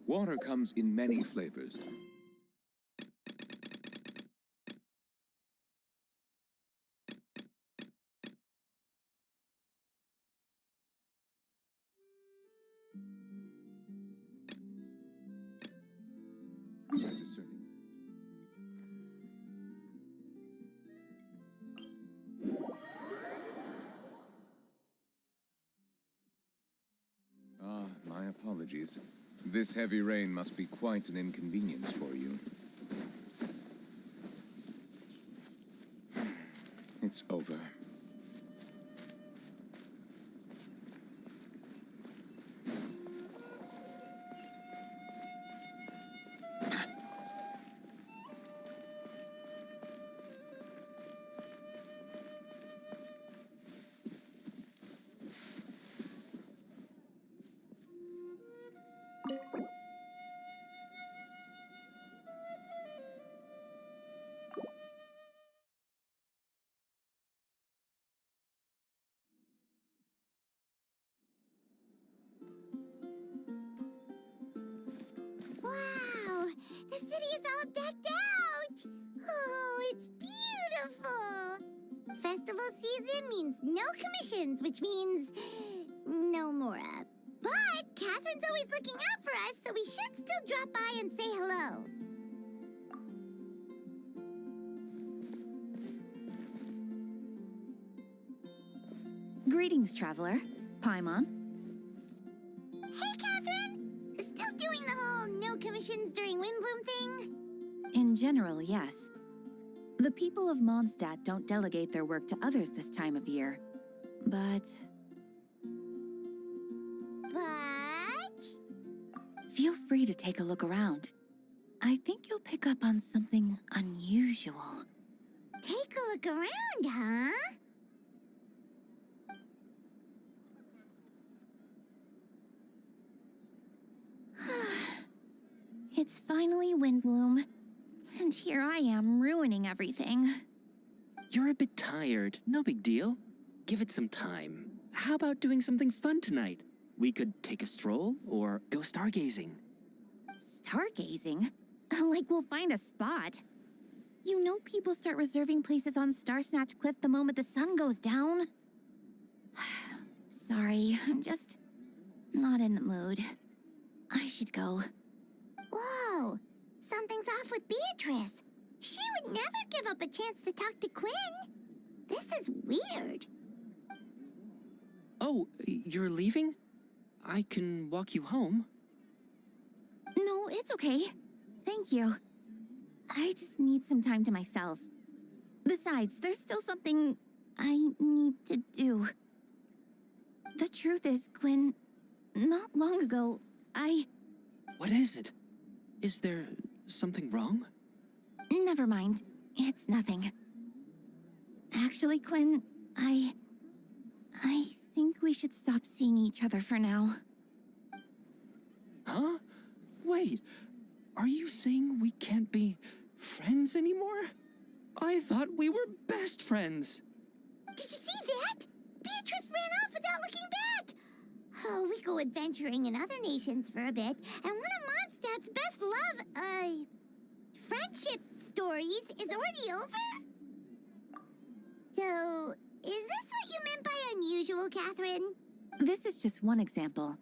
Water comes in many flavors. Discerning. Ah, my apologies. This heavy rain must be quite an inconvenience for you. It's over. Wow! The city is all decked out! Oh, it's beautiful! Festival season means no commissions, which means no Mora. But Catherine's always looking out for us, so we should still drop by and say hello. Greetings, traveler. Paimon. Hey, Catherine! Still doing the whole no commissions during Windbloom thing? In general, yes. The people of Mondstadt don't delegate their work to others this time of year. But feel free to take a look around. I think you'll pick up on something unusual. Take a look around, huh? It's finally Windbloom, and here I am ruining everything. You're a bit tired. No big deal. Give it some time. How about doing something fun tonight? We could take a stroll or go stargazing. Stargazing? Like we'll find a spot. You know people start reserving places on Starsnatch Cliff the moment the sun goes down. Sorry, I'm just not in the mood. I should go. Whoa! Something's off with Beatrice. She would never give up a chance to talk to Quinn. This is weird. Oh, you're leaving? I can walk you home. No, it's okay. Thank you. I just need some time to myself. Besides, there's still something I need to do. The truth is, Quinn, not long ago, What is it? Is there something wrong? Never mind. It's nothing. Actually, Quinn, I think we should stop seeing each other for now. Huh? Wait, are you saying we can't be friends anymore? I thought we were best friends. Did you see that? Beatrice ran off without looking back. Oh, we go adventuring in other nations for a bit, and one of Mondstadt's best friendship stories is already over? So, is this what you meant by unusual, Catherine? This is just one example.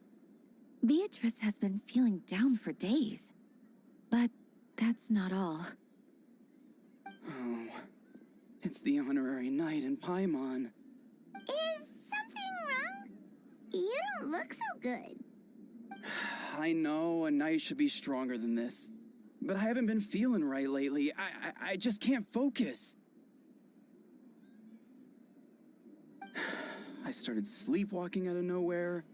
Beatrice has been feeling down for days. But that's not all. Oh, it's the honorary knight in Paimon. Is something wrong? You don't look so good. I know a knight should be stronger than this, but I haven't been feeling right lately. I just can't focus. I started sleepwalking out of nowhere.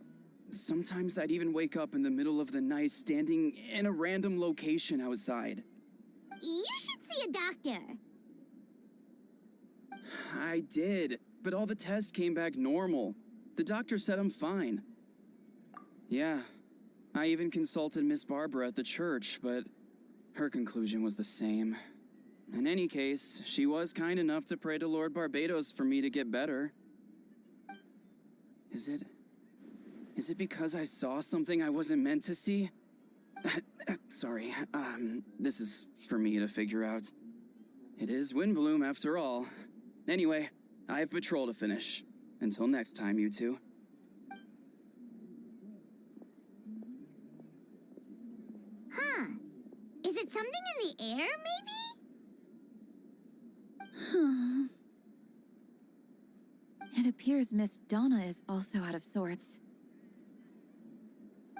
Sometimes I'd even wake up in the middle of the night standing in a random location outside. You should see a doctor. I did, but all the tests came back normal. The doctor said I'm fine. Yeah, I even consulted Miss Barbara at the church, but her conclusion was the same. In any case, she was kind enough to pray to Lord Barbados for me to get better. Is it Is it because I saw something I wasn't meant to see? Sorry, this is for me to figure out. It is Windbloom after all. Anyway, I have patrol to finish. Until next time, you two. Huh. Is it something in the air, maybe? It appears Miss Donna is also out of sorts.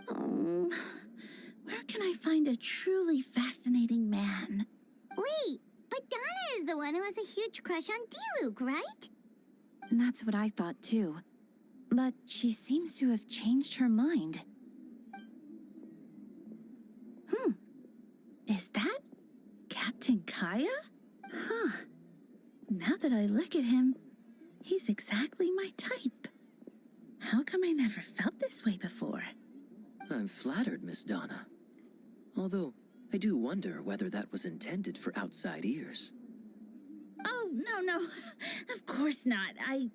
Oh, where can I find a truly fascinating man? Wait, but Donna is the one who has a huge crush on D-Luke, right? That's what I thought too. But she seems to have changed her mind. Is that Captain Kaya? Huh. Now that I look at him, he's exactly my type. How come I never felt this way before? I'm flattered, Miss Donna. Although, I do wonder whether that was intended for outside ears. Oh, no. Of course not. I'm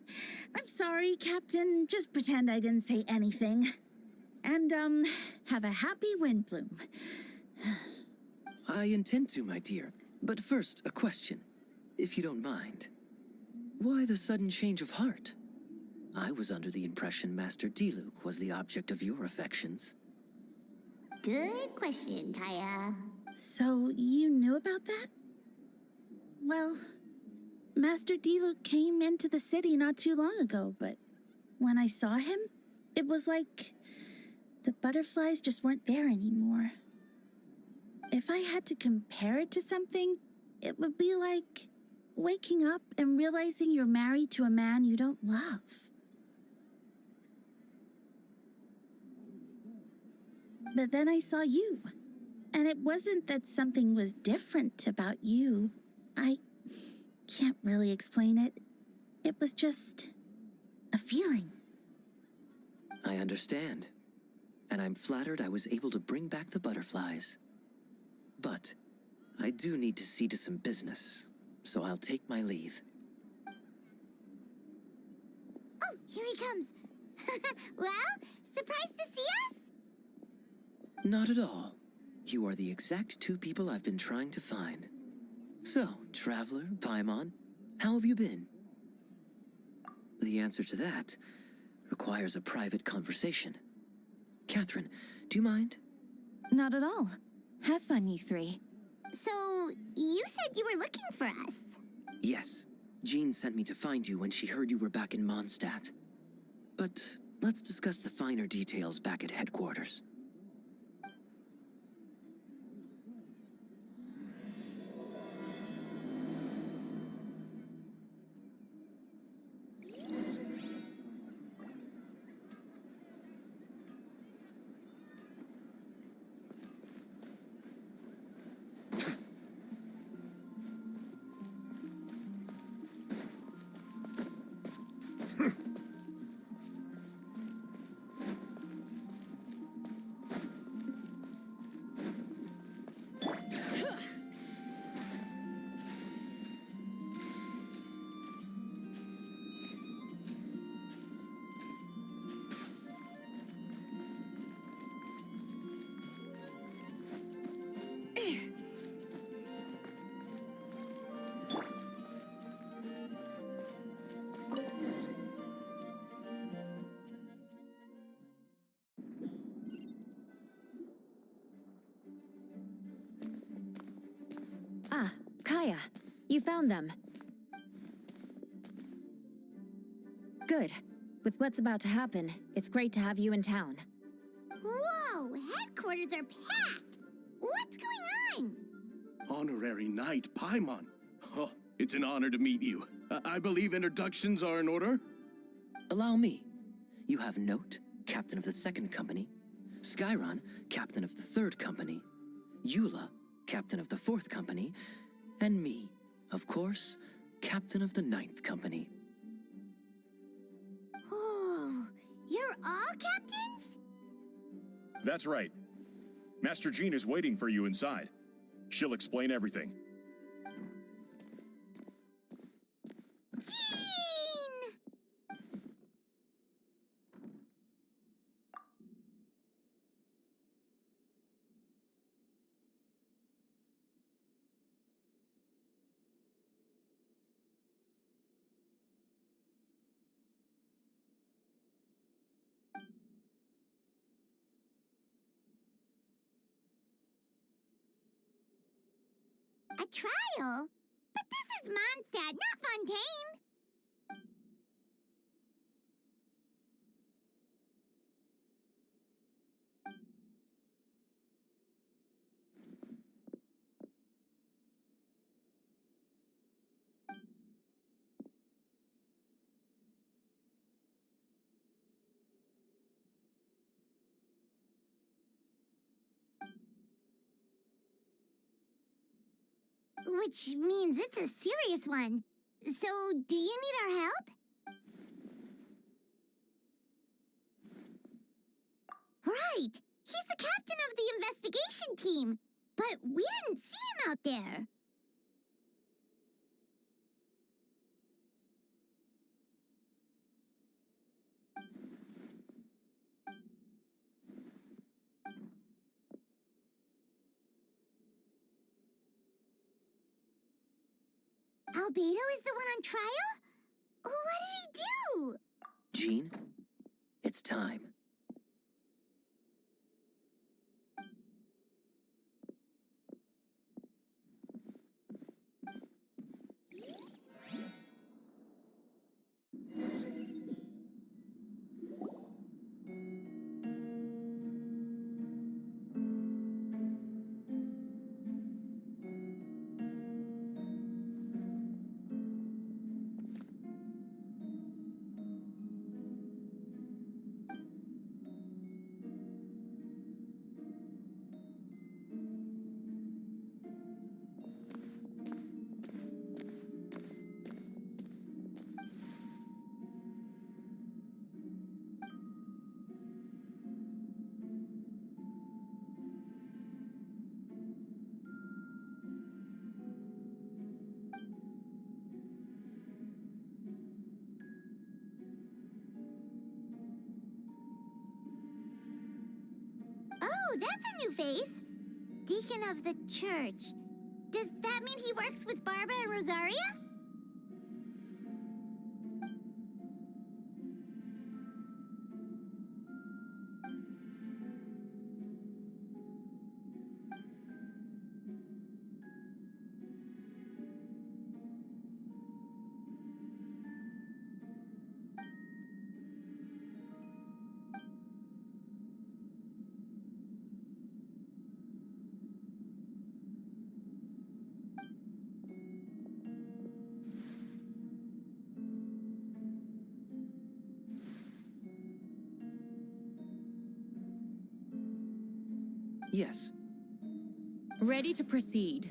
sorry, Captain. Just pretend I didn't say anything. And, have a happy Windbloom. I intend to, my dear. But first, a question, if you don't mind. Why the sudden change of heart? I was under the impression Master D-Luke was the object of your affections. Good question, Kaya. So, you knew about that? Well, Master D-Luke came into the city not too long ago, but when I saw him, it was like the butterflies just weren't there anymore. If I had to compare it to something, it would be like waking up and realizing you're married to a man you don't love. But then I saw you, and it wasn't that something was different about you. I can't really explain it. It was just a feeling. I understand. And I'm flattered I was able to bring back the butterflies. But I do need to see to some business, so I'll take my leave. Oh, here he comes. Well, surprised to see us? Not at all. You are the exact two people I've been trying to find. So, Traveler, Paimon, how have you been? The answer to that requires a private conversation. Catherine, do you mind? Not at all. Have fun, you three. So, you said you were looking for us. Yes. Jean sent me to find you when she heard you were back in Mondstadt. But let's discuss the finer details back at headquarters. Ah, Kaya, you found them. Good. With what's about to happen, it's great to have you in town. Whoa, headquarters are packed. What's going on? Honorary Knight Paimon. Oh, it's an honor to meet you. I believe introductions are in order? Allow me. You have Note, captain of the 2nd company, Skyron, captain of the 3rd company, Eula, captain of the 4th company, and me, of course, captain of the 9th company. Oh, you're all captains? That's right. Master Jean is waiting for you inside. She'll explain everything. Jean! A trial? But this is Mondstadt, not Fontaine. Which means it's a serious one. So, do you need our help? Right! He's the captain of the investigation team. But we didn't see him out there. Albedo is the one on trial? What did he do? Jean, it's time. Oh, that's a new face. Deacon of the church. Does that mean he works with Barbara and Rosaria? Yes. Ready to proceed.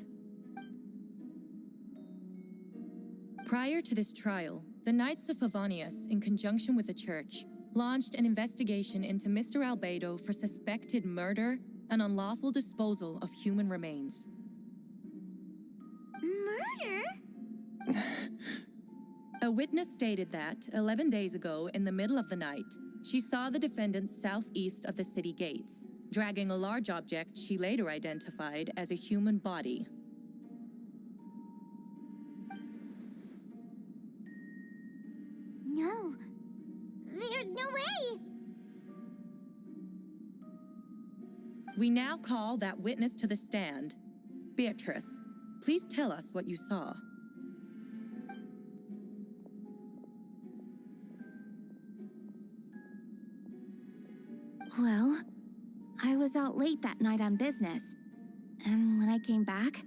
Prior to this trial, the Knights of Favonius, in conjunction with the Church, launched an investigation into Mr. Albedo for suspected murder and unlawful disposal of human remains. Murder? A witness stated that, 11 days ago, in the middle of the night, she saw the defendant southeast of the city gates, dragging a large object she later identified as a human body. No. There's no way! We now call that witness to the stand. Beatrice, please tell us what you saw. Well, I was out late that night on business. And when I came back,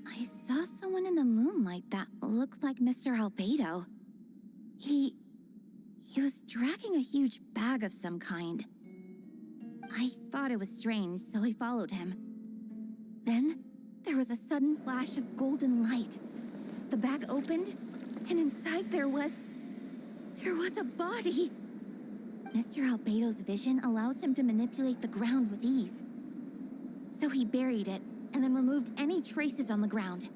I saw someone in the moonlight that looked like Mr. Albedo. He was dragging a huge bag of some kind. I thought it was strange, so I followed him. Then, there was a sudden flash of golden light. The bag opened, and inside there was a body. Mr. Albedo's vision allows him to manipulate the ground with ease. So he buried it, and then removed any traces on the ground.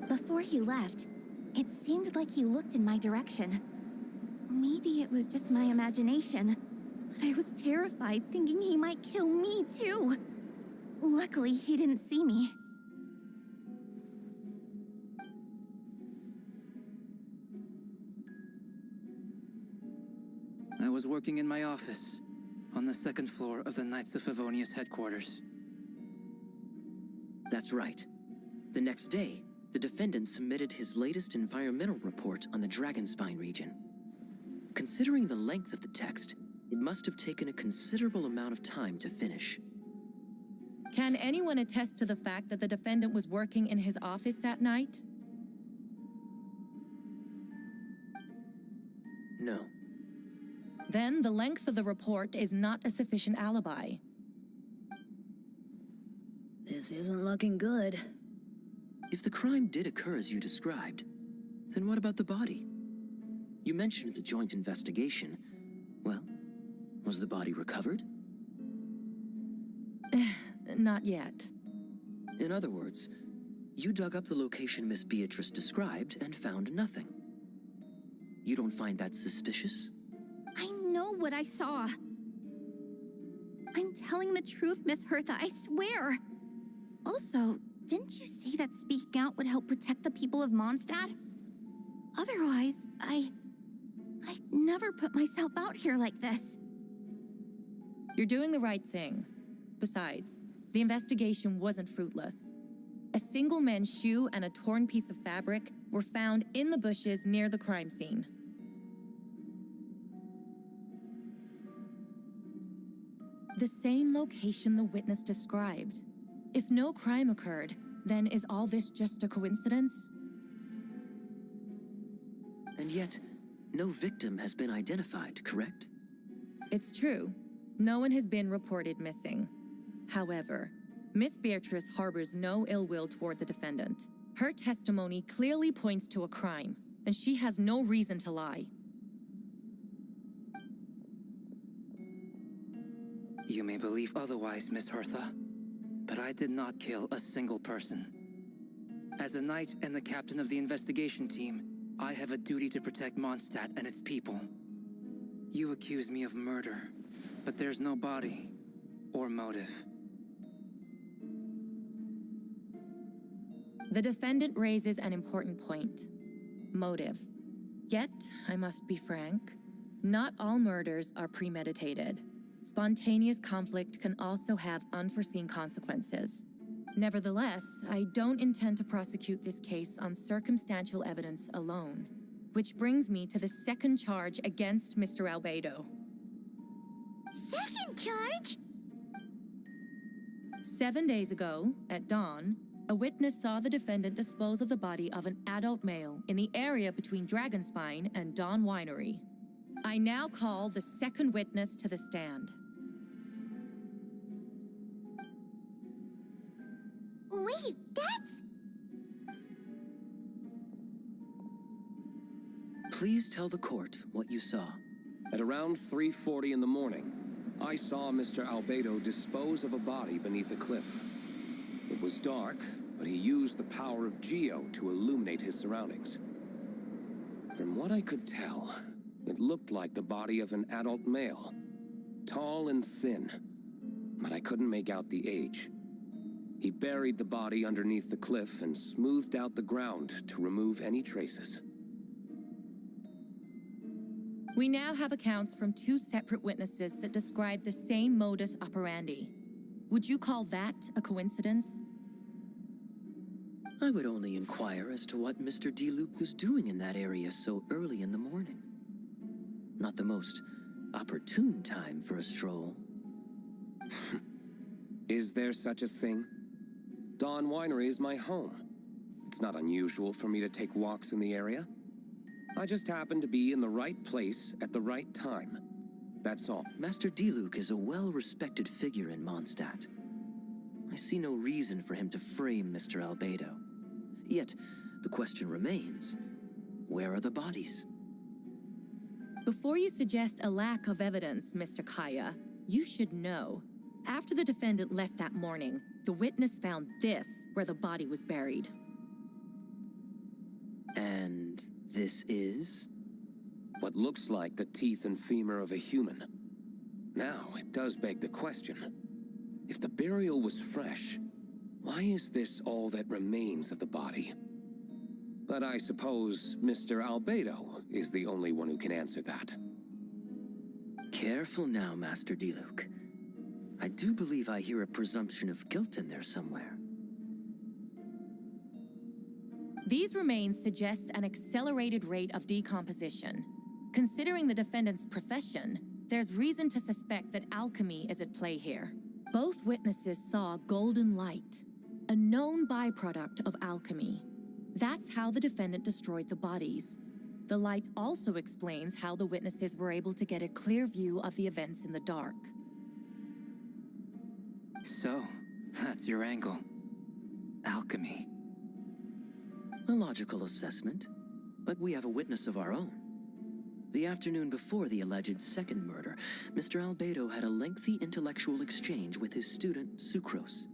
Before he left, it seemed like he looked in my direction. Maybe it was just my imagination, but I was terrified thinking he might kill me too. Luckily, he didn't see me. I was working in my office, on the second floor of the Knights of Favonius headquarters. That's right. The next day, the defendant submitted his latest environmental report on the Dragonspine region. Considering the length of the text, it must have taken a considerable amount of time to finish. Can anyone attest to the fact that the defendant was working in his office that night? No. Then the length of the report is not a sufficient alibi. This isn't looking good. If the crime did occur as you described, then what about the body? You mentioned the joint investigation. Well, was the body recovered? Not yet. In other words, you dug up the location Miss Beatrice described and found nothing. You don't find that suspicious? I know what I saw. I'm telling the truth, Miss Hertha, I swear. Also, didn't you say that speaking out would help protect the people of Mondstadt? Otherwise, I'd never put myself out here like this. You're doing the right thing. Besides, the investigation wasn't fruitless. A single man's shoe and a torn piece of fabric were found in the bushes near the crime scene. The same location the witness described. If no crime occurred, then is all this just a coincidence? And yet, no victim has been identified, correct? It's true. No one has been reported missing. However, Miss Beatrice harbors no ill will toward the defendant. Her testimony clearly points to a crime, and she has no reason to lie. You may believe otherwise, Miss Hertha, but I did not kill a single person. As a knight and the captain of the investigation team, I have a duty to protect Mondstadt and its people. You accuse me of murder, but there's no body or motive. The defendant raises an important point. Motive. Yet, I must be frank, not all murders are premeditated. Spontaneous conflict can also have unforeseen consequences. Nevertheless, I don't intend to prosecute this case on circumstantial evidence alone. Which brings me to the second charge against Mr. Albedo. Second charge? 7 days ago, at dawn, a witness saw the defendant dispose of the body of an adult male in the area between Dragonspine and Dawn Winery. I now call the second witness to the stand. Wait, that's... Please tell the court what you saw. At around 3:40 in the morning, I saw Mr. Albedo dispose of a body beneath a cliff. It was dark, but he used the power of Geo to illuminate his surroundings. From what I could tell, it looked like the body of an adult male, tall and thin, but I couldn't make out the age. He buried the body underneath the cliff and smoothed out the ground to remove any traces. We now have accounts from 2 separate witnesses that describe the same modus operandi. Would you call that a coincidence? I would only inquire as to what Mr. DeLuke was doing in that area so early in the morning. Not the most opportune time for a stroll. Is there such a thing? Dawn Winery is my home. It's not unusual for me to take walks in the area. I just happen to be in the right place at the right time. That's all. Master DeLuke is a well-respected figure in Mondstadt. I see no reason for him to frame Mr. Albedo. Yet, the question remains, where are the bodies? Before you suggest a lack of evidence, Mr. Kaya, you should know. After the defendant left that morning, the witness found this where the body was buried. And this is? What looks like the teeth and femur of a human. Now, it does beg the question. If the burial was fresh, why is this all that remains of the body? But I suppose Mr. Albedo is the only one who can answer that. Careful now, Master DeLuke. I do believe I hear a presumption of guilt in there somewhere. These remains suggest an accelerated rate of decomposition. Considering the defendant's profession, there's reason to suspect that alchemy is at play here. Both witnesses saw golden light, a known byproduct of alchemy. That's how the defendant destroyed the bodies. The light also explains how the witnesses were able to get a clear view of the events in the dark. So, that's your angle. Alchemy. A logical assessment, but we have a witness of our own. The afternoon before the alleged second murder, Mr. Albedo had a lengthy intellectual exchange with his student, Sucrose.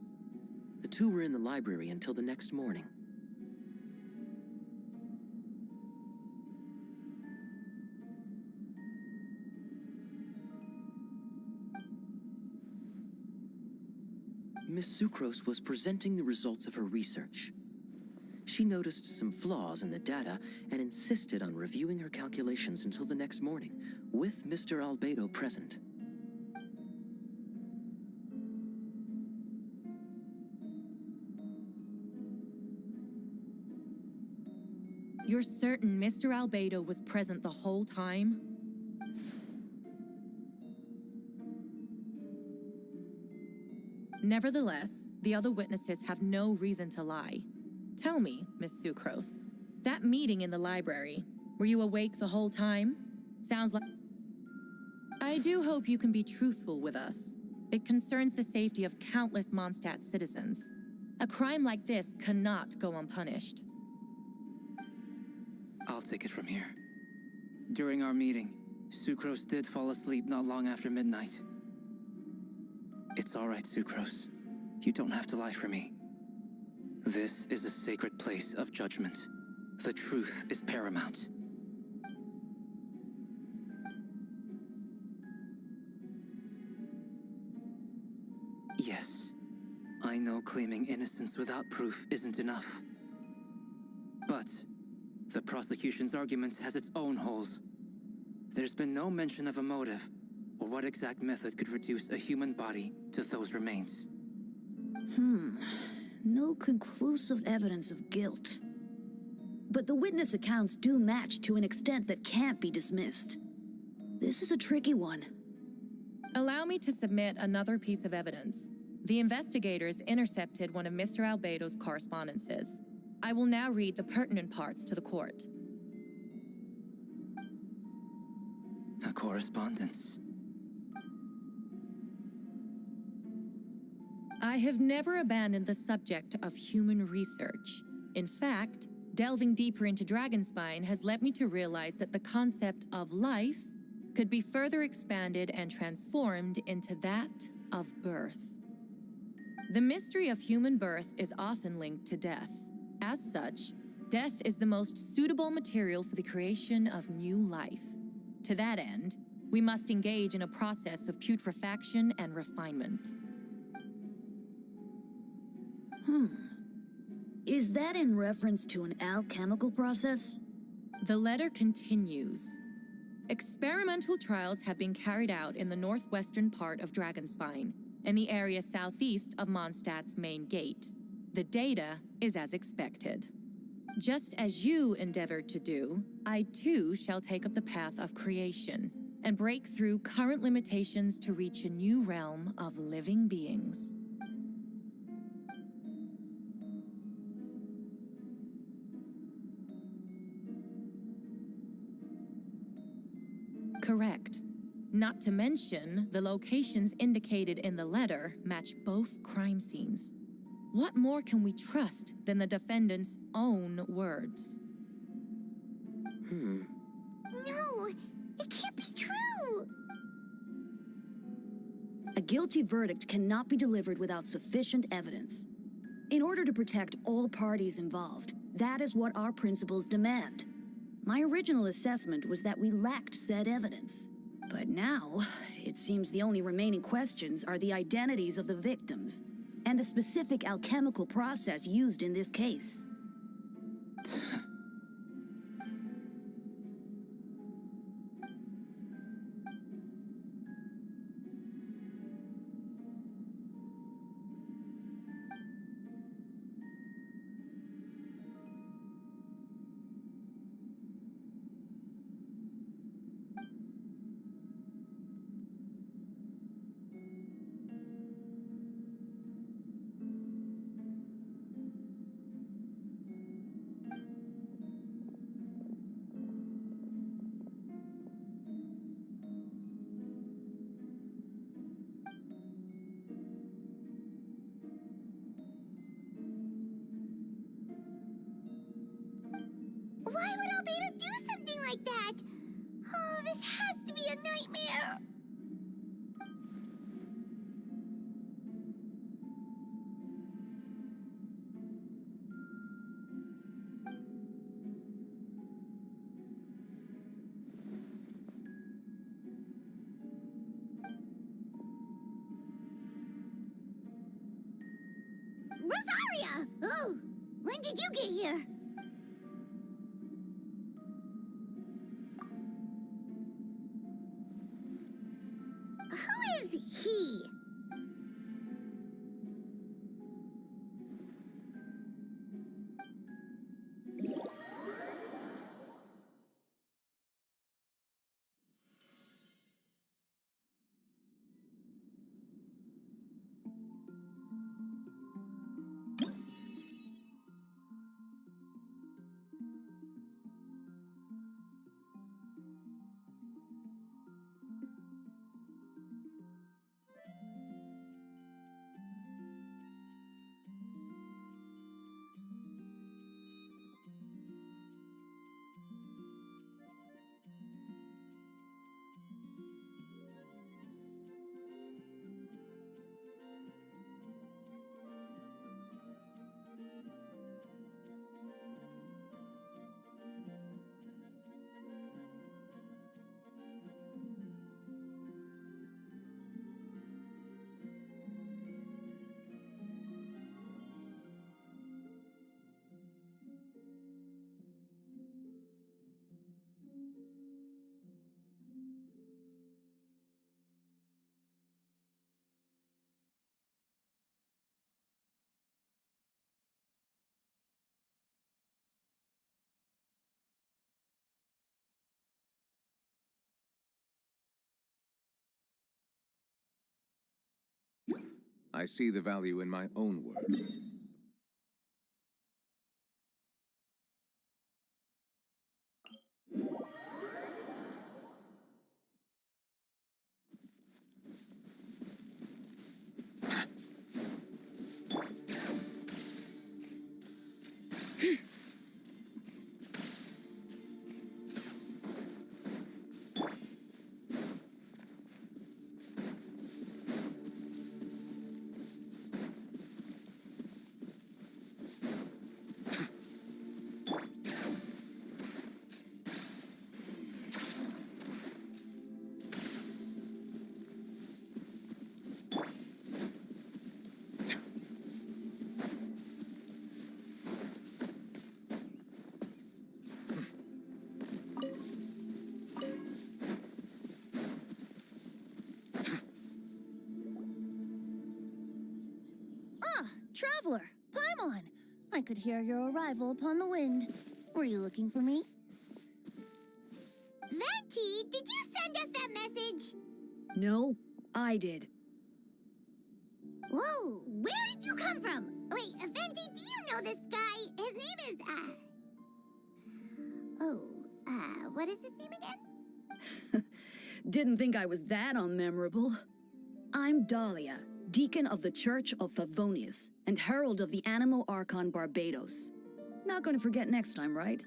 The two were in the library until the next morning. Miss Sucrose was presenting the results of her research. She noticed some flaws in the data and insisted on reviewing her calculations until the next morning, with Mr. Albedo present. You're certain Mr. Albedo was present the whole time? Nevertheless, the other witnesses have no reason to lie. Tell me, Miss Sucrose, that meeting in the library, were you awake the whole time? Sounds like... I do hope you can be truthful with us. It concerns the safety of countless Mondstadt citizens. A crime like this cannot go unpunished. I'll take it from here. During our meeting, Sucrose did fall asleep not long after midnight. It's all right, Sucrose. You don't have to lie for me. This is a sacred place of judgment. The truth is paramount. Yes, I know claiming innocence without proof isn't enough. But the prosecution's argument has its own holes. There's been no mention of a motive, or what exact method could reduce a human body to those remains. No conclusive evidence of guilt. But the witness accounts do match to an extent that can't be dismissed. This is a tricky one. Allow me to submit another piece of evidence. The investigators intercepted one of Mr. Albedo's correspondences. I will now read the pertinent parts to the court. A correspondence. I have never abandoned the subject of human research. In fact, delving deeper into Dragonspine has led me to realize that the concept of life could be further expanded and transformed into that of birth. The mystery of human birth is often linked to death. As such, death is the most suitable material for the creation of new life. To that end, we must engage in a process of putrefaction and refinement. Is that in reference to an alchemical process? The letter continues. Experimental trials have been carried out in the northwestern part of Dragonspine, and the area southeast of Mondstadt's main gate. The data is as expected. Just as you endeavored to do, I too shall take up the path of creation, and break through current limitations to reach a new realm of living beings. Correct. Not to mention, the locations indicated in the letter match both crime scenes. What more can we trust than the defendant's own words? No, it can't be true. A guilty verdict cannot be delivered without sufficient evidence. In order to protect all parties involved, that is what our principles demand. My original assessment was that we lacked said evidence. But now, it seems the only remaining questions are the identities of the victims and the specific alchemical process used in this case. would Albedo do something like that? Oh, this has to be a nightmare. Rosaria! Oh, when did you get here? Who is he? I see the value in my own work. Traveler, Paimon! I could hear your arrival upon the wind. Were you looking for me? Venti, did you send us that message? No, I did. Whoa, where did you come from? Wait, Venti, do you know this guy? His name is, what is his name again? Didn't think I was that unmemorable. I'm Dahlia, Deacon of the Church of Favonius, and Herald of the Animo Archon Barbados. Not gonna forget next time, right?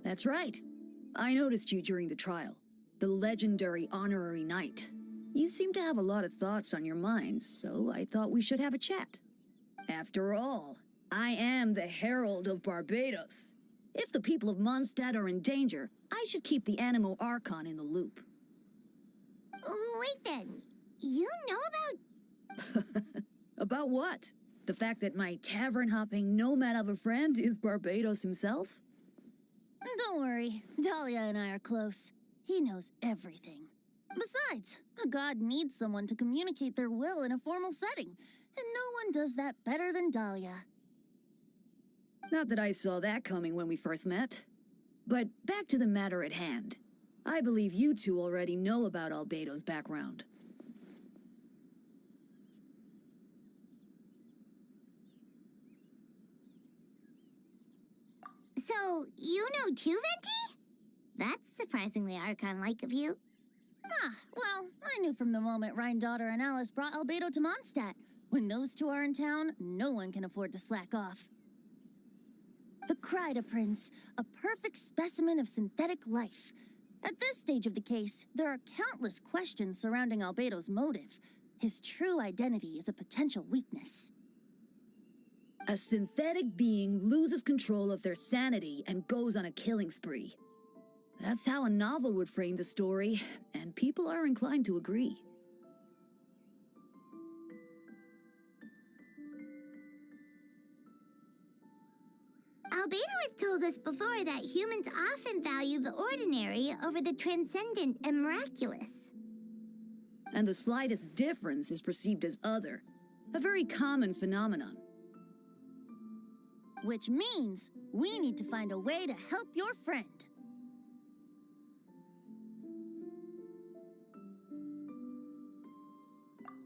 That's right. I noticed you during the trial. The legendary honorary knight. You seem to have a lot of thoughts on your mind, so I thought we should have a chat. After all, I am the Herald of Barbados. If the people of Mondstadt are in danger, I should keep the Animo Archon in the loop. Wait then, you know about... About what? The fact that my tavern-hopping nomad of a friend is Barbados himself? Don't worry, Dahlia and I are close. He knows everything. Besides, a god needs someone to communicate their will in a formal setting, and no one does that better than Dahlia. Not that I saw that coming when we first met. But back to the matter at hand. I believe you two already know about Albedo's background. So, you know too, Venti? That's surprisingly Archon-like of you. Ah, well, I knew from the moment Rhine Daughter and Alice brought Albedo to Mondstadt. When those two are in town, no one can afford to slack off. The Kryda Prince, a perfect specimen of synthetic life. At this stage of the case, there are countless questions surrounding Albedo's motive. His true identity is a potential weakness. A synthetic being loses control of their sanity and goes on a killing spree. That's how a novel would frame the story, and people are inclined to agree. Albedo has told us before that humans often value the ordinary over the transcendent and miraculous. And the slightest difference is perceived as other, a very common phenomenon. Which means we need to find a way to help your friend.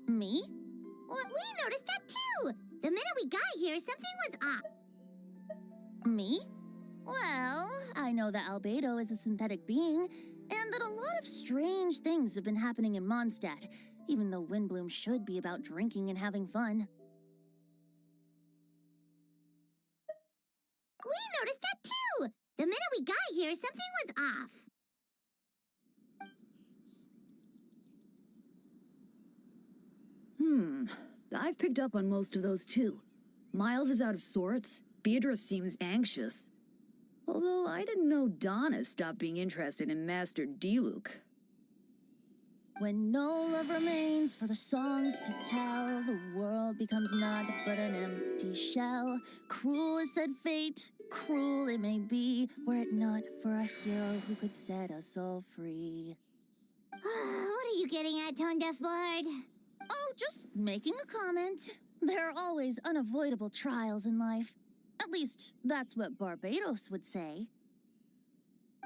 Me? What? We noticed that too! The minute we got here, something was off. Me? Well, I know that Albedo is a synthetic being, and that a lot of strange things have been happening in Mondstadt, even though Windbloom should be about drinking and having fun. We noticed that too! The minute we got here, something was off. I've picked up on most of those too. Miles is out of sorts. Beatrice seems anxious. Although I didn't know Donna stopped being interested in Master Diluc. When no love remains for the songs to tell, the world becomes naught but an empty shell. Cruel is said fate, cruel it may be, were it not for a hero who could set us all free. What are you getting at, Tone Deaf Bard? Oh, just making a comment. There are always unavoidable trials in life. At least, that's what Barbados would say.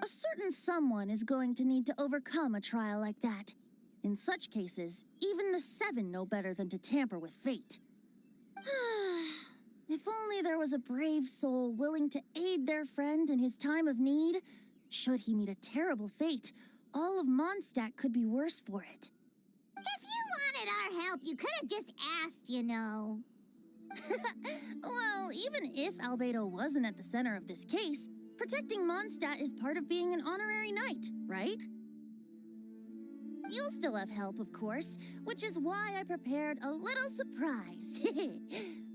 A certain someone is going to need to overcome a trial like that. In such cases, even the Seven know better than to tamper with fate. If only there was a brave soul willing to aid their friend in his time of need. Should he meet a terrible fate, all of Mondstadt could be worse for it. If you wanted our help, you could have just asked, you know. Well, even if Albedo wasn't at the center of this case, protecting Mondstadt is part of being an honorary knight, right? You'll still have help, of course, which is why I prepared a little surprise.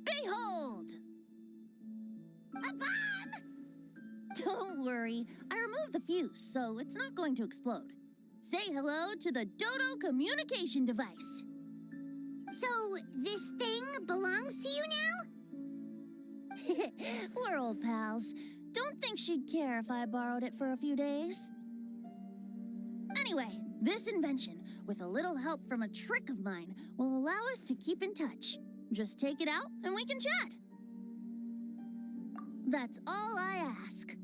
Behold! A bomb! Don't worry, I removed the fuse, so it's not going to explode. Say hello to the Dodo communication device. So, this thing belongs to you now? We're old pals. Don't think she'd care if I borrowed it for a few days. Anyway, this invention, with a little help from a trick of mine, will allow us to keep in touch. Just take it out and we can chat. That's all I ask.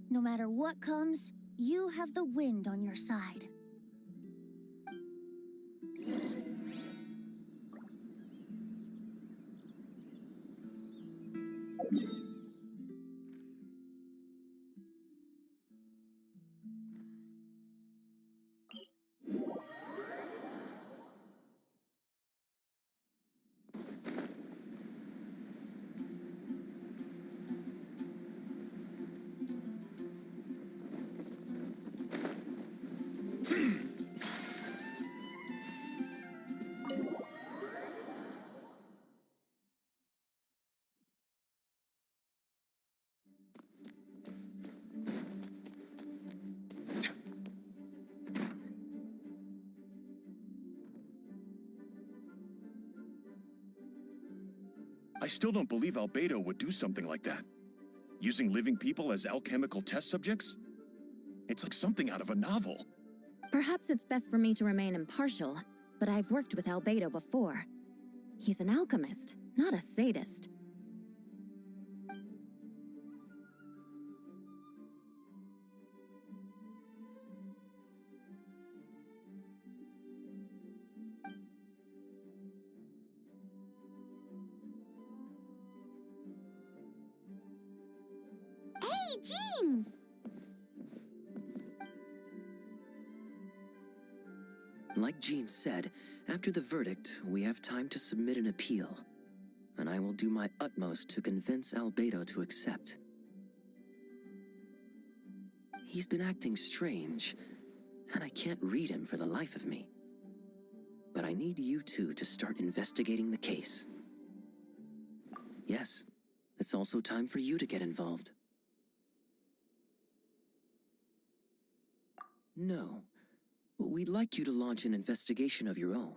No matter what comes, you have the wind on your side. I still don't believe Albedo would do something like that. Using living people as alchemical test subjects? It's like something out of a novel. Perhaps it's best for me to remain impartial, but I've worked with Albedo before. He's an alchemist, not a sadist. Hey, Jean! Like Jean said, after the verdict, we have time to submit an appeal. and I will do my utmost to convince Albedo to accept. He's been acting strange, and I can't read him for the life of me. But I need you two to start investigating the case. Yes, it's also time for you to get involved. No, we'd like you to launch an investigation of your own.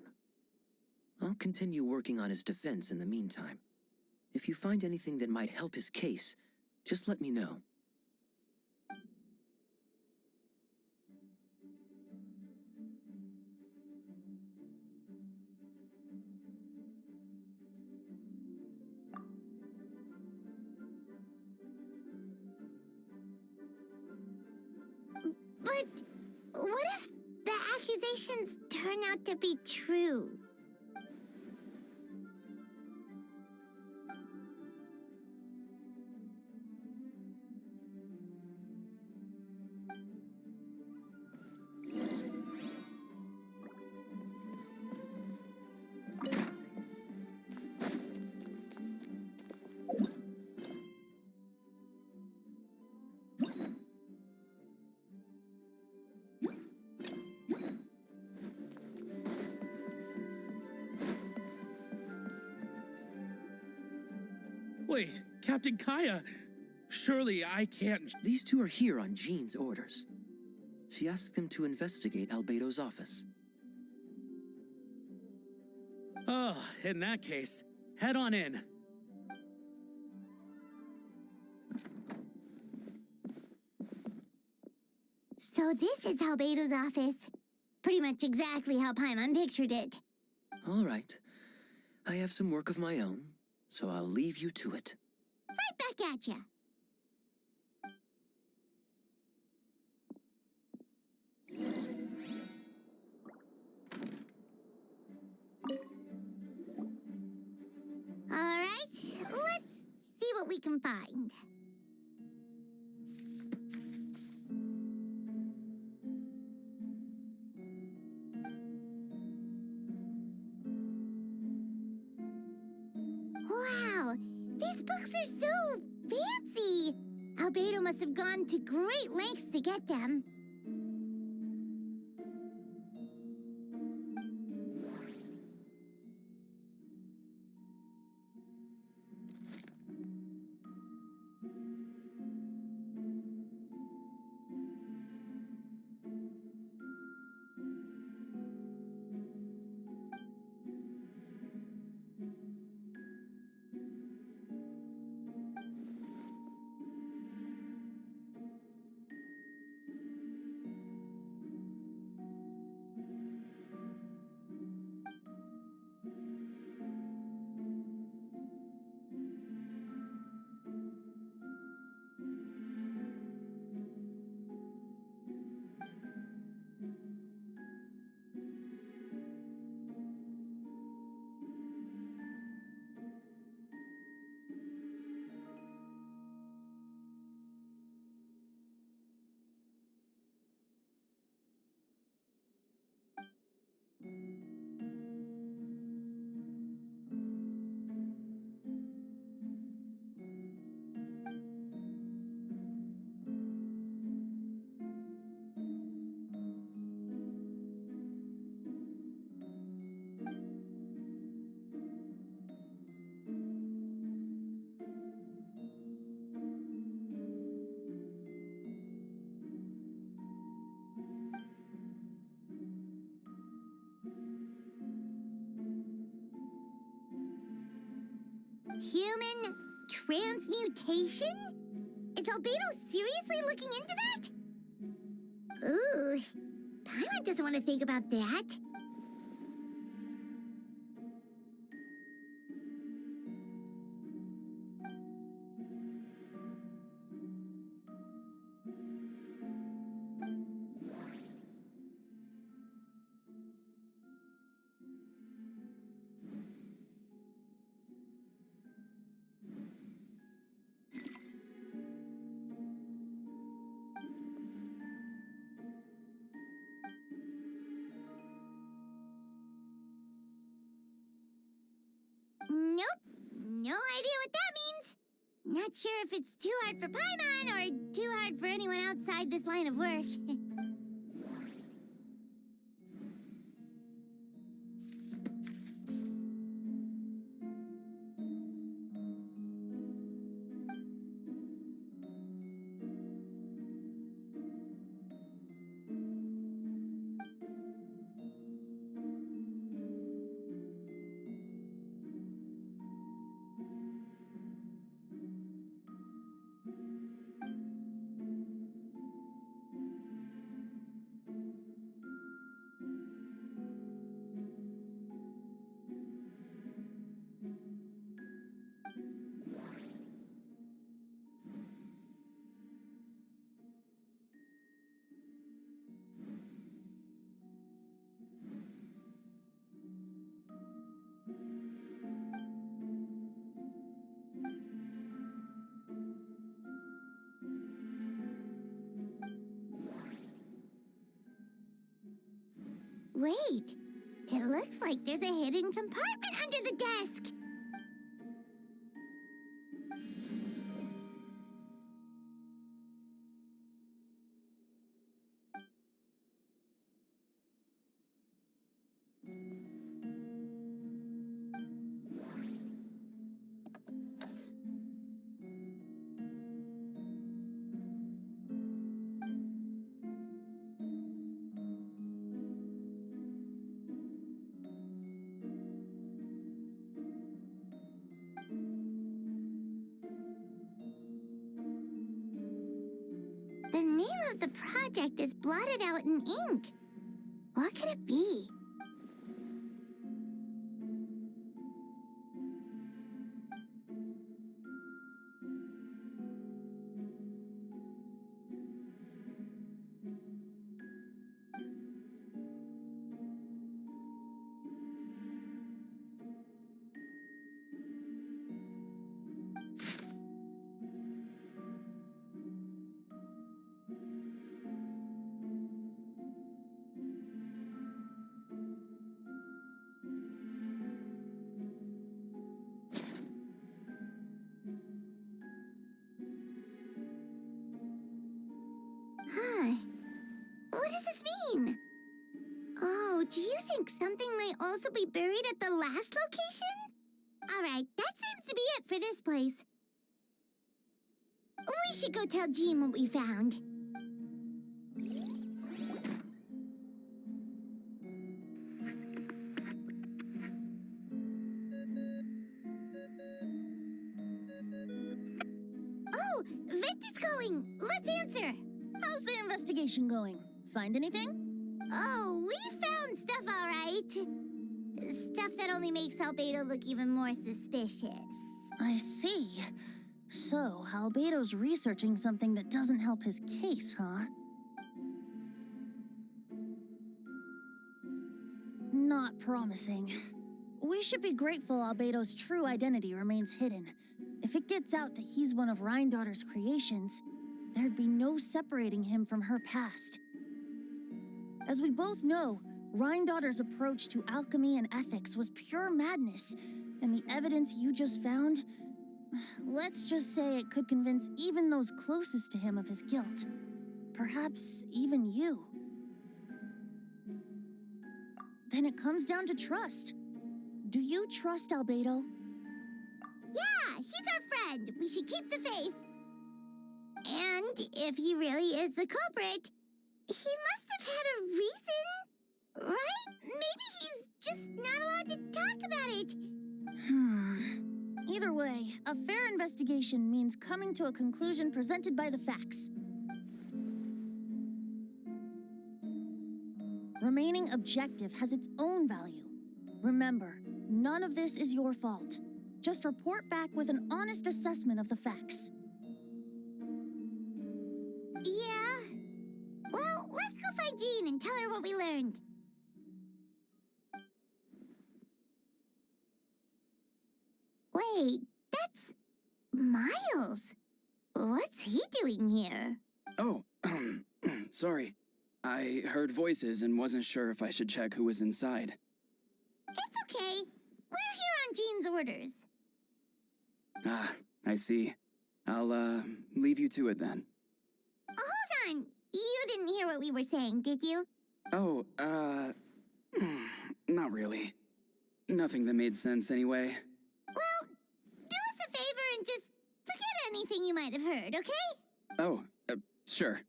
I'll continue working on his defense in the meantime. If you find anything that might help his case, just let me know. But what if the accusations turn out to be true? Wait, Captain Kaya! Surely I can't... These two are here on Jean's orders. She asked them to investigate Albedo's office. Oh, in that case, head on in. So this is Albedo's office. Pretty much exactly how Paimon pictured it. All right. I have some work of my own, so I'll leave you to it. Right back at ya. All right, let's see what we can find. Wow, these books are so fancy. Albedo must have gone to great lengths to get them. Human transmutation? Is Albedo seriously looking into that? Ooh, Paimon doesn't want to think about that. Not sure if it's too hard for Paimon or too hard for anyone outside this line of work. Wait, it looks like there's a hidden compartment under the desk. The name of the project is blotted out in ink. What could it be? Huh. What does this mean? Oh, do you think something might also be buried at the last location? Alright, that seems to be it for this place. We should go tell Jean what we found. Oh, Vect is calling. Let's answer. How's the investigation going? Find anything? Oh, we found stuff, all right. Stuff that only makes Albedo look even more suspicious. I see. So, Albedo's researching something that doesn't help his case, huh? Not promising. We should be grateful Albedo's true identity remains hidden. If it gets out that he's one of Rhindaughter's creations, there'd be no separating him from her past. As we both know, Rhindaughter's approach to alchemy and ethics was pure madness, and the evidence you just found, let's just say it could convince even those closest to him of his guilt. Perhaps even you. Then it comes down to trust. Do you trust Albedo? Yeah, he's our friend. We should keep the faith. And if he really is the culprit, he must have had a reason, right? Maybe he's just not allowed to talk about it. Either way, a fair investigation means coming to a conclusion presented by the facts. Remaining objective has its own value. Remember, none of this is your fault. Just report back with an honest assessment of the facts. Yeah. Well, let's go find Jean and tell her what we learned. Wait, that's Miles. What's he doing here? Oh, sorry. I heard voices and wasn't sure if I should check who was inside. It's okay. We're here on Jean's orders. Ah, I see. I'll, leave you to it then. Hold on! You didn't hear what we were saying, did you? Oh, not really. Nothing that made sense anyway. Well, do us a favor and just forget anything you might have heard, okay? Oh, sure.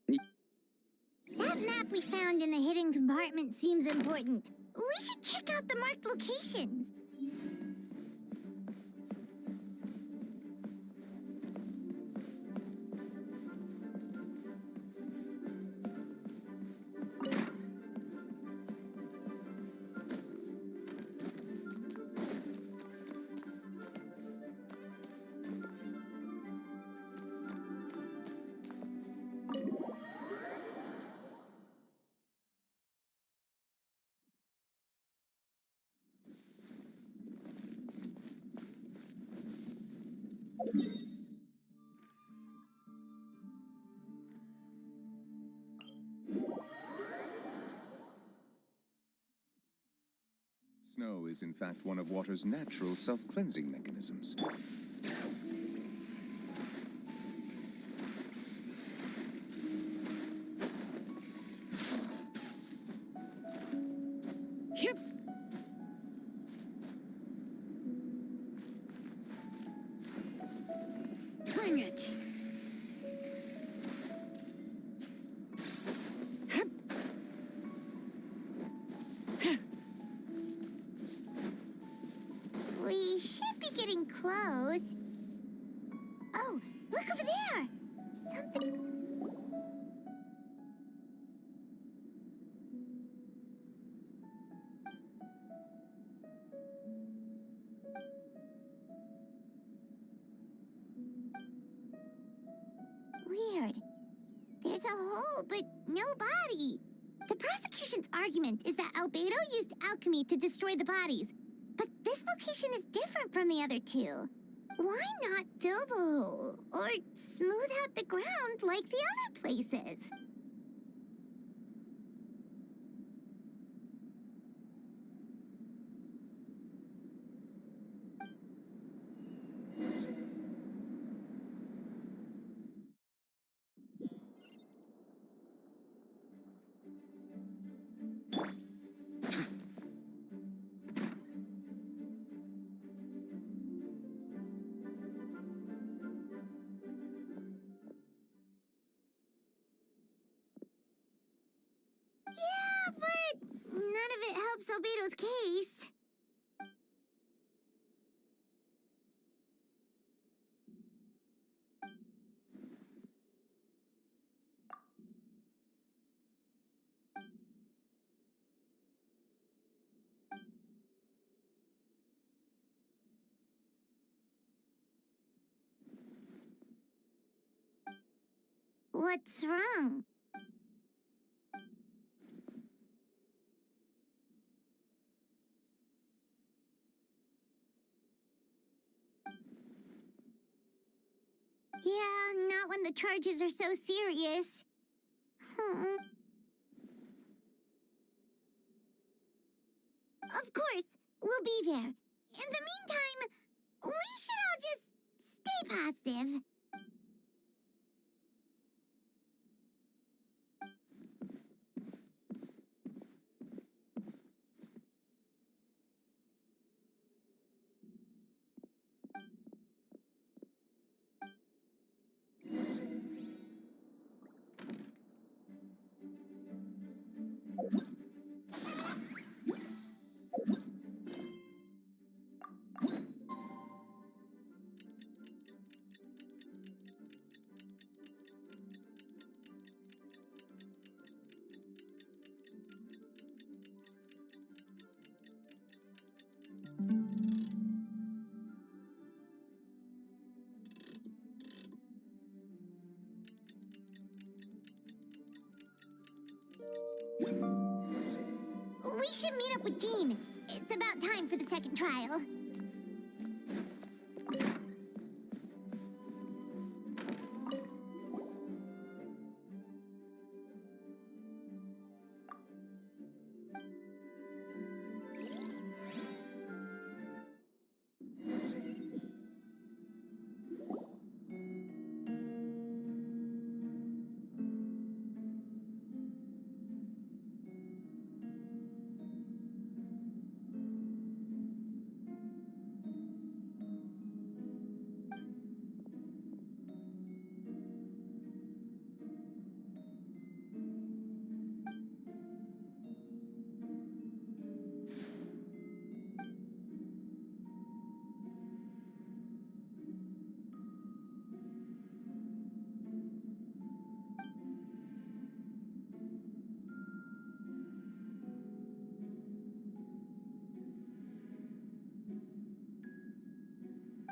That map we found in the hidden compartment seems important. We should check out the marked locations. Snow is in fact one of water's natural self-cleansing mechanisms. Yep. Bring it. We should be getting close. Oh, look over there! Something... Weird. There's a hole, but no body. The prosecution's argument is that Albedo used alchemy to destroy the bodies. But this location is different from the other two. Why not fill the hole? Or smooth out the ground like the other places? Yeah, but none of it helps Albedo's case. What's wrong? Yeah, not when the charges are so serious. Of course, we'll be there. In the meantime, we should all just stay positive. We should meet up with Jean. It's about time for the second trial.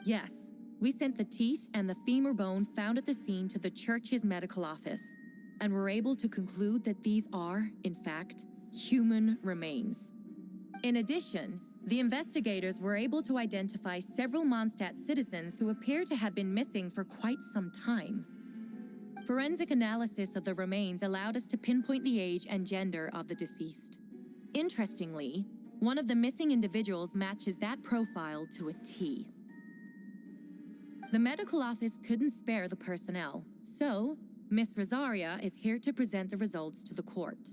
Yes, we sent the teeth and the femur bone found at the scene to the church's medical office, and were able to conclude that these are, in fact, human remains. In addition, the investigators were able to identify several Mondstadt citizens who appear to have been missing for quite some time. Forensic analysis of the remains allowed us to pinpoint the age and gender of the deceased. Interestingly, one of the missing individuals matches that profile to a T. The medical office couldn't spare the personnel, so Miss Rosaria is here to present the results to the court.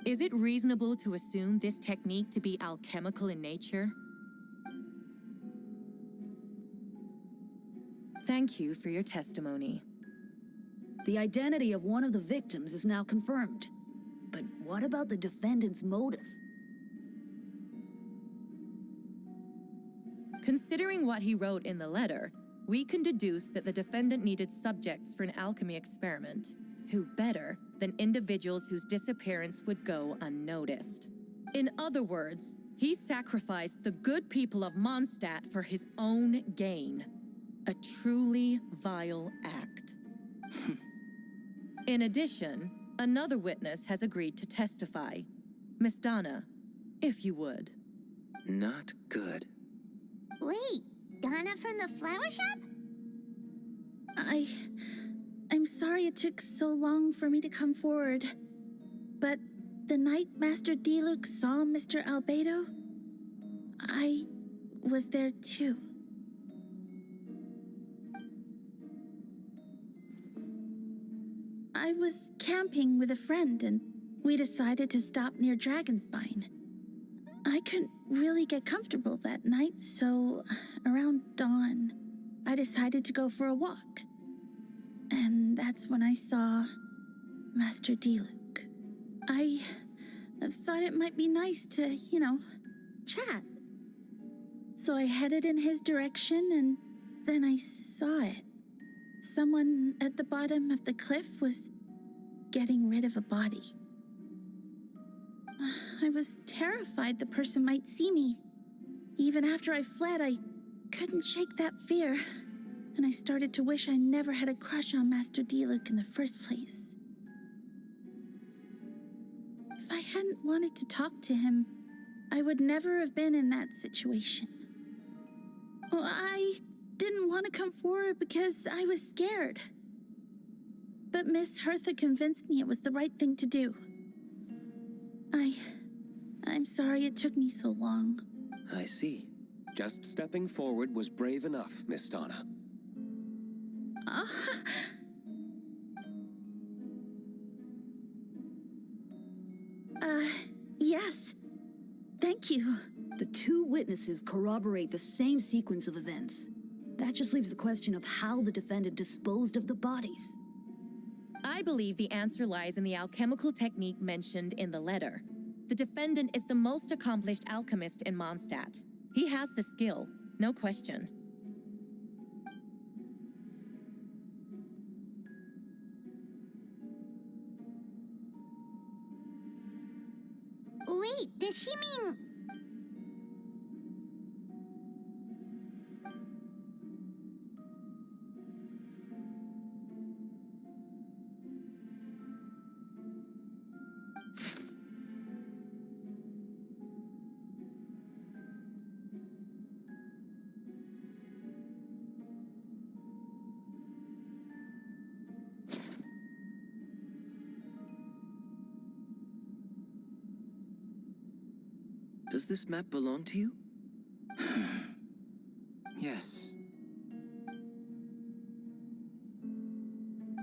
Is it reasonable to assume this technique to be alchemical in nature? Thank you for your testimony. The identity of one of the victims is now confirmed. But what about the defendant's motive? Considering what he wrote in the letter, we can deduce that the defendant needed subjects for an alchemy experiment. Who better than individuals whose disappearance would go unnoticed? In other words, he sacrificed the good people of Mondstadt for his own gain. A truly vile act. In addition, another witness has agreed to testify. Miss Donna, if you would. Not good. Wait, Donna from the flower shop? I'm sorry it took so long for me to come forward, but the night Master Diluc saw Mr. Albedo, I was there too. I was camping with a friend and we decided to stop near Dragonspine. I couldn't really get comfortable that night, so around dawn, I decided to go for a walk. And that's when I saw Master Diluc. I thought it might be nice to, chat. So I headed in his direction and then I saw it. Someone at the bottom of the cliff was getting rid of a body. I was terrified the person might see me. Even after I fled, I couldn't shake that fear. And I started to wish I never had a crush on Master Diluc in the first place. If I hadn't wanted to talk to him, I would never have been in that situation. Well, I didn't want to come forward because I was scared. But Miss Hertha convinced me it was the right thing to do. I'm sorry it took me so long. I see. Just stepping forward was brave enough, Miss Donna. Yes. Thank you. The two witnesses corroborate the same sequence of events. That just leaves the question of how the defendant disposed of the bodies. I believe the answer lies in the alchemical technique mentioned in the letter. The defendant is the most accomplished alchemist in Mondstadt. He has the skill, no question. Wait, does she mean... Does this map belong to you? Yes.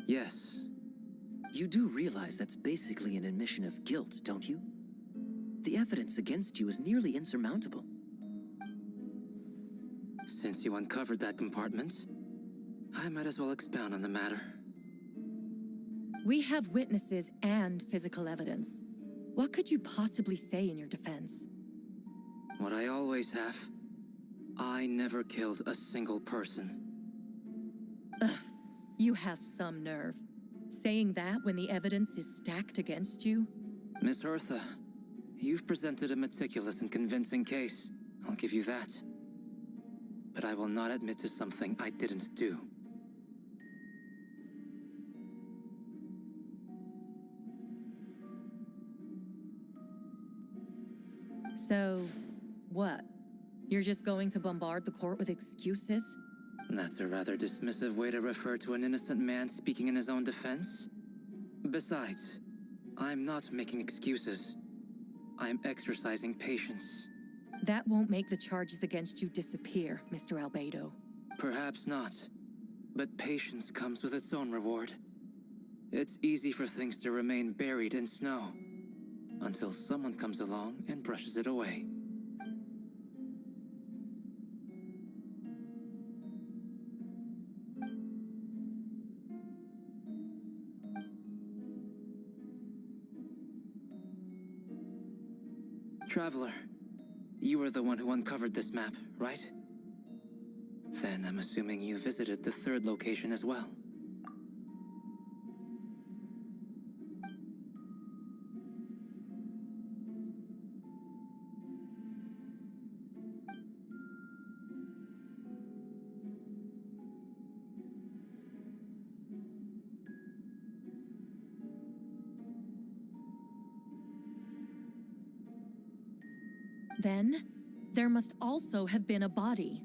Yes. You do realize that's basically an admission of guilt, don't you? The evidence against you is nearly insurmountable. Since you uncovered that compartment, I might as well expound on the matter. We have witnesses and physical evidence. What could you possibly say in your defense? What I always have. I never killed a single person. Ugh, you have some nerve. Saying that when the evidence is stacked against you? Miss Hertha, you've presented a meticulous and convincing case. I'll give you that. But I will not admit to something I didn't do. So, what? You're just going to bombard the court with excuses? That's a rather dismissive way to refer to an innocent man speaking in his own defense. Besides, I'm not making excuses. I'm exercising patience. That won't make the charges against you disappear, Mr. Albedo. Perhaps not. But patience comes with its own reward. It's easy for things to remain buried in snow, until someone comes along and brushes it away. Traveler, you were the one who uncovered this map, right? Then I'm assuming you visited the third location as well. Then, there must also have been a body.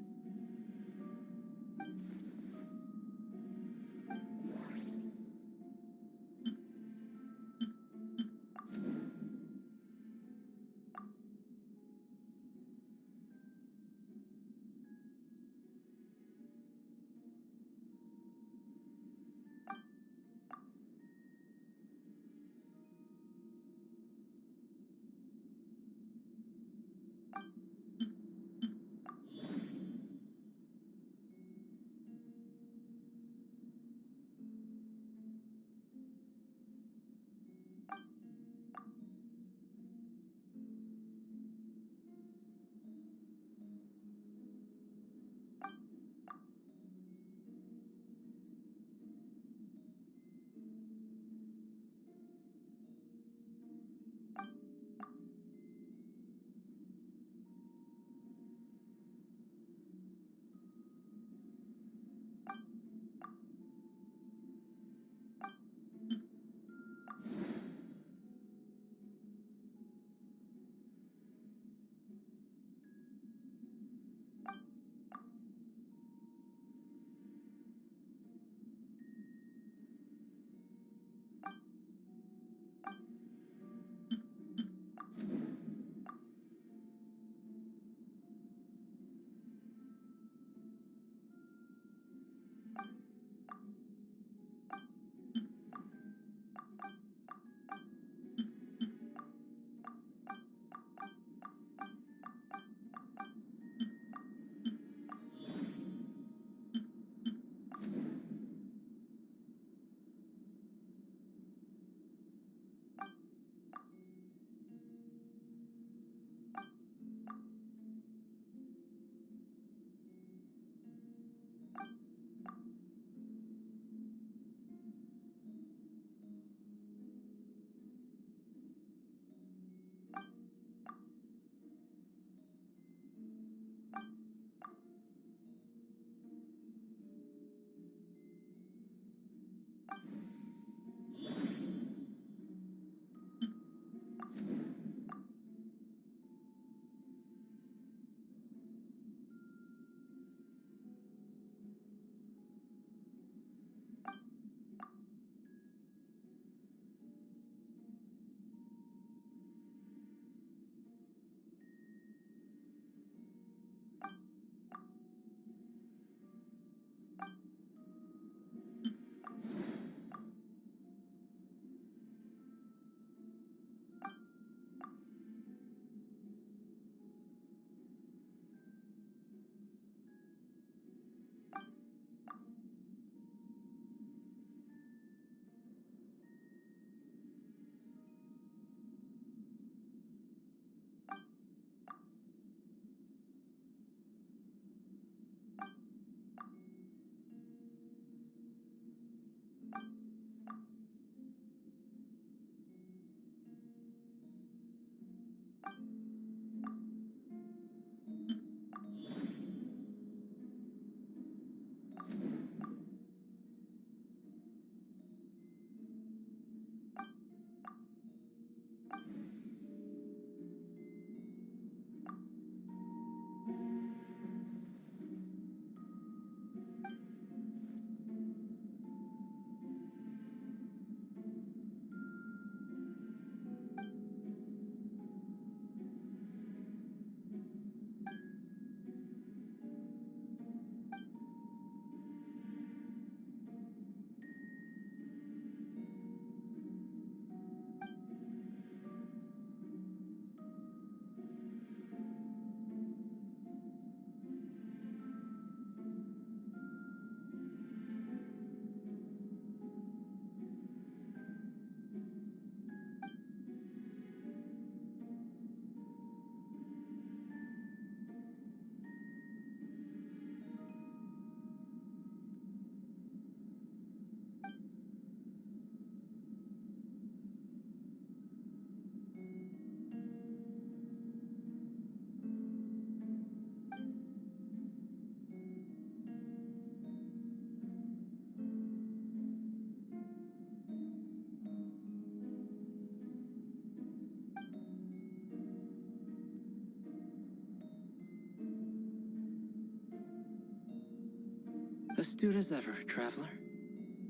astute as ever, Traveler.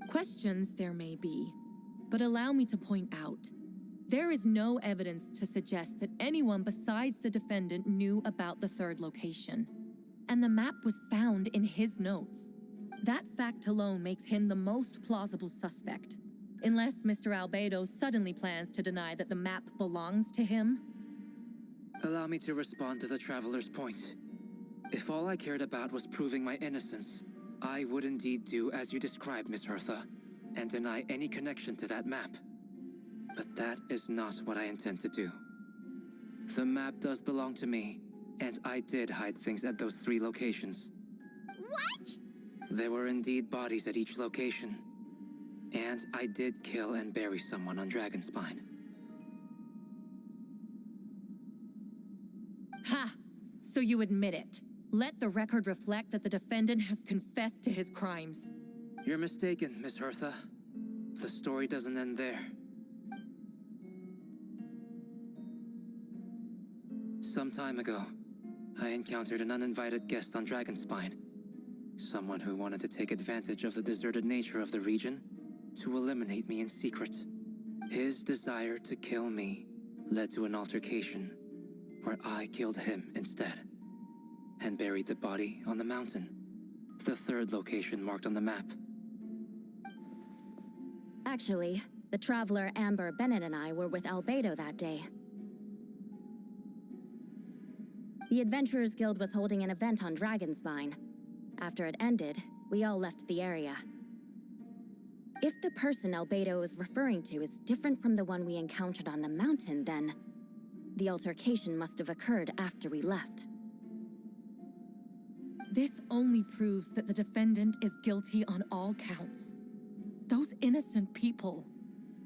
Questions there may be, but allow me to point out, there is no evidence to suggest that anyone besides the defendant knew about the third location. And the map was found in his notes. That fact alone makes him the most plausible suspect. Unless Mr. Albedo suddenly plans to deny that the map belongs to him. Allow me to respond to the Traveler's point. If all I cared about was proving my innocence, I would indeed do as you described, Miss Hertha, and deny any connection to that map. But that is not what I intend to do. The map does belong to me, and I did hide things at those 3 locations. What? There were indeed bodies at each location. And I did kill and bury someone on Dragonspine. Ha! So you admit it. Let the record reflect that the defendant has confessed to his crimes. You're mistaken, Miss Hertha. The story doesn't end there. Some time ago, I encountered an uninvited guest on Dragonspine. Someone who wanted to take advantage of the deserted nature of the region to eliminate me in secret. His desire to kill me led to an altercation where I killed him instead and buried the body on the mountain, the 3rd location marked on the map. Actually, the traveler Amber, Bennett, and I were with Albedo that day. The Adventurers Guild was holding an event on Dragonspine. After it ended, we all left the area. If the person Albedo is referring to is different from the one we encountered on the mountain, then the altercation must have occurred after we left. This only proves that the defendant is guilty on all counts. Those innocent people,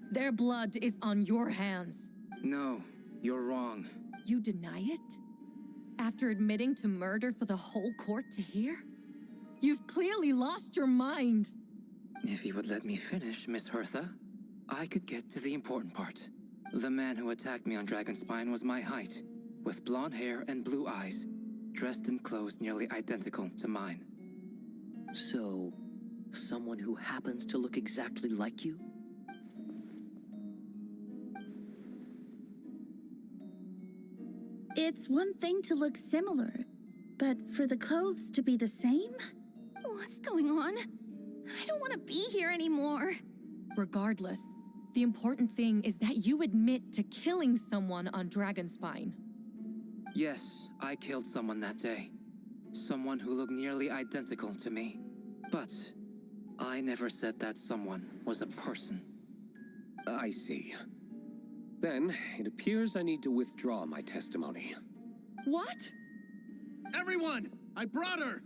their blood is on your hands. No, you're wrong. You deny it? After admitting to murder for the whole court to hear? You've clearly lost your mind. If you would let me finish, Miss Hertha, I could get to the important part. The man who attacked me on Dragonspine was my height, with blonde hair and blue eyes, dressed in clothes nearly identical to mine. So, someone who happens to look exactly like you? It's one thing to look similar, but for the clothes to be the same? What's going on? I don't want to be here anymore. Regardless, the important thing is that you admit to killing someone on Dragonspine. Yes, I killed someone that day. Someone who looked nearly identical to me. But I never said that someone was a person. I see. Then, it appears I need to withdraw my testimony. What? Everyone! I brought her!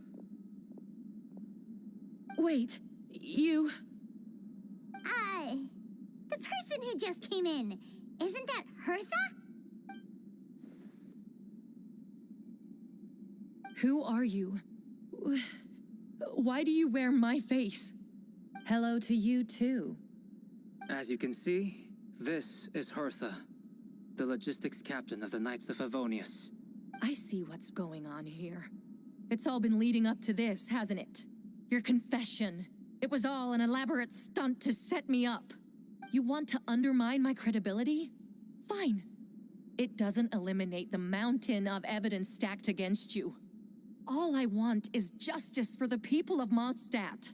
Wait, you... The person who just came in, isn't that Hertha? Who are you? Why do you wear my face? Hello to you, too. As you can see, this is Hertha, the logistics captain of the Knights of Favonius. I see what's going on here. It's all been leading up to this, hasn't it? Your confession. It was all an elaborate stunt to set me up. You want to undermine my credibility? Fine. It doesn't eliminate the mountain of evidence stacked against you. All I want is justice for the people of Mondstadt.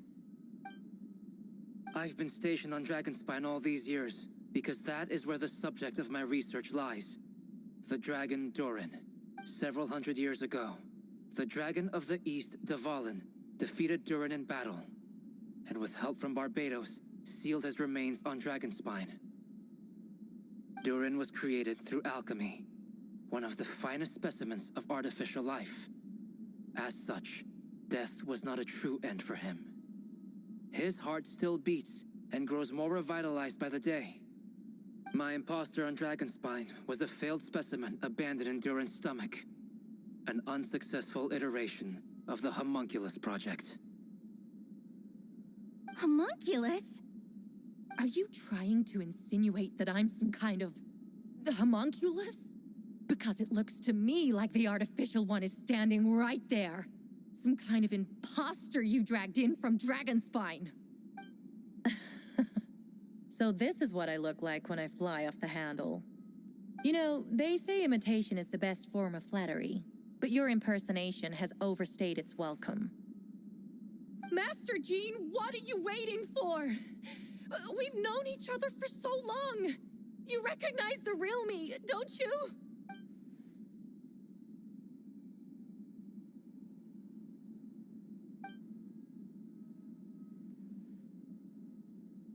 I've been stationed on Dragonspine all these years, because that is where the subject of my research lies. The dragon Durin. Several hundred years ago, the dragon of the East, Dvalin, defeated Durin in battle, and with help from Barbados, sealed his remains on Dragonspine. Durin was created through alchemy, one of the finest specimens of artificial life. As such, death was not a true end for him. His heart still beats and grows more revitalized by the day. My imposter on Dragonspine was a failed specimen abandoned in Durin's stomach. An unsuccessful iteration of the Homunculus project. Homunculus? Are you trying to insinuate that I'm some kind of... the homunculus? Because it looks to me like the artificial one is standing right there. Some kind of imposter you dragged in from Dragonspine. So this is what I look like when I fly off the handle. You know, they say imitation is the best form of flattery, but your impersonation has overstayed its welcome. Master Jean, what are you waiting for? We've known each other for so long. You recognize the real me, don't you?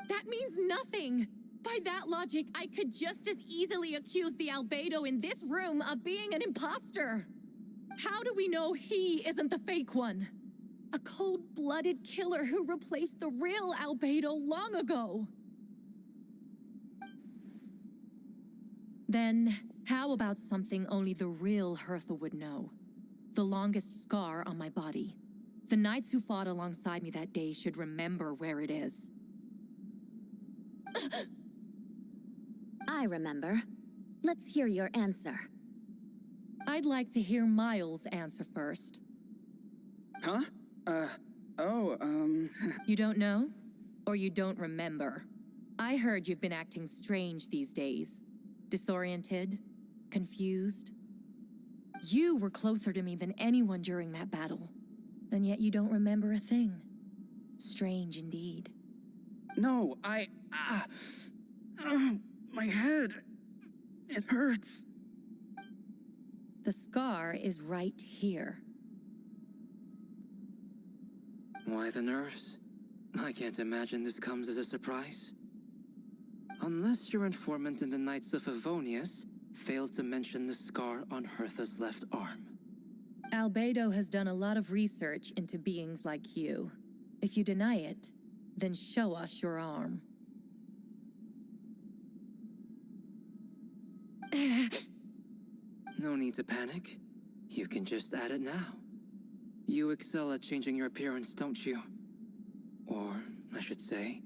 That means nothing. By that logic, I could just as easily accuse the albedo in this room of being an imposter. How do we know he isn't the fake one? A cold-blooded killer who replaced the real albedo long ago. Then, how about something only the real Hertha would know? The longest scar on my body. The knights who fought alongside me that day should remember where it is. I remember. Let's hear your answer. I'd like to hear Miles' answer first. Huh? You don't know? Or you don't remember? I heard you've been acting strange these days. Disoriented? Confused? You were closer to me than anyone during that battle. And yet you don't remember a thing. Strange indeed. No, my head. It hurts. The scar is right here. Why the nerves? I can't imagine this comes as a surprise. Unless your informant in the Knights of Favonius failed to mention the scar on Hertha's left arm. Albedo has done a lot of research into beings like you. If you deny it, then show us your arm. No need to panic. You can just add it now. You excel at changing your appearance, don't you? Or, I should say,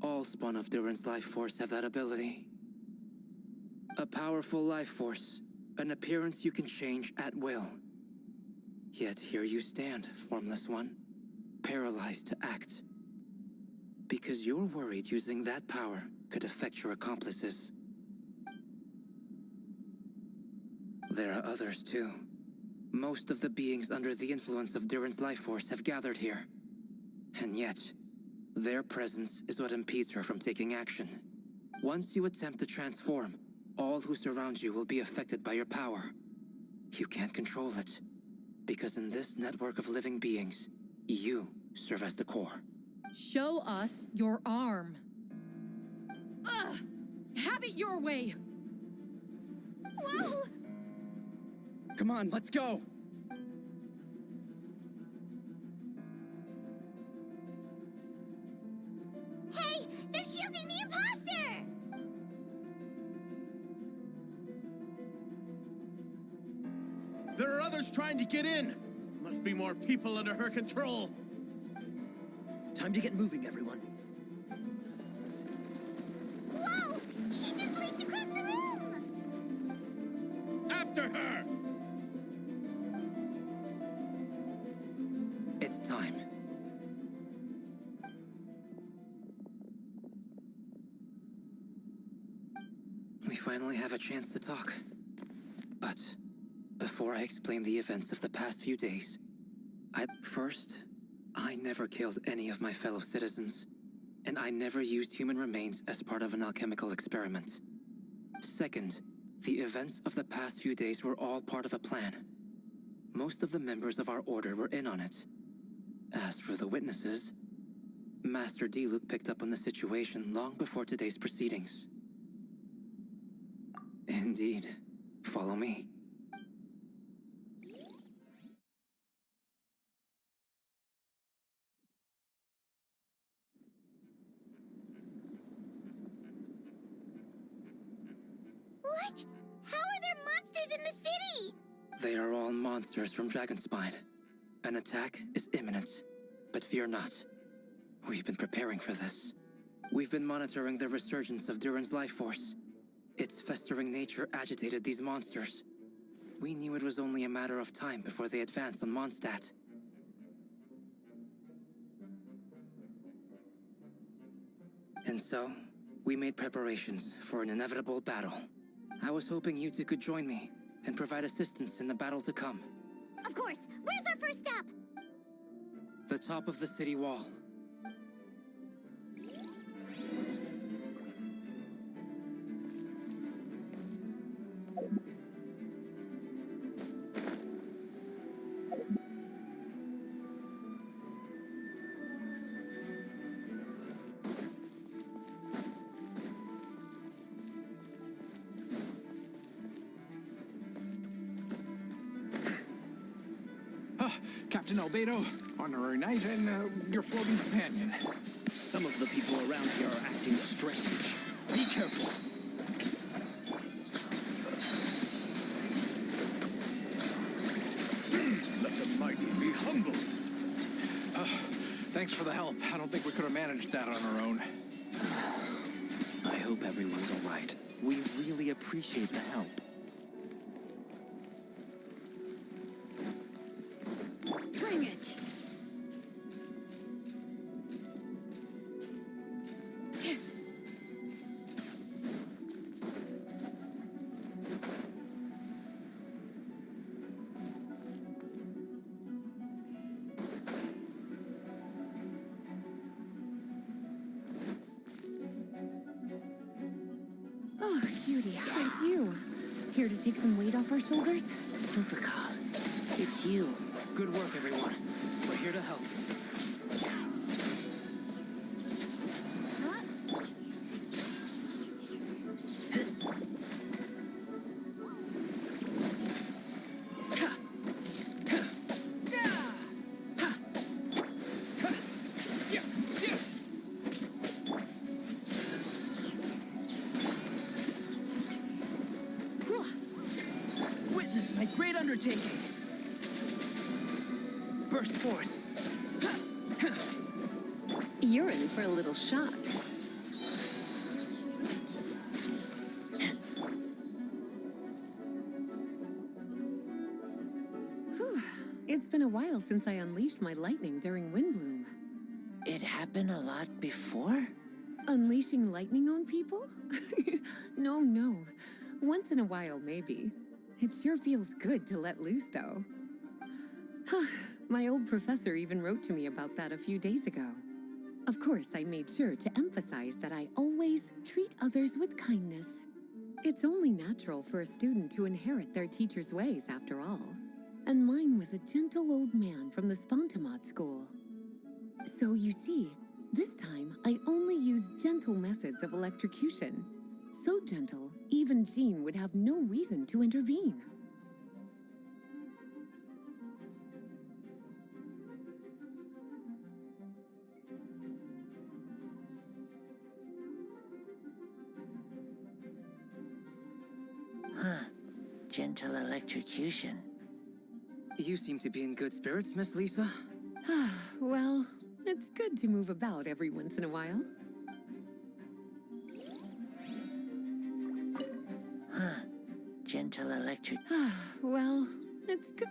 all spawn of Durin's life force have that ability. A powerful life force, an appearance you can change at will. Yet here you stand, formless one, paralyzed to act. Because you're worried using that power could affect your accomplices. There are others too. Most of the beings under the influence of Durin's life force have gathered here. And yet, their presence is what impedes her from taking action. Once you attempt to transform, all who surround you will be affected by your power. You can't control it, because in this network of living beings, you serve as the core. Show us your arm. Ugh! Have it your way! Whoa! Come on, let's go! Hey! They're shielding the imposter! There are others trying to get in. Must be more people under her control. Time to get moving, everyone. Whoa! She just leaped across the room! After her! It's time. We finally have a chance to talk. But before I explain the events of the past few days, I never killed any of my fellow citizens, and I never used human remains as part of an alchemical experiment. Second, the events of the past few days were all part of a plan. Most of the members of our order were in on it. As for the witnesses, Master Diluc picked up on the situation long before today's proceedings. Indeed. Follow me. What? How are there monsters in the city? They are all monsters from Dragonspine. An attack is imminent, but fear not. We've been preparing for this. We've been monitoring the resurgence of Durin's life force. Its festering nature agitated these monsters. We knew it was only a matter of time before they advanced on Mondstadt. And so, we made preparations for an inevitable battle. I was hoping you two could join me and provide assistance in the battle to come. Of course. Where's our first stop? The top of the city wall. Captain Albedo, honorary knight, and your floating companion. Some of the people around here are acting strange. Be careful. Let the mighty be humble. Thanks for the help. I don't think we could have managed that on our own. I hope everyone's all right. We really appreciate the help. Bring it! Oh, cutie, it's you. Here to take some weight off our shoulders? Rupika, it's you. Good work, everyone. We're here to help. Witness my great undertaking. Burst forth. You're in for a little shock. Whew. It's been a while since I unleashed my lightning during Windbloom. It happened a lot before? Unleashing lightning on people? No. Once in a while, maybe. It sure feels good to let loose, though. My old professor even wrote to me about that a few days ago. Of course, I made sure to emphasize that I always treat others with kindness. It's only natural for a student to inherit their teacher's ways, after all. And mine was a gentle old man from the Spontamod school. So you see, this time I only used gentle methods of electrocution. So gentle, even Jean would have no reason to intervene. Gentle electrocution. You seem to be in good spirits, Miss Lisa. Well, it's good to move about every once in a while. Gentle electric. Well, it's good.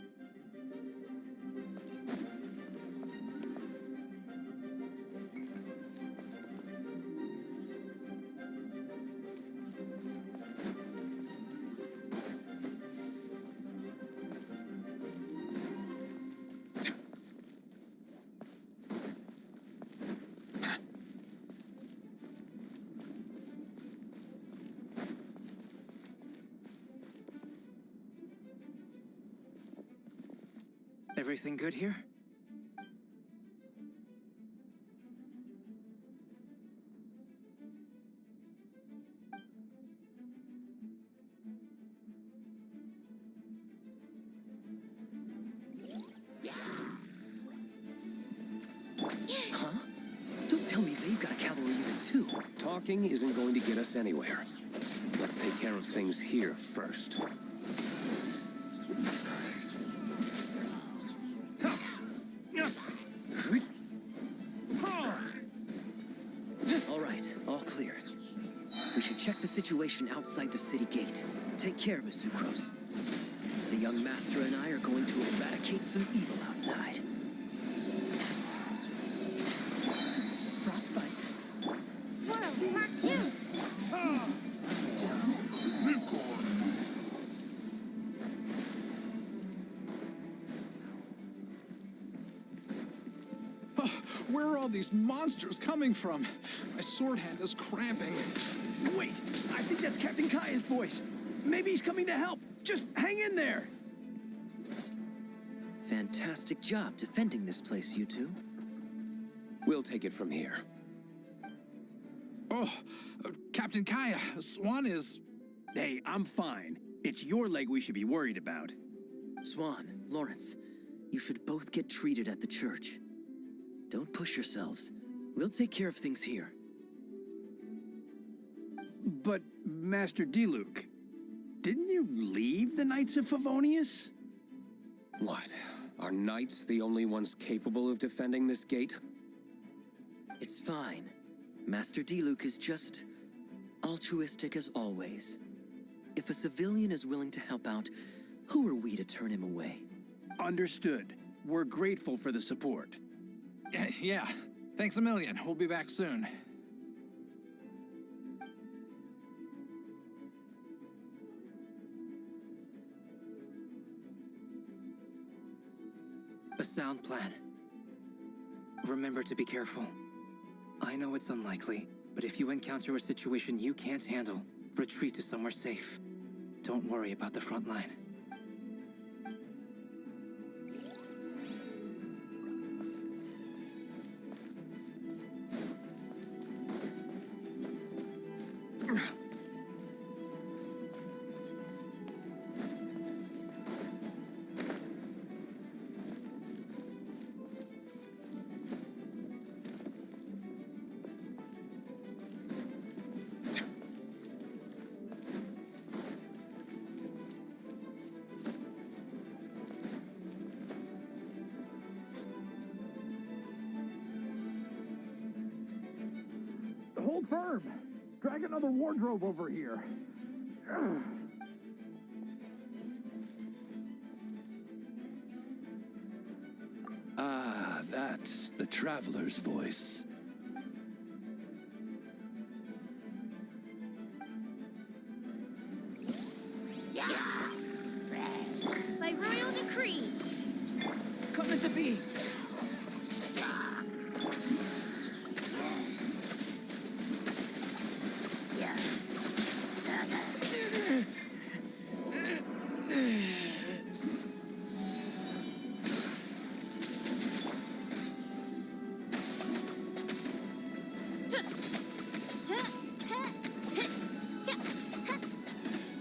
Everything good here? Huh? Don't tell me they've got a cavalry unit too. Talking isn't going to get us anywhere. Let's take care of things here first. All right, all clear. We should check the situation outside the city gate. Take care, Miss Sucrose. The young master and I are going to eradicate some evil outside. Frostbite. Swirl, Mark 2! Where are all these monsters coming from? My sword hand is cramping. Wait, I think that's Captain Kaya's voice. Maybe he's coming to help. Just hang in there. Fantastic job defending this place, you two. We'll take it from here. Oh, Captain Kaya, Swan is... Hey, I'm fine. It's your leg we should be worried about. Swan, Lawrence, you should both get treated at the church. Don't push yourselves. We'll take care of things here. But, Master Diluc, didn't you leave the Knights of Favonius? What? Are knights the only ones capable of defending this gate? It's fine. Master Diluc is just altruistic as always. If a civilian is willing to help out, who are we to turn him away? Understood. We're grateful for the support. Yeah, thanks a million. We'll be back soon. A sound plan. Remember to be careful. I know it's unlikely, but if you encounter a situation you can't handle, retreat to somewhere safe. Don't worry about the front line. Hold firm. Drag another wardrobe over here. Ah, that's the traveler's voice. By royal decree. Come to be.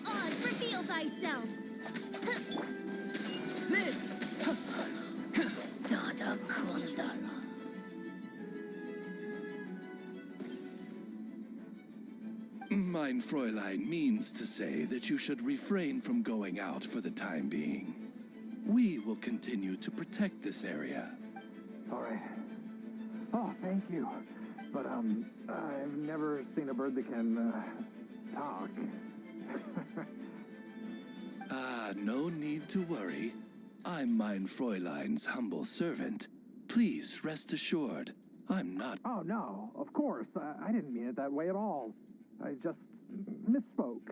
Oz, reveal thyself. Mein Fräulein means to say that you should refrain from going out for the time being. We will continue to protect this area. All right. Oh, thank you. But, I've never seen a bird that can, talk. Ah, no need to worry. I'm Mein Fräulein's humble servant. Please rest assured, I'm not... Oh, no, of course. I didn't mean it that way at all. I just misspoke.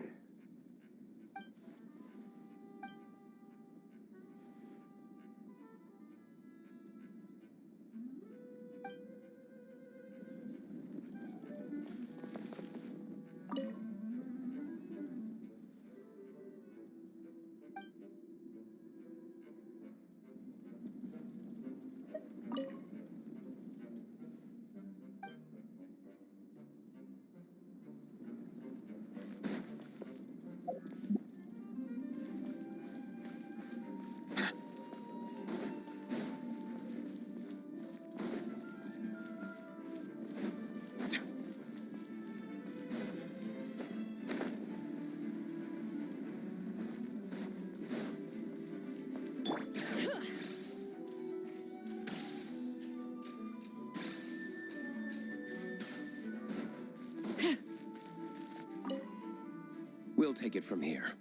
We'll take it from here.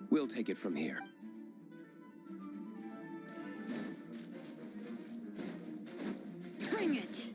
We'll take it from here. Bring it!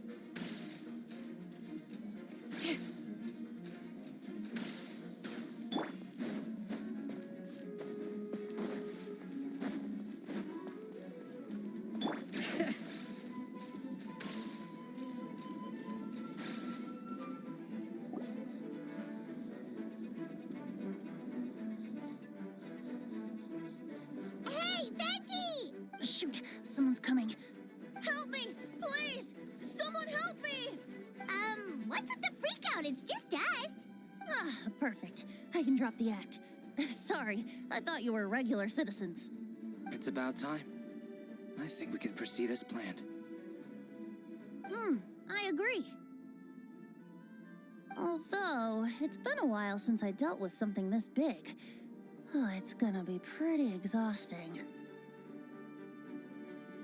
Hey, Venti! Shoot, someone's coming. Help me, please! Someone help me! What's with the freak out? It's just us. Ah, perfect. I can drop the act. Sorry, I thought you were regular citizens. It's about time. I think we can proceed as planned. I agree. Although, it's been a while since I dealt with something this big. Oh, it's gonna be pretty exhausting.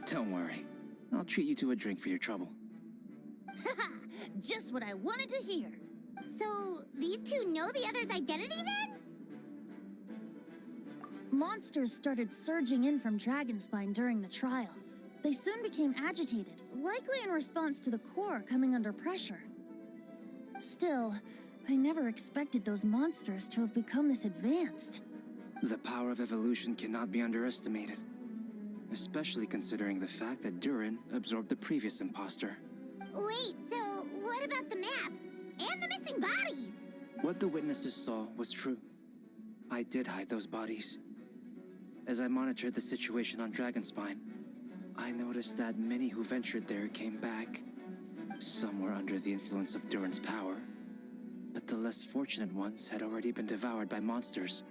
Don't worry. I'll treat you to a drink for your trouble. Haha! Just what I wanted to hear. So, these two know the other's identity then? Monsters started surging in from Dragonspine during the trial. They soon became agitated, likely in response to the core coming under pressure. Still, I never expected those monsters to have become this advanced. The power of evolution cannot be underestimated, especially considering the fact that Durin absorbed the previous imposter. Wait, so what about the map? And the missing bodies? What the witnesses saw was true. I did hide those bodies. As I monitored the situation on Dragonspine, I noticed that many who ventured there came back. Some were under the influence of Durin's power, but the less fortunate ones had already been devoured by monsters,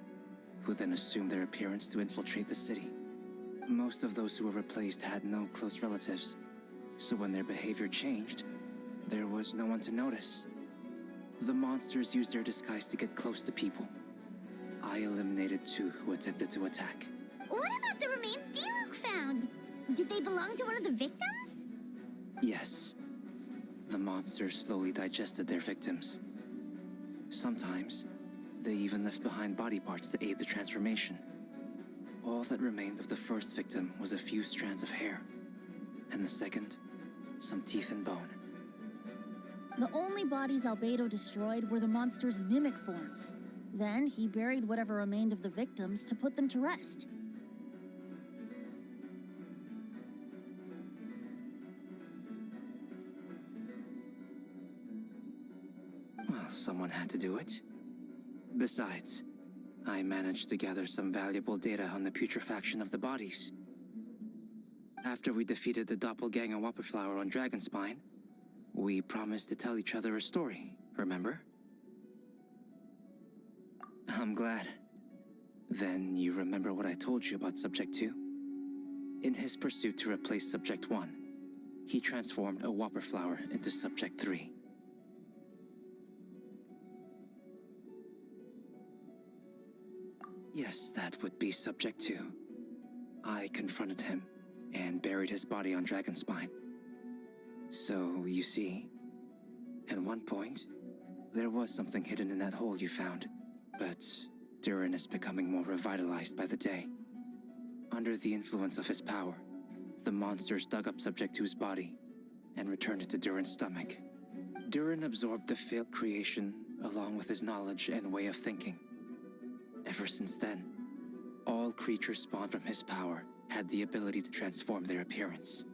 who then assumed their appearance to infiltrate the city. Most of those who were replaced had no close relatives, so when their behavior changed, there was no one to notice. The monsters used their disguise to get close to people. I eliminated 2 who attempted to attack. What about the remains D-Luke found? Did they belong to one of the victims? Yes. The monsters slowly digested their victims. Sometimes, they even left behind body parts to aid the transformation. All that remained of the first victim was a few strands of hair, and the second, some teeth and bone. The only bodies Albedo destroyed were the monster's mimic forms. Then he buried whatever remained of the victims to put them to rest. Well, someone had to do it. Besides, I managed to gather some valuable data on the putrefaction of the bodies. After we defeated the doppelganger Whopperflower on Dragonspine, we promised to tell each other a story, remember? I'm glad. Then you remember what I told you about Subject 2? In his pursuit to replace Subject 1, he transformed a Whopperflower into Subject 3. Yes, that would be Subject 2. I confronted him and buried his body on Dragonspine. So, you see, at one point, there was something hidden in that hole you found. But Durin is becoming more revitalized by the day. Under the influence of his power, the monsters dug up Subject 2's body and returned it to Durin's stomach. Durin absorbed the failed creation along with his knowledge and way of thinking. Ever since then, all creatures spawned from his power had the ability to transform their appearance.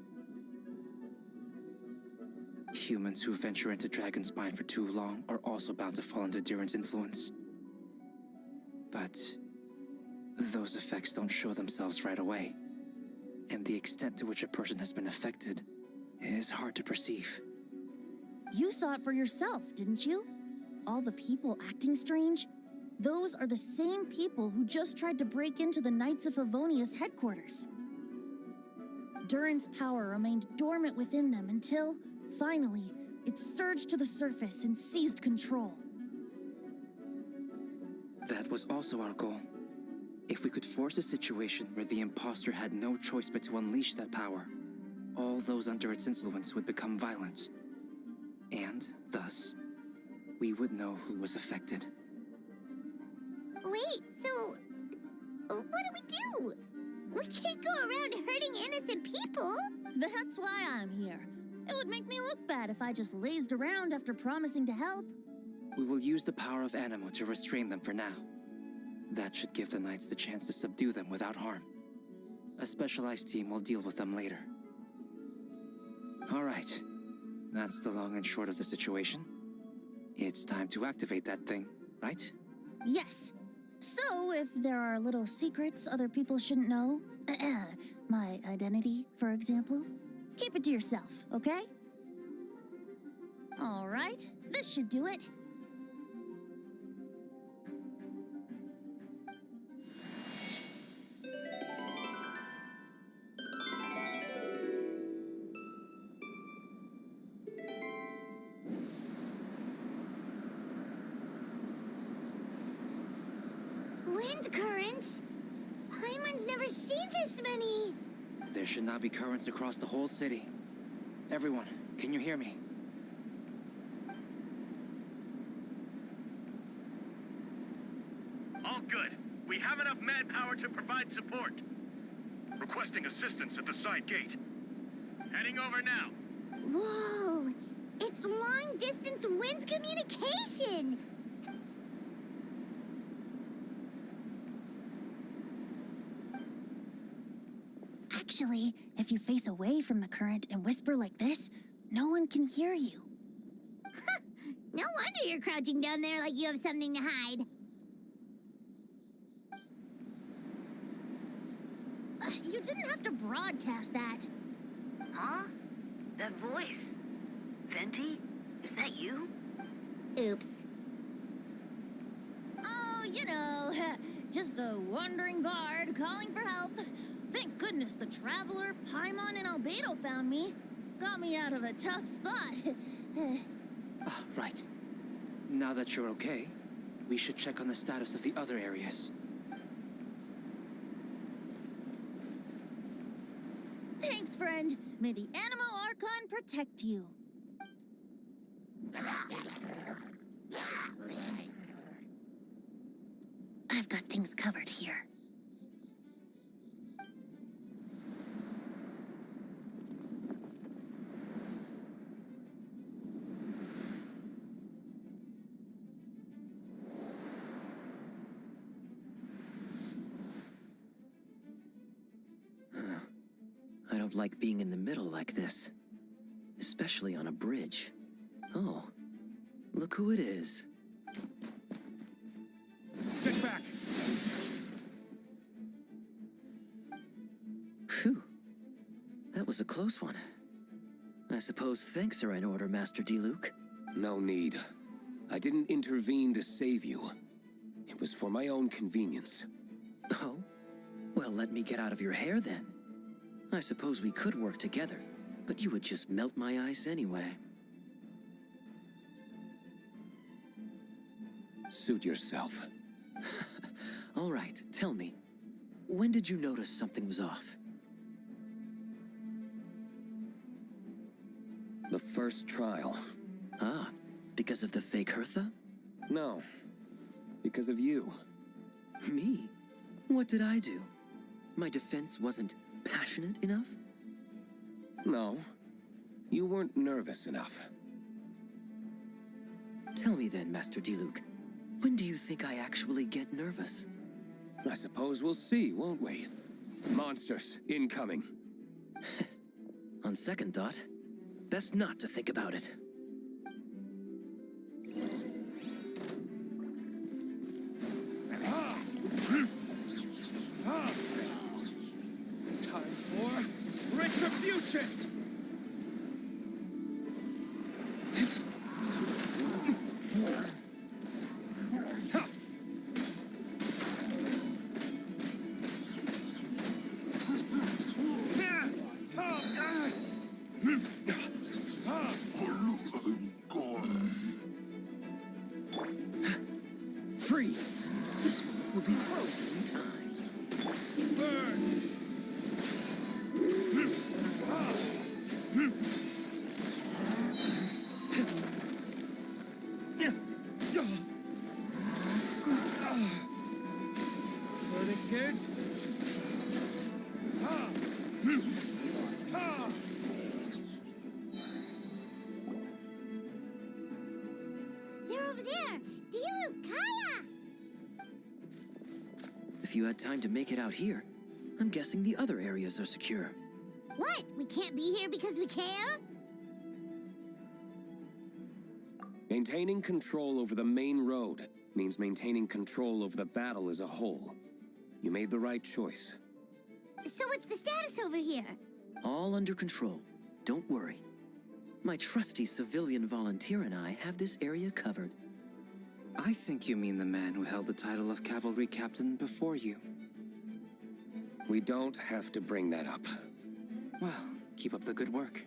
Humans who venture into Dragonspine for too long are also bound to fall under Durin's influence. But those effects don't show themselves right away, and the extent to which a person has been affected is hard to perceive. You saw it for yourself, didn't you? All the people acting strange? Those are the same people who just tried to break into the Knights of Favonius headquarters. Durin's power remained dormant within them until, finally, it surged to the surface and seized control. That was also our goal. If we could force a situation where the imposter had no choice but to unleash that power, all those under its influence would become violent. And, thus, we would know who was affected. Wait, so what do? We can't go around hurting innocent people. That's why I'm here. It would make me look bad if I just lazed around after promising to help. We will use the power of Animo to restrain them for now. That should give the knights the chance to subdue them without harm. A specialized team will deal with them later. All right. That's the long and short of the situation. It's time to activate that thing, right? Yes. So, if there are little secrets other people shouldn't know, my identity, for example, keep it to yourself, okay? All right, this should do it. Wind currents? Paimon's never seen this many! There should not be currents across the whole city. Everyone, can you hear me? All good. We have enough manpower to provide support. Requesting assistance at the side gate. Heading over now. Whoa! It's long-distance wind communication! Actually, if you face away from the current and whisper like this, no one can hear you. No wonder you're crouching down there like you have something to hide. You didn't have to broadcast that. Huh? That voice. Venti? Is that you? Oops. Oh, you know, just a wandering bard calling for help. Thank goodness the Traveler, Paimon, and Albedo found me. Got me out of a tough spot. Right. Now that you're okay, we should check on the status of the other areas. Thanks, friend. May the Animo Archon protect you. I've got things covered here. I don't like being in the middle like this. Especially on a bridge. Oh, look who it is. Get back! Phew. That was a close one. I suppose thanks are in order, Master D-Luke. No need. I didn't intervene to save you. It was for my own convenience. Oh? Well, let me get out of your hair then. I suppose we could work together, but you would just melt my ice anyway. Suit yourself. All right, tell me. When did you notice something was off? The first trial. Ah, because of the fake Hertha? No. Because of you. Me? What did I do? My defense wasn't passionate enough? No. You weren't nervous enough. Tell me then, Master D-Luke. When do you think I actually get nervous? I suppose we'll see, won't we? Monsters, incoming. On second thought, best not to think about it. Time for retribution! Freeze! This one will be frozen in time. Burn! Verdict is... over there? Dilu, Kaya! If you had time to make it out here, I'm guessing the other areas are secure. What? We can't be here because we care? Maintaining control over the main road means maintaining control over the battle as a whole. You made the right choice. So what's the status over here? All under control. Don't worry. My trusty civilian volunteer and I have this area covered. I think you mean the man who held the title of cavalry captain before you. We don't have to bring that up. Well, keep up the good work.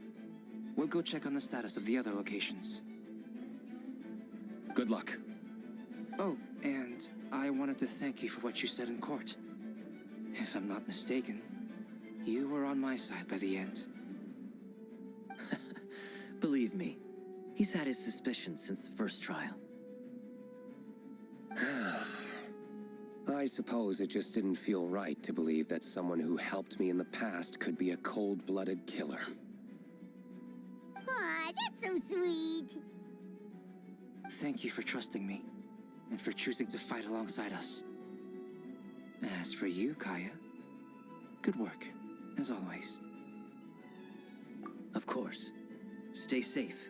We'll go check on the status of the other locations. Good luck. Oh, and I wanted to thank you for what you said in court. If I'm not mistaken, you were on my side by the end. Believe me, he's had his suspicions since the first trial. I suppose it just didn't feel right to believe that someone who helped me in the past could be a cold-blooded killer. Aw, that's so sweet. Thank you for trusting me, and for choosing to fight alongside us. As for you, Kaya, good work, as always. Of course. Stay safe.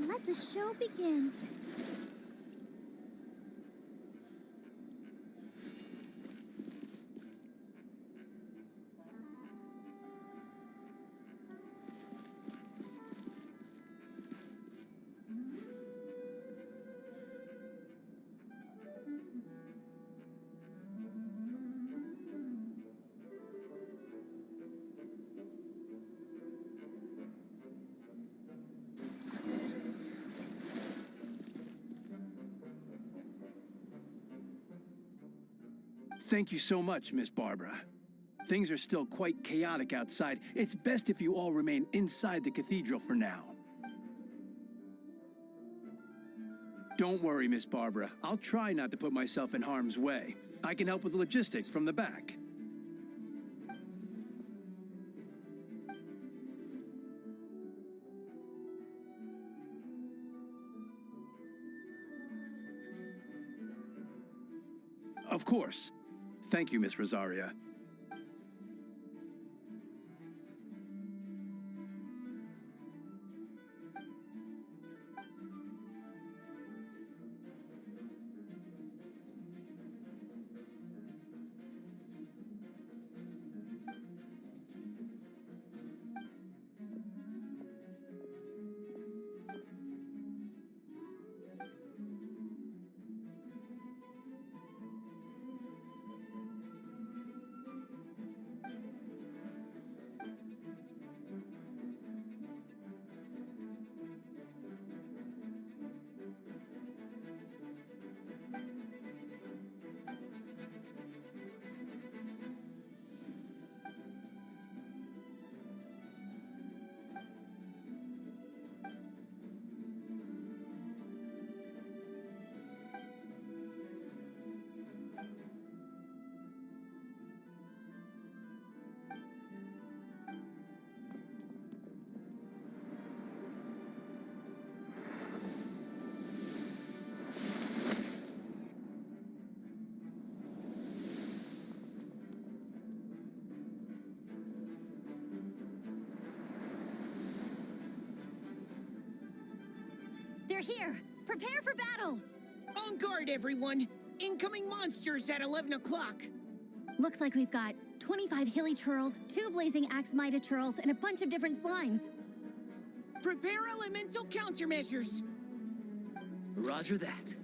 Let the show begin. Thank you so much, Miss Barbara. Things are still quite chaotic outside. It's best if you all remain inside the cathedral for now. Don't worry, Miss Barbara. I'll try not to put myself in harm's way. I can help with the logistics from the back. Of course. Thank you, Miss Rosaria. They're here! Prepare for battle! On guard, everyone! Incoming monsters at 11 o'clock! Looks like we've got 25 hilly churls, 2 blazing axmita churls, and a bunch of different slimes. Prepare elemental countermeasures! Roger that.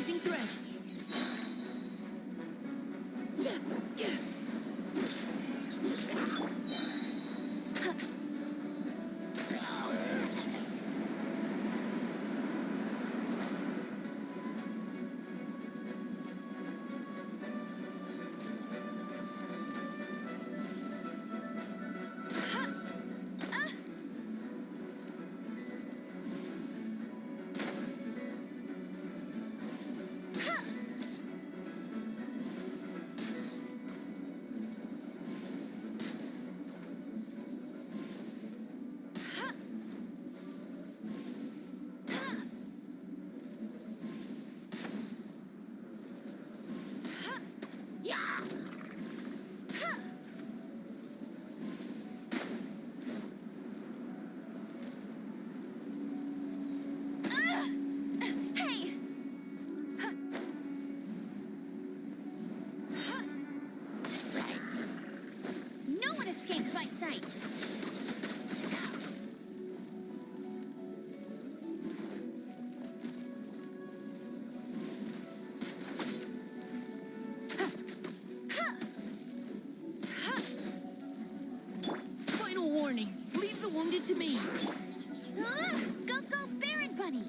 Placing threats. Warning, leave the wounded to me. Go, go, Baron Bunny!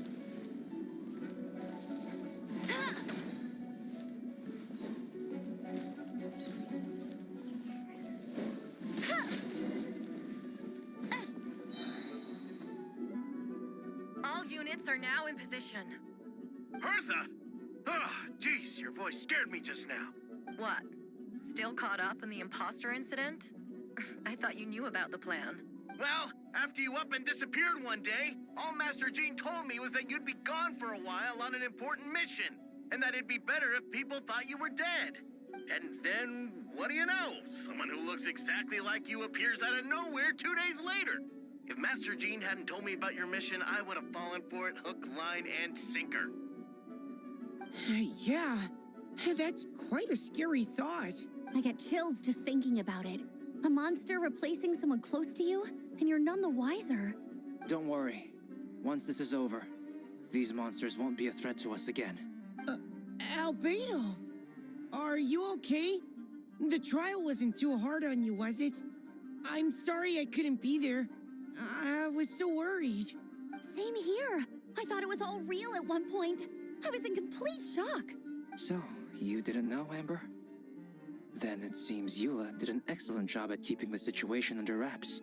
All units are now in position. Hertha! Oh, jeez, your voice scared me just now. What? Still caught up in the imposter incident? I thought you knew about the plan. Well, after you up and disappeared one day, all Master Jean told me was that you'd be gone for a while on an important mission, and that it'd be better if people thought you were dead. And then, what do you know? Someone who looks exactly like you appears out of nowhere 2 days later. If Master Jean hadn't told me about your mission, I would have fallen for it hook, line, and sinker. Yeah, that's quite a scary thought. I get chills just thinking about it. A monster replacing someone close to you, and you're none the wiser. Don't worry. Once this is over, these monsters won't be a threat to us again. Albedo! Are you okay? The trial wasn't too hard on you, was it? I'm sorry I couldn't be there. I was so worried. Same here. I thought it was all real at one point. I was in complete shock. So, you didn't know, Amber? Then it seems Eula did an excellent job at keeping the situation under wraps.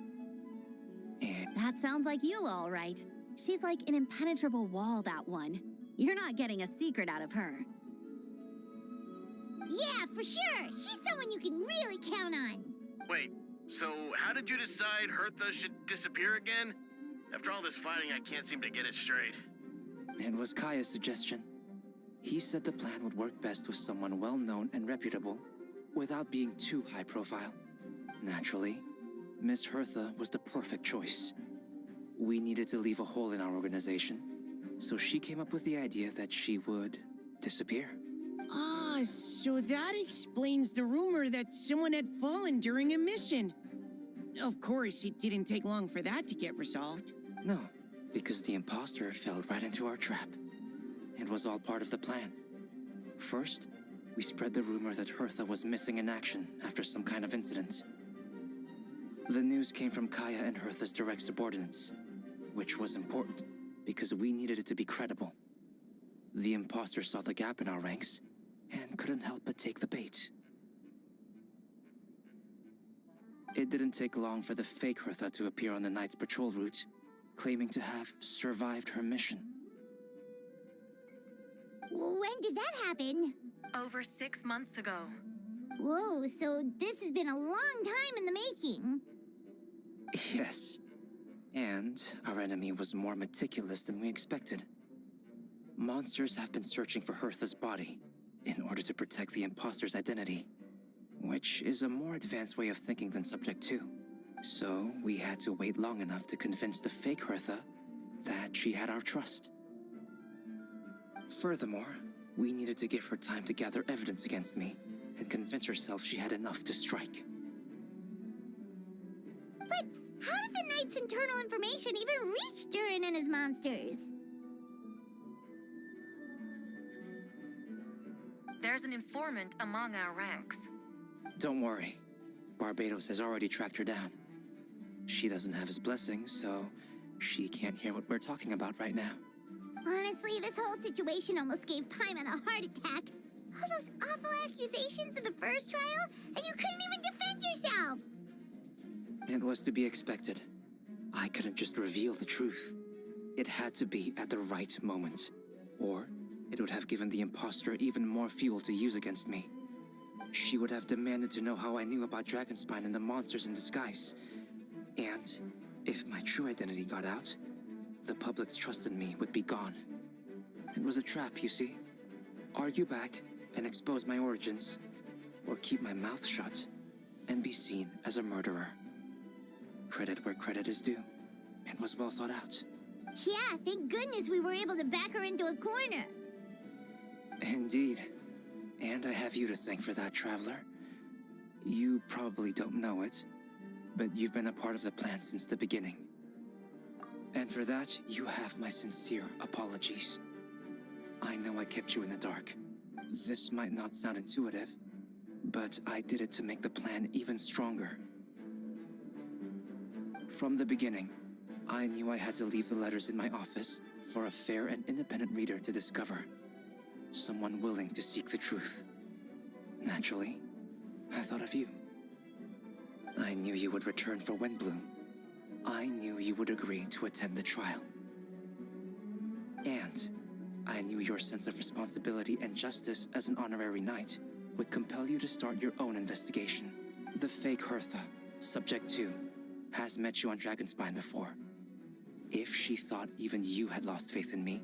And That sounds like Eula, all right. She's like an impenetrable wall, that one. You're not getting a secret out of her. Yeah, for sure. She's someone you can really count on. Wait, so how did you decide Hertha should disappear again? After all this fighting, I can't seem to get it straight. it was Kaya's suggestion. He said the plan would work best with someone well-known and reputable, without being too high profile. Naturally, Miss Hertha was the perfect choice. We needed to leave a hole in our organization, so she came up with the idea that she would disappear. Ah, so that explains the rumor that someone had fallen during a mission. Of course, it didn't take long for that to get resolved. No, because the imposter fell right into our trap. It was all part of the plan. First, we spread the rumor that Hertha was missing in action after some kind of incident. The news came from Kaya and Hertha's direct subordinates, which was important because we needed it to be credible. The imposter saw the gap in our ranks and couldn't help but take the bait. It didn't take long for the fake Hertha to appear on the night's patrol route, claiming to have survived her mission. When did that happen? Over 6 months ago. Whoa, so this has been a long time in the making. Yes. And our enemy was more meticulous than we expected. Monsters have been searching for Hertha's body in order to protect the imposter's identity, which is a more advanced way of thinking than Subject 2. So we had to wait long enough to convince the fake Hertha that she had our trust. Furthermore, we needed to give her time to gather evidence against me and convince herself she had enough to strike. But how did the Knight's internal information even reach Durin and his monsters? an informant among our ranks. Don't worry. Barbados has already tracked her down. She doesn't have his blessing, so she can't hear what we're talking about right now. Honestly, this whole situation almost gave Paimon a heart attack. All those awful accusations in the first trial, and you couldn't even defend yourself! It was to be expected. I couldn't just reveal the truth. It had to be at the right moment. Or it would have given the imposter even more fuel to use against me. She would have demanded to know how I knew about Dragonspine and the monsters in disguise. And if my true identity got out, the public's trust in me would be gone. It was a trap, you see. Argue back and expose my origins, or keep my mouth shut and be seen as a murderer. Credit where credit is due. It was well thought out. Yeah, thank goodness we were able to back her into a corner. Indeed. And I have you to thank for that, Traveler. You probably don't know it, but you've been a part of the plan since the beginning. And for that, you have my sincere apologies. I know I kept you in the dark. This might not sound intuitive, but I did it to make the plan even stronger. From the beginning, I knew I had to leave the letters in my office for a fair and independent reader to discover. Someone willing to seek the truth. Naturally, I thought of you. I knew you would return for Windbloom. I knew you would agree to attend the trial. And I knew your sense of responsibility and justice as an honorary knight would compel you to start your own investigation. The fake Hertha, Subject 2, has met you on Dragonspine before. If she thought even you had lost faith in me,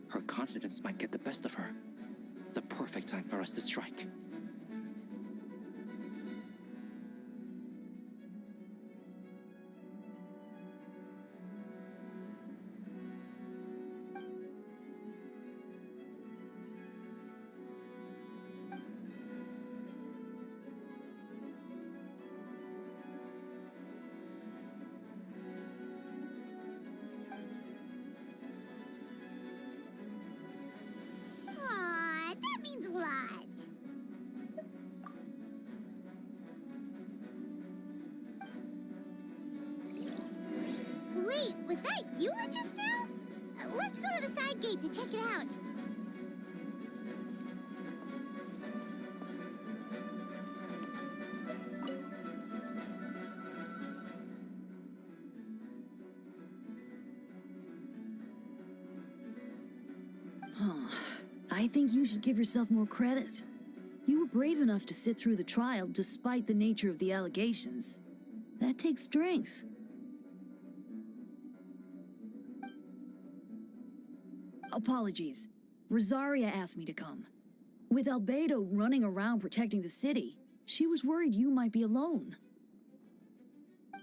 her confidence might get the best of her. The perfect time for us to strike. Aw, that means a lot. Wait, was that Eula just now? Let's go to the side gate to check it out. I think you should give yourself more credit. You were brave enough to sit through the trial despite the nature of the allegations. That takes strength. Apologies. Rosaria asked me to come. With Albedo running around protecting the city, she was worried you might be alone.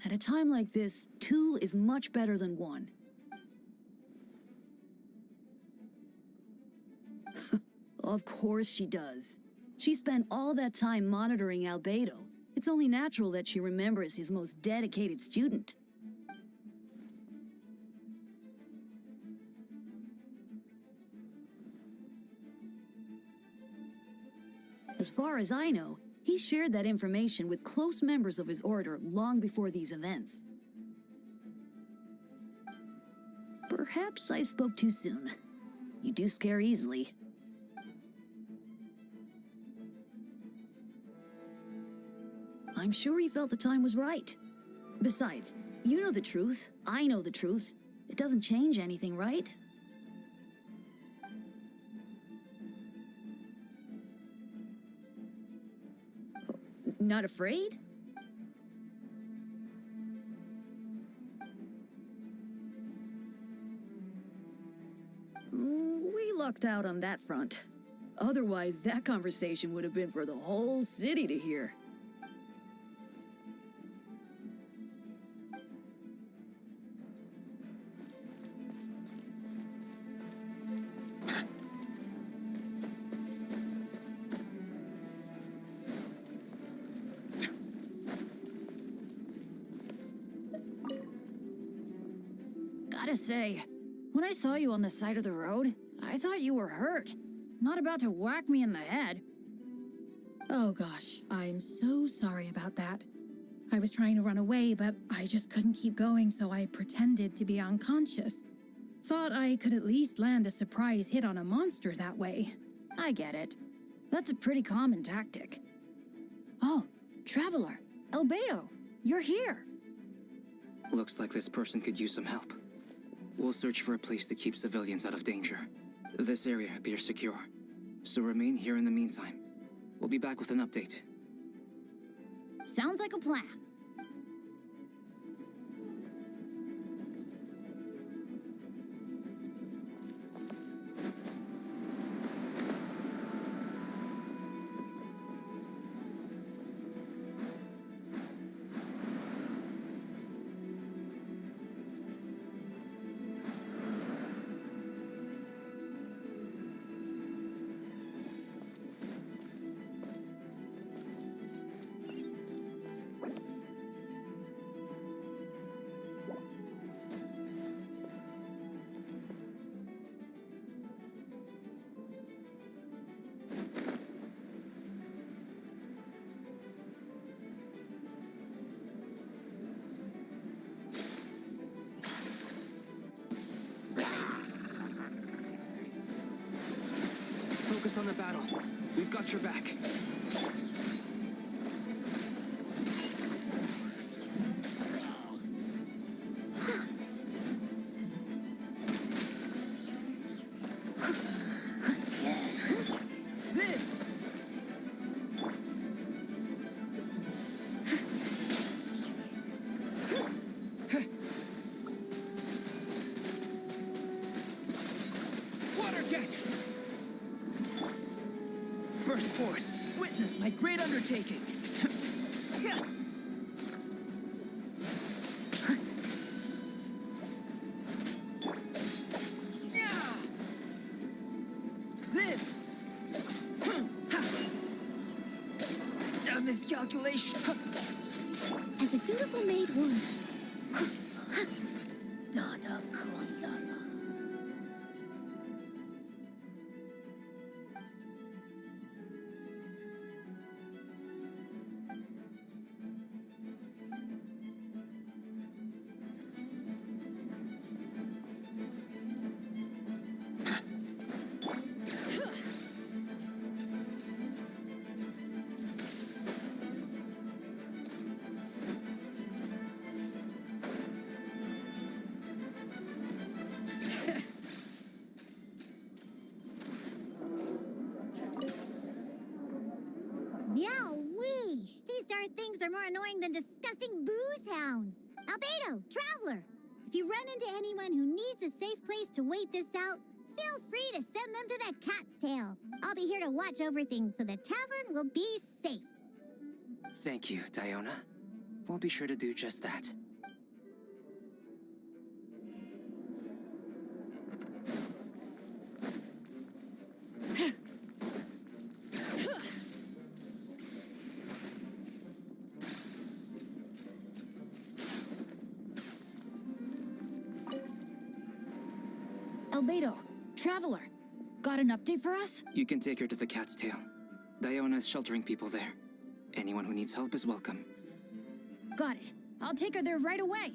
At a time like this, 2 is much better than 1. Of course she does. She spent all that time monitoring Albedo. It's only natural that she remembers his most dedicated student. As far as I know, he shared that information with close members of his order long before these events. Perhaps I spoke too soon. You do scare easily. I'm sure he felt the time was right. Besides, you know the truth, I know the truth. It doesn't change anything, right? Not afraid? We lucked out on that front. Otherwise, that conversation would have been for the whole city to hear. Gotta say, when I saw you on the side of the road, I thought you were hurt. Not about to whack me in the head. Oh gosh, I'm so sorry about that. I was trying to run away, but I just couldn't keep going, so I pretended to be unconscious. Thought I could at least land a surprise hit on a monster that way. I get it. That's a pretty common tactic. Oh, Traveler, Albedo, you're here. Looks like this person could use some help. We'll search for a place to keep civilians out of danger. This area appears secure, so remain here in the meantime. We'll be back with an update. Sounds like a plan. Focus on the battle. We've got your back. Water jet! Burst forth. Witness my great undertaking. Live! A miscalculation. As a dutiful maid would. Meow-wee! These darn things are more annoying than disgusting booze hounds. Albedo, Traveler, if you run into anyone who needs a safe place to wait this out, feel free to send them to that cat's tail. I'll be here to watch over things so the tavern will be safe. Thank you, Diona. We'll be sure to do just that. Albedo, Traveler, got an update for us? You can take her to the Cat's Tail. Diona is sheltering people there. Anyone who needs help is welcome. Got it. I'll take her there right away.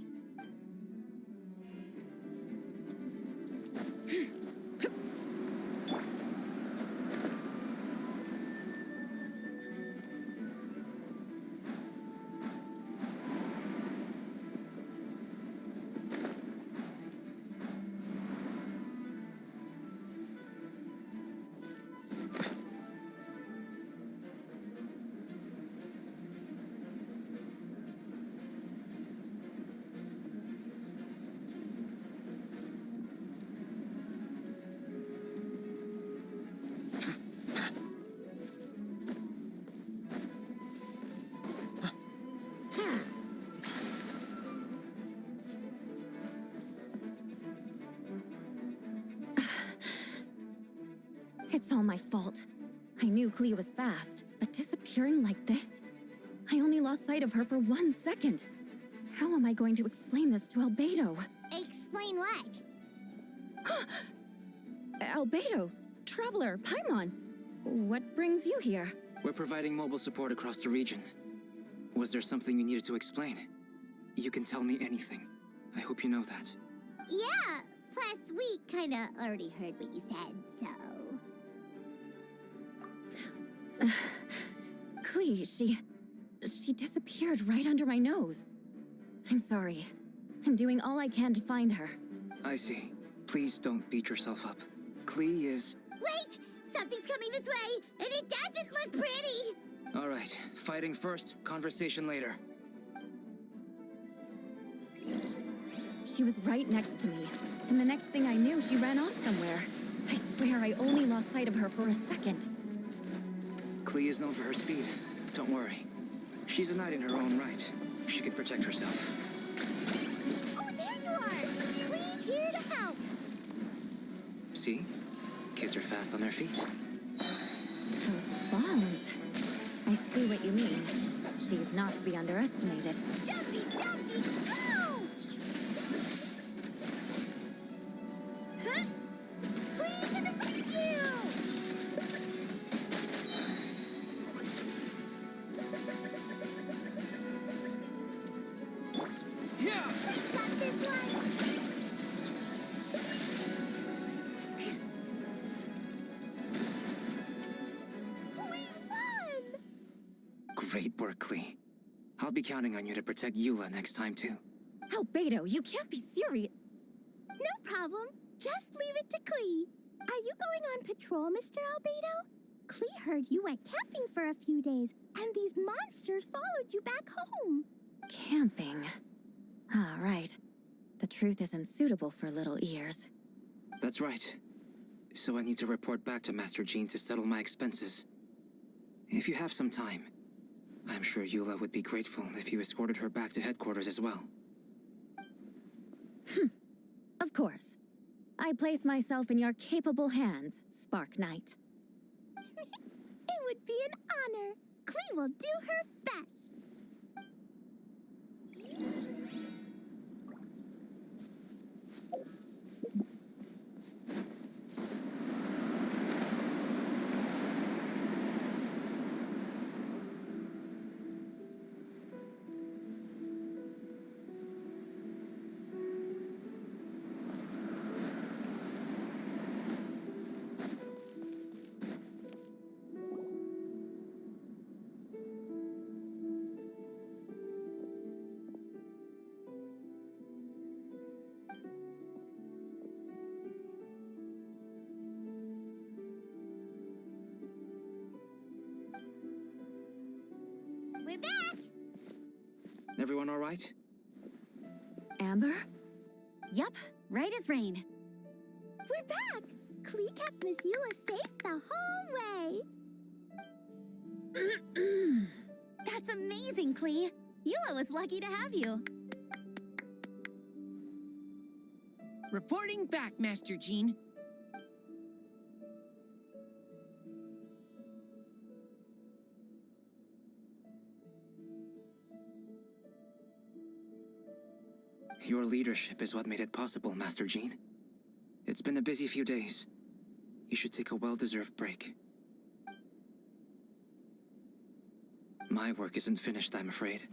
It's all my fault. I knew Clea was fast, but disappearing like this? I only lost sight of her for 1 second. How am I going to explain this to Albedo? Explain what? Albedo, Traveler, Paimon. What brings you here? We're providing mobile support across the region. Was there something you needed to explain? You can tell me anything. I hope you know that. Yeah, plus we kinda already heard what you said, so... Clee, she disappeared right under my nose. I'm sorry. I'm doing all I can to find her. I see. Please don't beat yourself up. Clee is... Wait! Something's coming this way, and it doesn't look pretty! All right, fighting first, conversation later. She was right next to me, and the next thing I knew, she ran off somewhere. I swear I only lost sight of her for a second. Clee is known for her speed. Don't worry. She's a knight in her own right. She can protect herself. Oh, there you are! Please here to help! See? Kids are fast on their feet. Those bombs. I see what you mean. She's not to be underestimated. Jumpy, Dumpty, go! Huh? Queen to the rescue! Yeah! Got this one! Great work, Clee. I'll be counting on you to protect Eula next time, too. Albedo, you can't be serious. No problem. Just leave it to Clee. Are you going on patrol, Mr. Albedo? Clee heard you went camping for a few days, and these monsters followed you back home. Camping. Ah, right. The truth isn't suitable for little ears. That's right. So I need to report back to Master Jean to settle my expenses. If you have some time, I'm sure Eula would be grateful if you escorted her back to headquarters as well. Of course. I place myself in your capable hands, Spark Knight. It would be an honor. Clee will do her best. We're back! Everyone all right? Amber? Yup, right as rain. We're back! Clee kept Miss Eula safe the whole way. That's amazing, Clee. Eula was lucky to have you. Reporting back, Master Jean. Your leadership is what made it possible, Master Jean. It's been a busy few days. You should take a well-deserved break. My work isn't finished, I'm afraid.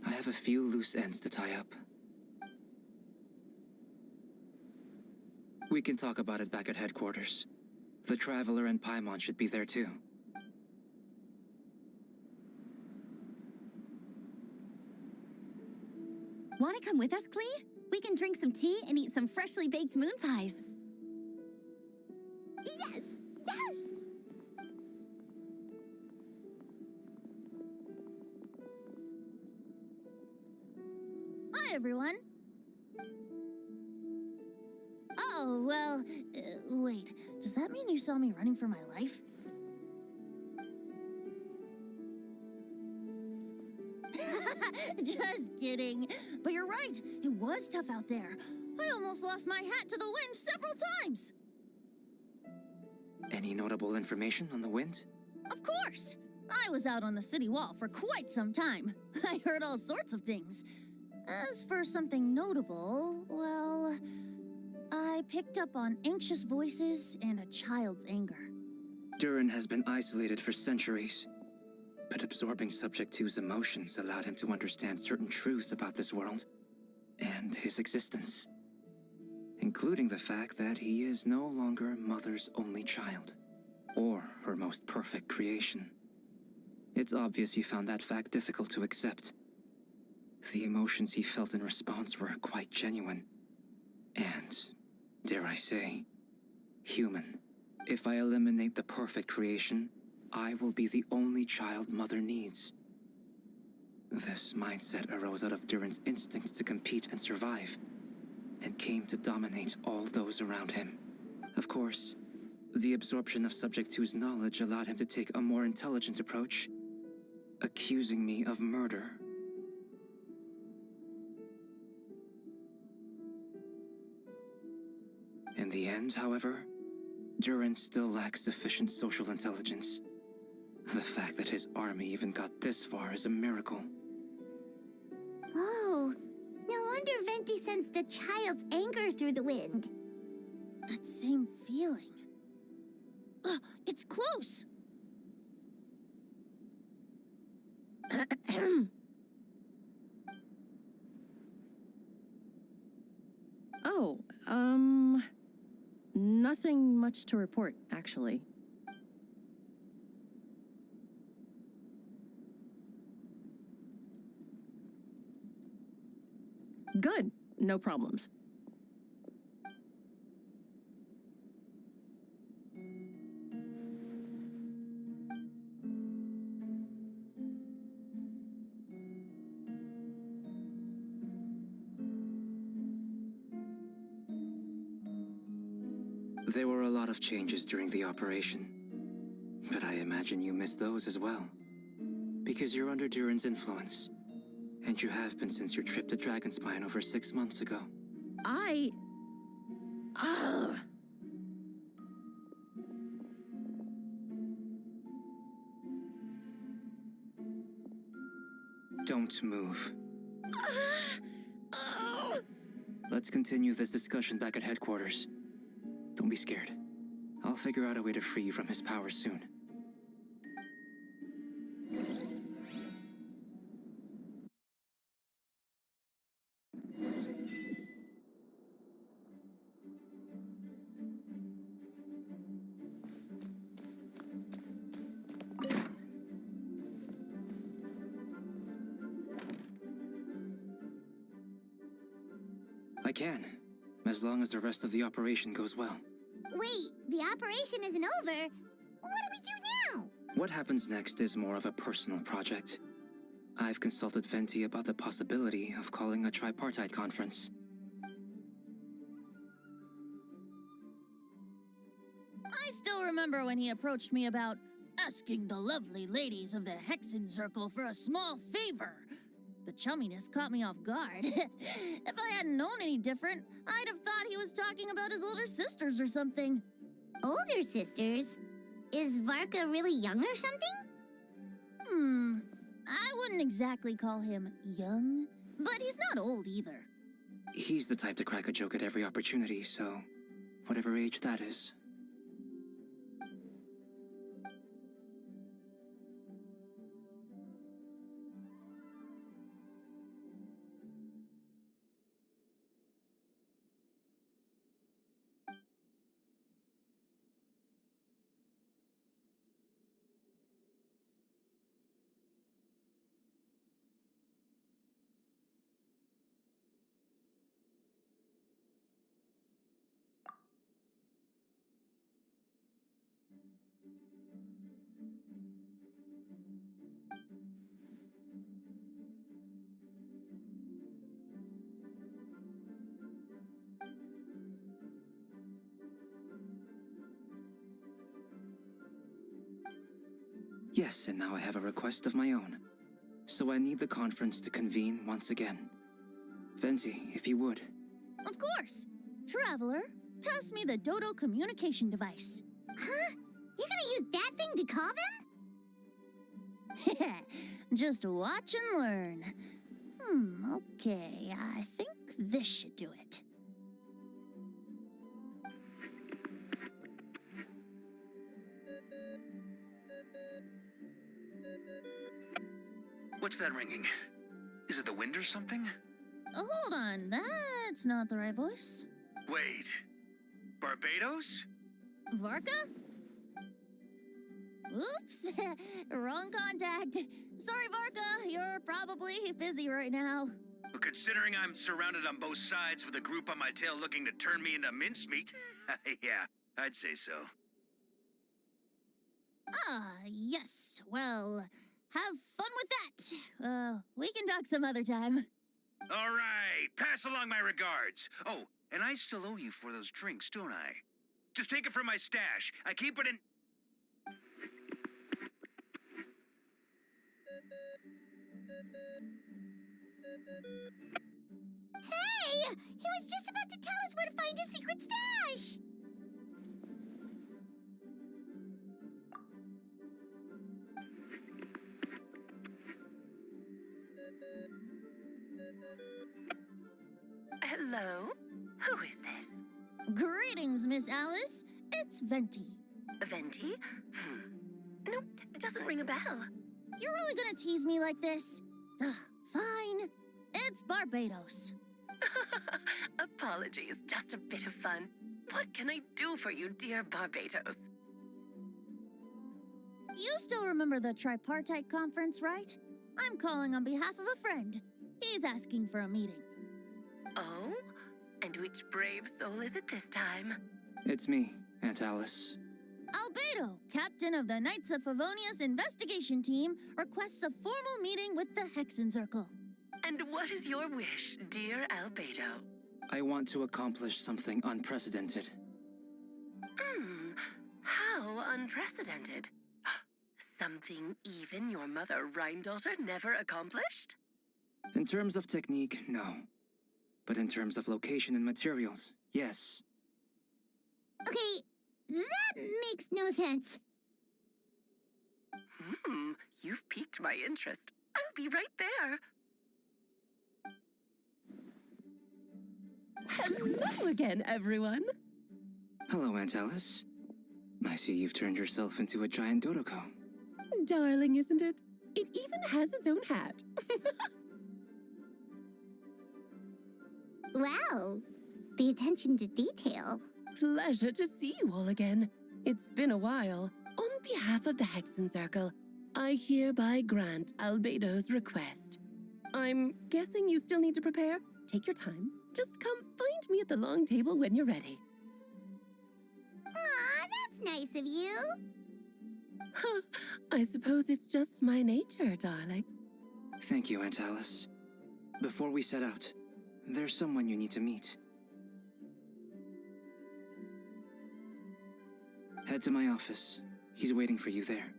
I have a few loose ends to tie up. We can talk about it back at headquarters. The Traveler and Paimon should be there too. Want to come with us, Clee? We can drink some tea and eat some freshly baked moon pies. Yes! Yes! Hi, everyone. Oh, well, wait. Does that mean you saw me running for my life? Just kidding. But you're right. It was tough out there. I almost lost my hat to the wind several times. Any notable information on the wind? Of course. I was out on the city wall for quite some time. I heard all sorts of things. As for something notable, well, I picked up on anxious voices and a child's anger. Durin has been isolated for centuries, but absorbing Subject 2's emotions allowed him to understand certain truths about this world and his existence, including the fact that he is no longer Mother's only child, or her most perfect creation. It's obvious he found that fact difficult to accept. The emotions he felt in response were quite genuine, and, dare I say, human. If I eliminate the perfect creation, I will be the only child Mother needs. This mindset arose out of Durin's instincts to compete and survive, and came to dominate all those around him. Of course, the absorption of Subject 2's knowledge allowed him to take a more intelligent approach, accusing me of murder. In the end, however, Durin still lacks sufficient social intelligence. The fact that his army even got this far is a miracle. Oh, no wonder Venti sensed a child's anger through the wind. That same feeling. It's close! Oh, nothing much to report, actually. Good. No problems. There were a lot of changes during the operation, but I imagine you missed those as well. Because you're under Durin's influence, and you have been since your trip to Dragonspine over 6 months ago. Don't move. Let's continue this discussion back at headquarters. Don't be scared. I'll figure out a way to free you from his powers soon. I can, as long as the rest of the operation goes well. Wait, the operation isn't over. What do we do now? What happens next is more of a personal project. I've consulted Venti about the possibility of calling a tripartite conference. I still remember when he approached me about asking the lovely ladies of the Hexen Circle for a small favor. The chumminess caught me off guard. If I hadn't known any different, I'd have thought he was talking about his older sisters or something. Older sisters? Is Varka really young or something? I wouldn't exactly call him young, but he's not old either. He's the type to crack a joke at every opportunity, so whatever age that is. Yes, and now I have a request of my own. So I need the conference to convene once again. Venti, if you would. Of course! Traveler, pass me the Dodo communication device. Huh? You're gonna use that thing to call them? Just watch and learn. Okay, I think this should do it. What's that ringing? Is it the wind or something? Hold on, that's not the right voice. Wait. Barbados? Varka? Oops, wrong contact. Sorry, Varka, you're probably busy right now. Well, considering I'm surrounded on both sides with a group on my tail looking to turn me into mincemeat, yeah, I'd say so. Ah, yes. Well, have fun with that. We can talk some other time. All right, pass along my regards. Oh, and I still owe you for those drinks, don't I? Just take it from my stash. I keep it in... Hey! He was just about to tell us where to find his secret stash! Hello? Who is this? Greetings, Miss Alice. It's Venti. Venti? Nope, it doesn't ring a bell. You're really gonna tease me like this? Ugh, fine. It's Barbados. Apologies, just a bit of fun. What can I do for you, dear Barbados? You still remember the tripartite conference, right? I'm calling on behalf of a friend. He's asking for a meeting. Oh? And which brave soul is it this time? It's me, Aunt Alice. Albedo, captain of the Knights of Favonius investigation team, requests a formal meeting with the Hexen Circle. And what is your wish, dear Albedo? I want to accomplish something unprecedented. How unprecedented. Something even your mother Rhine-daughter never accomplished? In terms of technique, no. But in terms of location and materials, yes. Okay, that makes no sense. You've piqued my interest. I'll be right there. Hello again, everyone. Hello, Aunt Alice. I see you've turned yourself into a giant Dodoko. Darling, isn't it? It even has its own hat. Wow, the attention to detail. Pleasure to see you all again. It's been a while. On behalf of the Hexen Circle, I hereby grant Albedo's request. I'm guessing you still need to prepare? Take your time. Just come find me at the long table when you're ready. Aw, that's nice of you. I suppose it's just my nature, darling. Thank you, Aunt Alice. Before we set out, there's someone you need to meet. Head to my office. He's waiting for you there.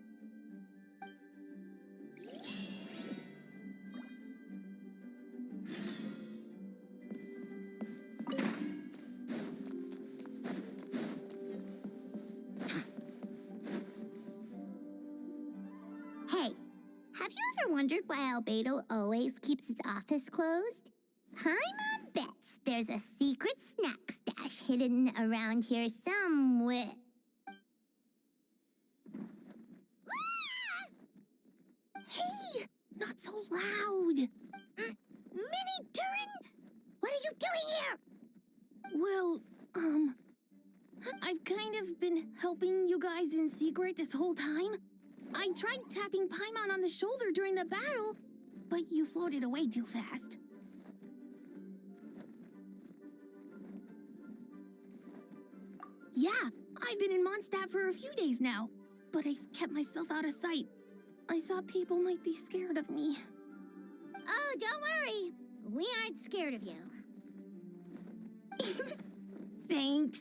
Hey, have you ever wondered why Albedo always keeps his office closed? Paimon bets there's a secret snack stash hidden around here somewhere. Hey, not so loud. Minnie Durin, what are you doing here? Well, I've kind of been helping you guys in secret this whole time. I tried tapping Paimon on the shoulder during the battle, but you floated away too fast. Yeah, I've been in Mondstadt for a few days now, but I've kept myself out of sight. I thought people might be scared of me. Oh, don't worry. We aren't scared of you. Thanks.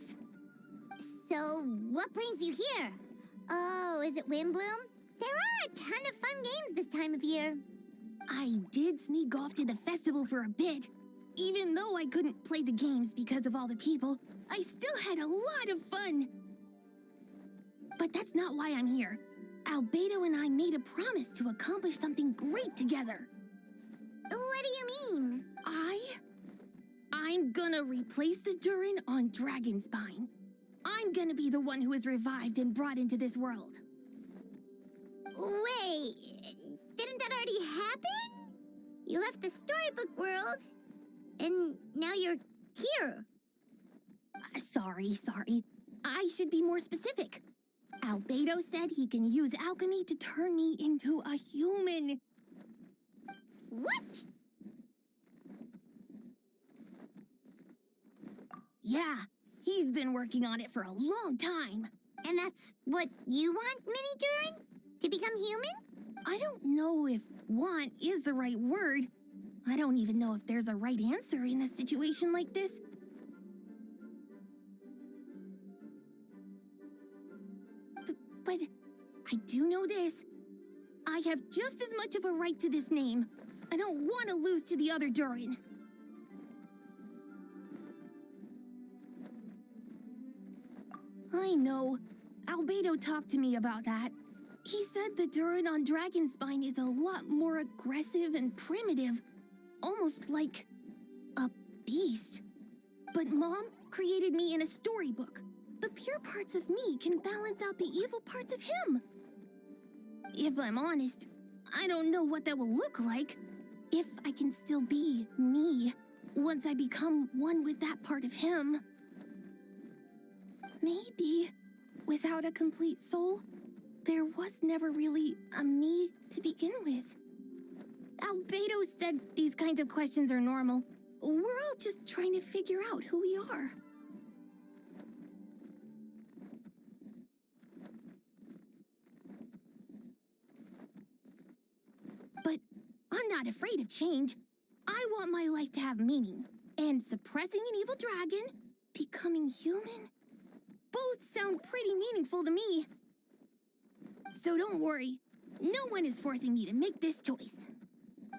So, what brings you here? Oh, is it Windbloom? There are a ton of fun games this time of year. I did sneak off to the festival for a bit. Even though I couldn't play the games because of all the people, I still had a lot of fun. But that's not why I'm here. Albedo and I made a promise to accomplish something great together. What do you mean? I'm gonna replace the Durin on Dragonspine. I'm gonna be the one who is revived and brought into this world. Wait, didn't that already happen? You left the storybook world, and now you're here. Sorry. I should be more specific. Albedo said he can use alchemy to turn me into a human. What? Yeah, he's been working on it for a long time. And that's what you want, Mini Durin? To become human? I don't know if want is the right word. I don't even know if there's a right answer in a situation like this. But I do know this. I have just as much of a right to this name. I don't want to lose to the other Durin. I know. Albedo talked to me about that. He said the Durin on Dragonspine is a lot more aggressive and primitive. Almost like a beast. But Mom created me in a storybook. The pure parts of me can balance out the evil parts of him. If I'm honest, I don't know what that will look like. If I can still be me once I become one with that part of him. Maybe, without a complete soul, there was never really a me to begin with. Albedo said these kinds of questions are normal. We're all just trying to figure out who we are. But I'm not afraid of change. I want my life to have meaning. And suppressing an evil dragon, becoming human, both sound pretty meaningful to me. So don't worry. No one is forcing me to make this choice.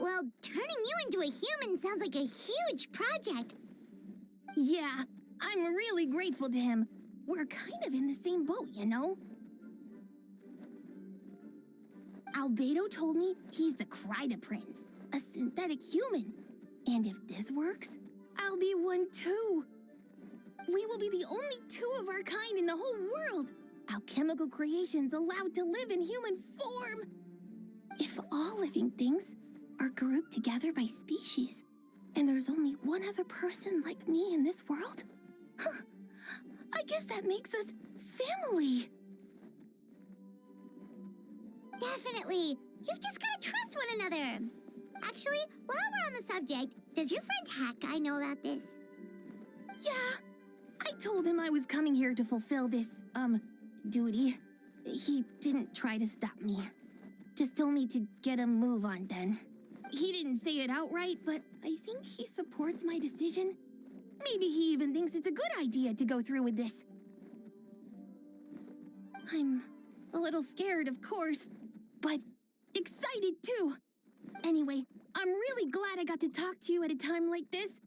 Well, turning you into a human sounds like a huge project. Yeah, I'm really grateful to him. We're kind of in the same boat, you know? Albedo told me he's the Kryda Prince, a synthetic human. And if this works, I'll be one too. We will be the only two of our kind in the whole world. Alchemical creations allowed to live in human form. If all living things are grouped together by species, and there's only one other person like me in this world, I guess that makes us family. Definitely. You've just gotta trust one another. Actually, while we're on the subject, does your friend Hakai know about this? Yeah, I told him I was coming here to fulfill this, duty. He didn't try to stop me. Just told me to get a move on then. He didn't say it outright, but I think he supports my decision. Maybe he even thinks it's a good idea to go through with this. I'm a little scared, of course, but excited too. Anyway, I'm really glad I got to talk to you at a time like this.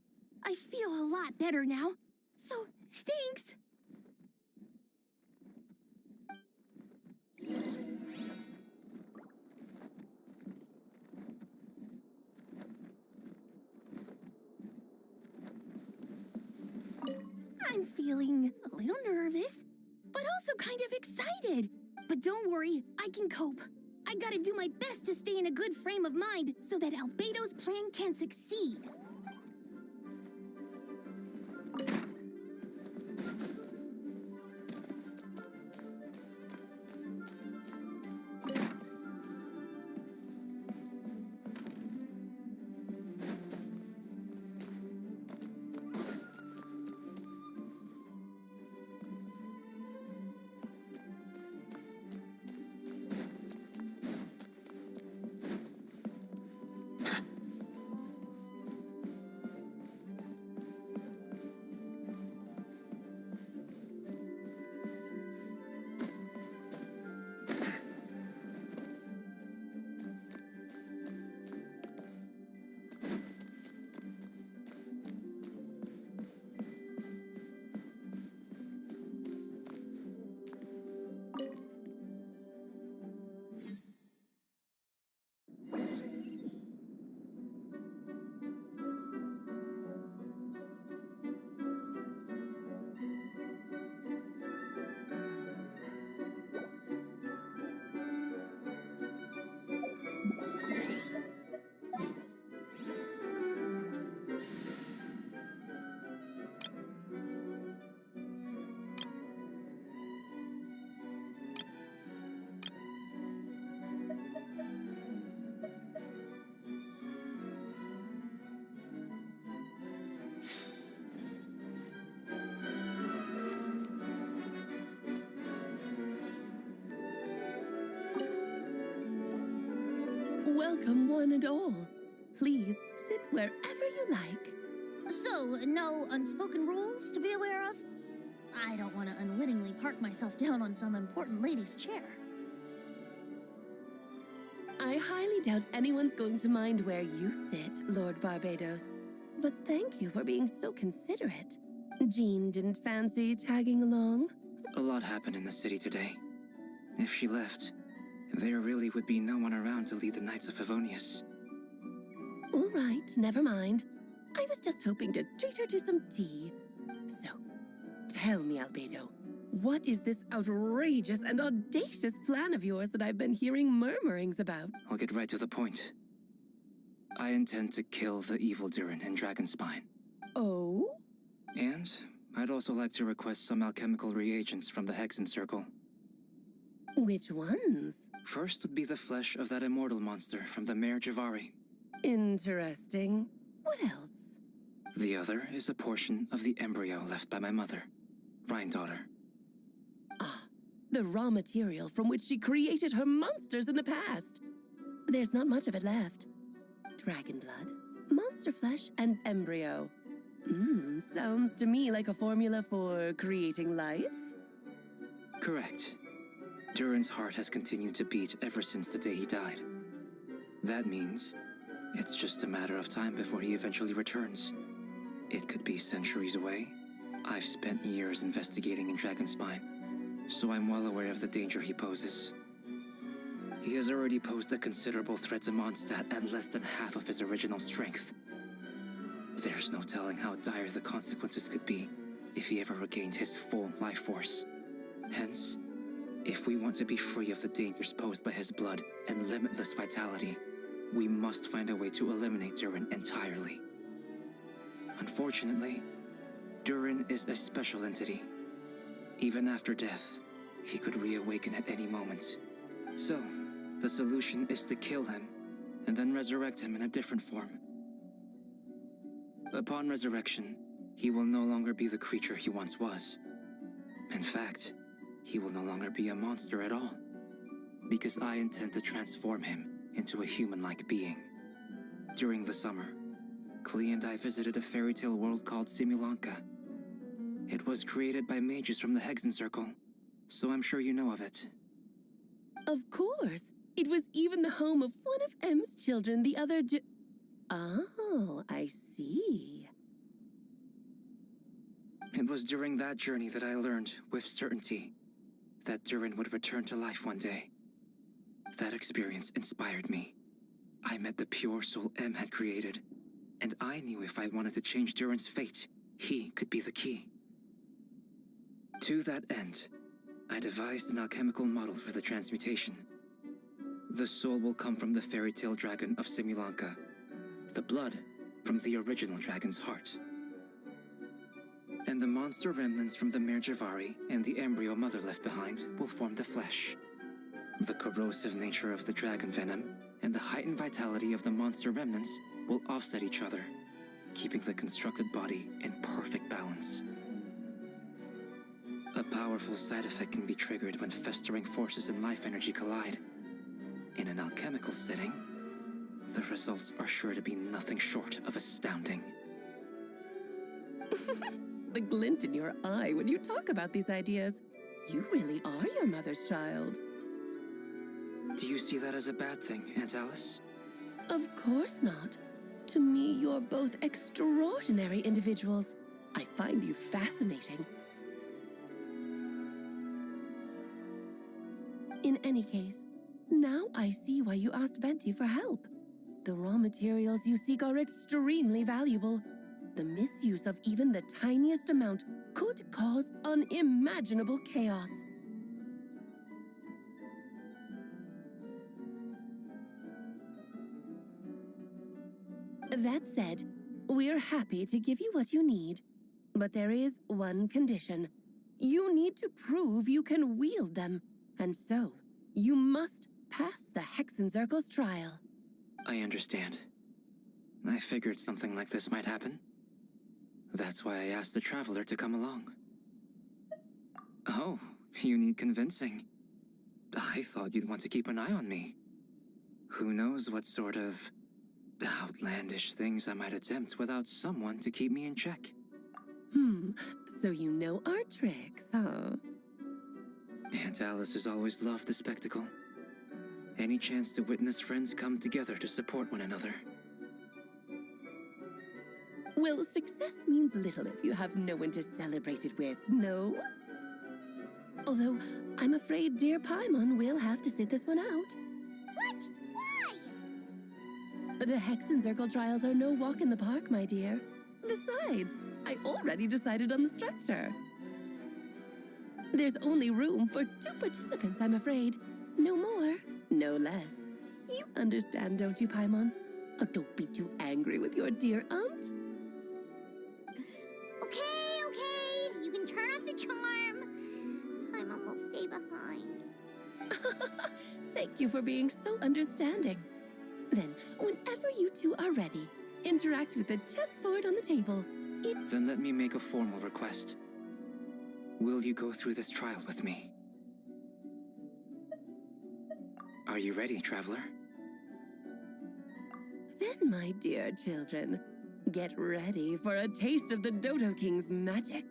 I feel a lot better now. So, thanks. I'm feeling a little nervous, but also kind of excited. But don't worry, I can cope. I gotta do my best to stay in a good frame of mind so that Albedo's plan can succeed. Welcome one and all. Please sit wherever you like. So, no unspoken rules to be aware of? I don't want to unwittingly park myself down on some important lady's chair. I highly doubt anyone's going to mind where you sit, Lord Barbados. But thank you for being so considerate. Jean didn't fancy tagging along? A lot happened in the city today. If she left, there really would be no one around to lead the Knights of Favonius. All right, never mind. I was just hoping to treat her to some tea. So, tell me, Albedo, what is this outrageous and audacious plan of yours that I've been hearing murmurings about? I'll get right to the point. I intend to kill the evil Durin in Dragonspine. Oh? And I'd also like to request some alchemical reagents from the Hexen Circle. Which ones? First would be the flesh of that immortal monster from the Mare Javari. Interesting. What else? The other is a portion of the embryo left by my mother, Rhine-daughter. The raw material from which she created her monsters in the past. There's not much of it left. Dragon blood, monster flesh, and embryo. Sounds to me like a formula for creating life? Correct. Durin's heart has continued to beat ever since the day he died. That means it's just a matter of time before he eventually returns. It could be centuries away. I've spent years investigating in Dragonspine, so I'm well aware of the danger he poses. He has already posed a considerable threat to Mondstadt at less than half of his original strength. There's no telling how dire the consequences could be if he ever regained his full life force. Hence, if we want to be free of the dangers posed by his blood and limitless vitality, we must find a way to eliminate Durin entirely. Unfortunately, Durin is a special entity. Even after death, he could reawaken at any moment. So, the solution is to kill him, and then resurrect him in a different form. Upon resurrection, he will no longer be the creature he once was. In fact, he will no longer be a monster at all, because I intend to transform him into a human-like being. During the summer, Klee and I visited a fairy tale world called Simulanka. It was created by mages from the Hexen Circle, so I'm sure you know of it. Of course. It was even the home of one of M's children the other day. Oh, I see. It was during that journey that I learned, with certainty, that Durin would return to life one day. That experience inspired me. I met the pure soul M had created, and I knew if I wanted to change Durin's fate, he could be the key. To that end, I devised an alchemical model for the transmutation. The soul will come from the fairy tale dragon of Simulanka, the blood from the original dragon's heart, and the monster remnants from the Mare Javari and the embryo mother left behind will form the flesh. The corrosive nature of the dragon venom and the heightened vitality of the monster remnants will offset each other, keeping the constructed body in perfect balance. A powerful side effect can be triggered when festering forces and life energy collide. In an alchemical setting, the results are sure to be nothing short of astounding. The glint in your eye when you talk about these ideas. You really are your mother's child. Do you see that as a bad thing, Aunt Alice? Of course not. To me, you're both extraordinary individuals. I find you fascinating. In any case, now I see why you asked Venti for help. The raw materials you seek are extremely valuable. The misuse of even the tiniest amount could cause unimaginable chaos. That said, we're happy to give you what you need. But there is one condition. You need to prove you can wield them. And so, you must pass the Hexen Circle's trial. I understand. I figured something like this might happen. That's why I asked the Traveler to come along. Oh, you need convincing. I thought you'd want to keep an eye on me. Who knows what sort of outlandish things I might attempt without someone to keep me in check. So you know our tricks, huh? Aunt Alice has always loved the spectacle. Any chance to witness friends come together to support one another. Well, success means little if you have no one to celebrate it with, no? Although, I'm afraid dear Paimon will have to sit this one out. What? Why? The Hexencircle trials are no walk in the park, my dear. Besides, I already decided on the structure. There's only room for 2 participants, I'm afraid. No more, no less. You understand, don't you, Paimon? Oh, don't be too angry with your dear aunt. Okay. You can turn off the charm. Paimon will stay behind. Thank you for being so understanding. Then, whenever you two are ready, interact with the chessboard on the table. Then let me make a formal request. Will you go through this trial with me? Are you ready, traveler? Then, my dear children, get ready for a taste of the Dodo King's magic.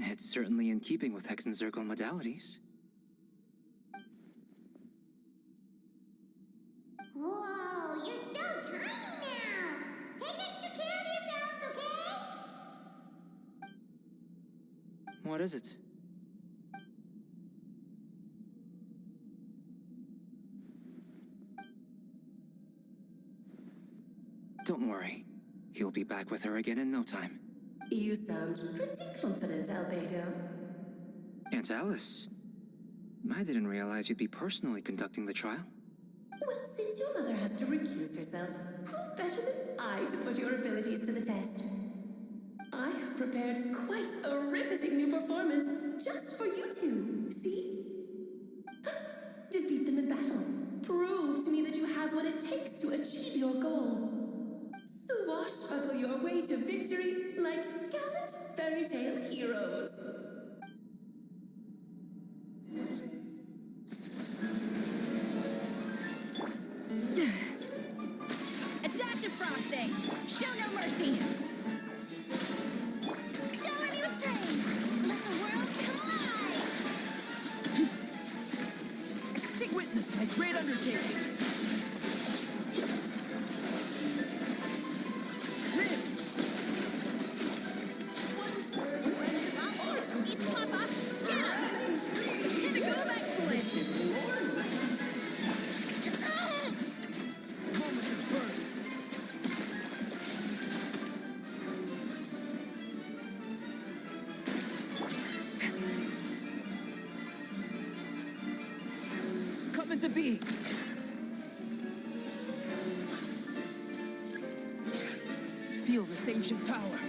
It's certainly in keeping with Hexencircle modalities. Whoa, you're so tiny now. Take extra care of yourselves, okay? What is it? Don't worry. He'll be back with her again in no time. You sound pretty confident, Albedo. Aunt Alice, I didn't realize you'd be personally conducting the trial. Well, since your mother has to recuse herself, who better than I to put your abilities to the test? I have prepared quite a riveting new performance just for you two. See? Defeat them in battle. Prove to me that you have what it takes to achieve your goal. Swashbuckle your way to victory like gallant fairy tale heroes. A dash of frosting! Show no mercy! Shower me with praise! Let the world come alive! Take witness my great undertaking. To be. Feel this ancient power.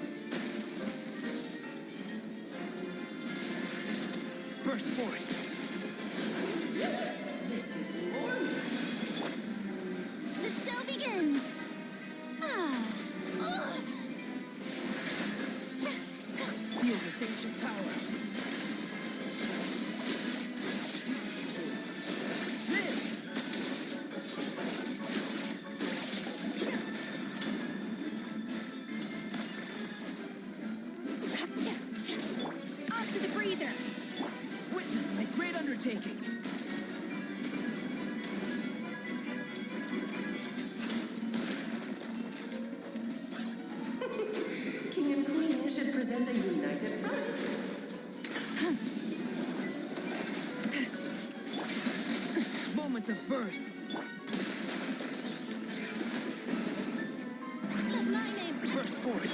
Burst forth. This is more. The show begins. Feel this ancient power. Undertaking. King and Queen should present a united front. Moment of birth. That's my name. Burst forth.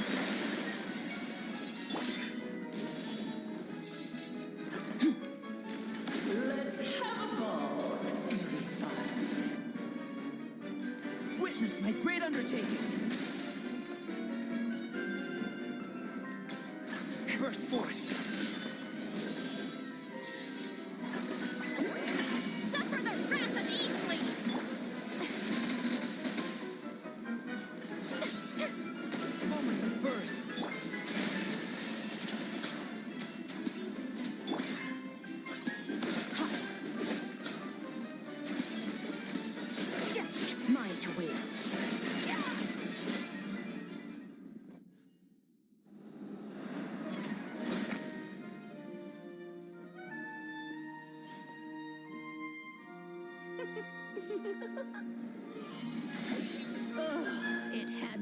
My great undertaking. Burst forth. Suffer the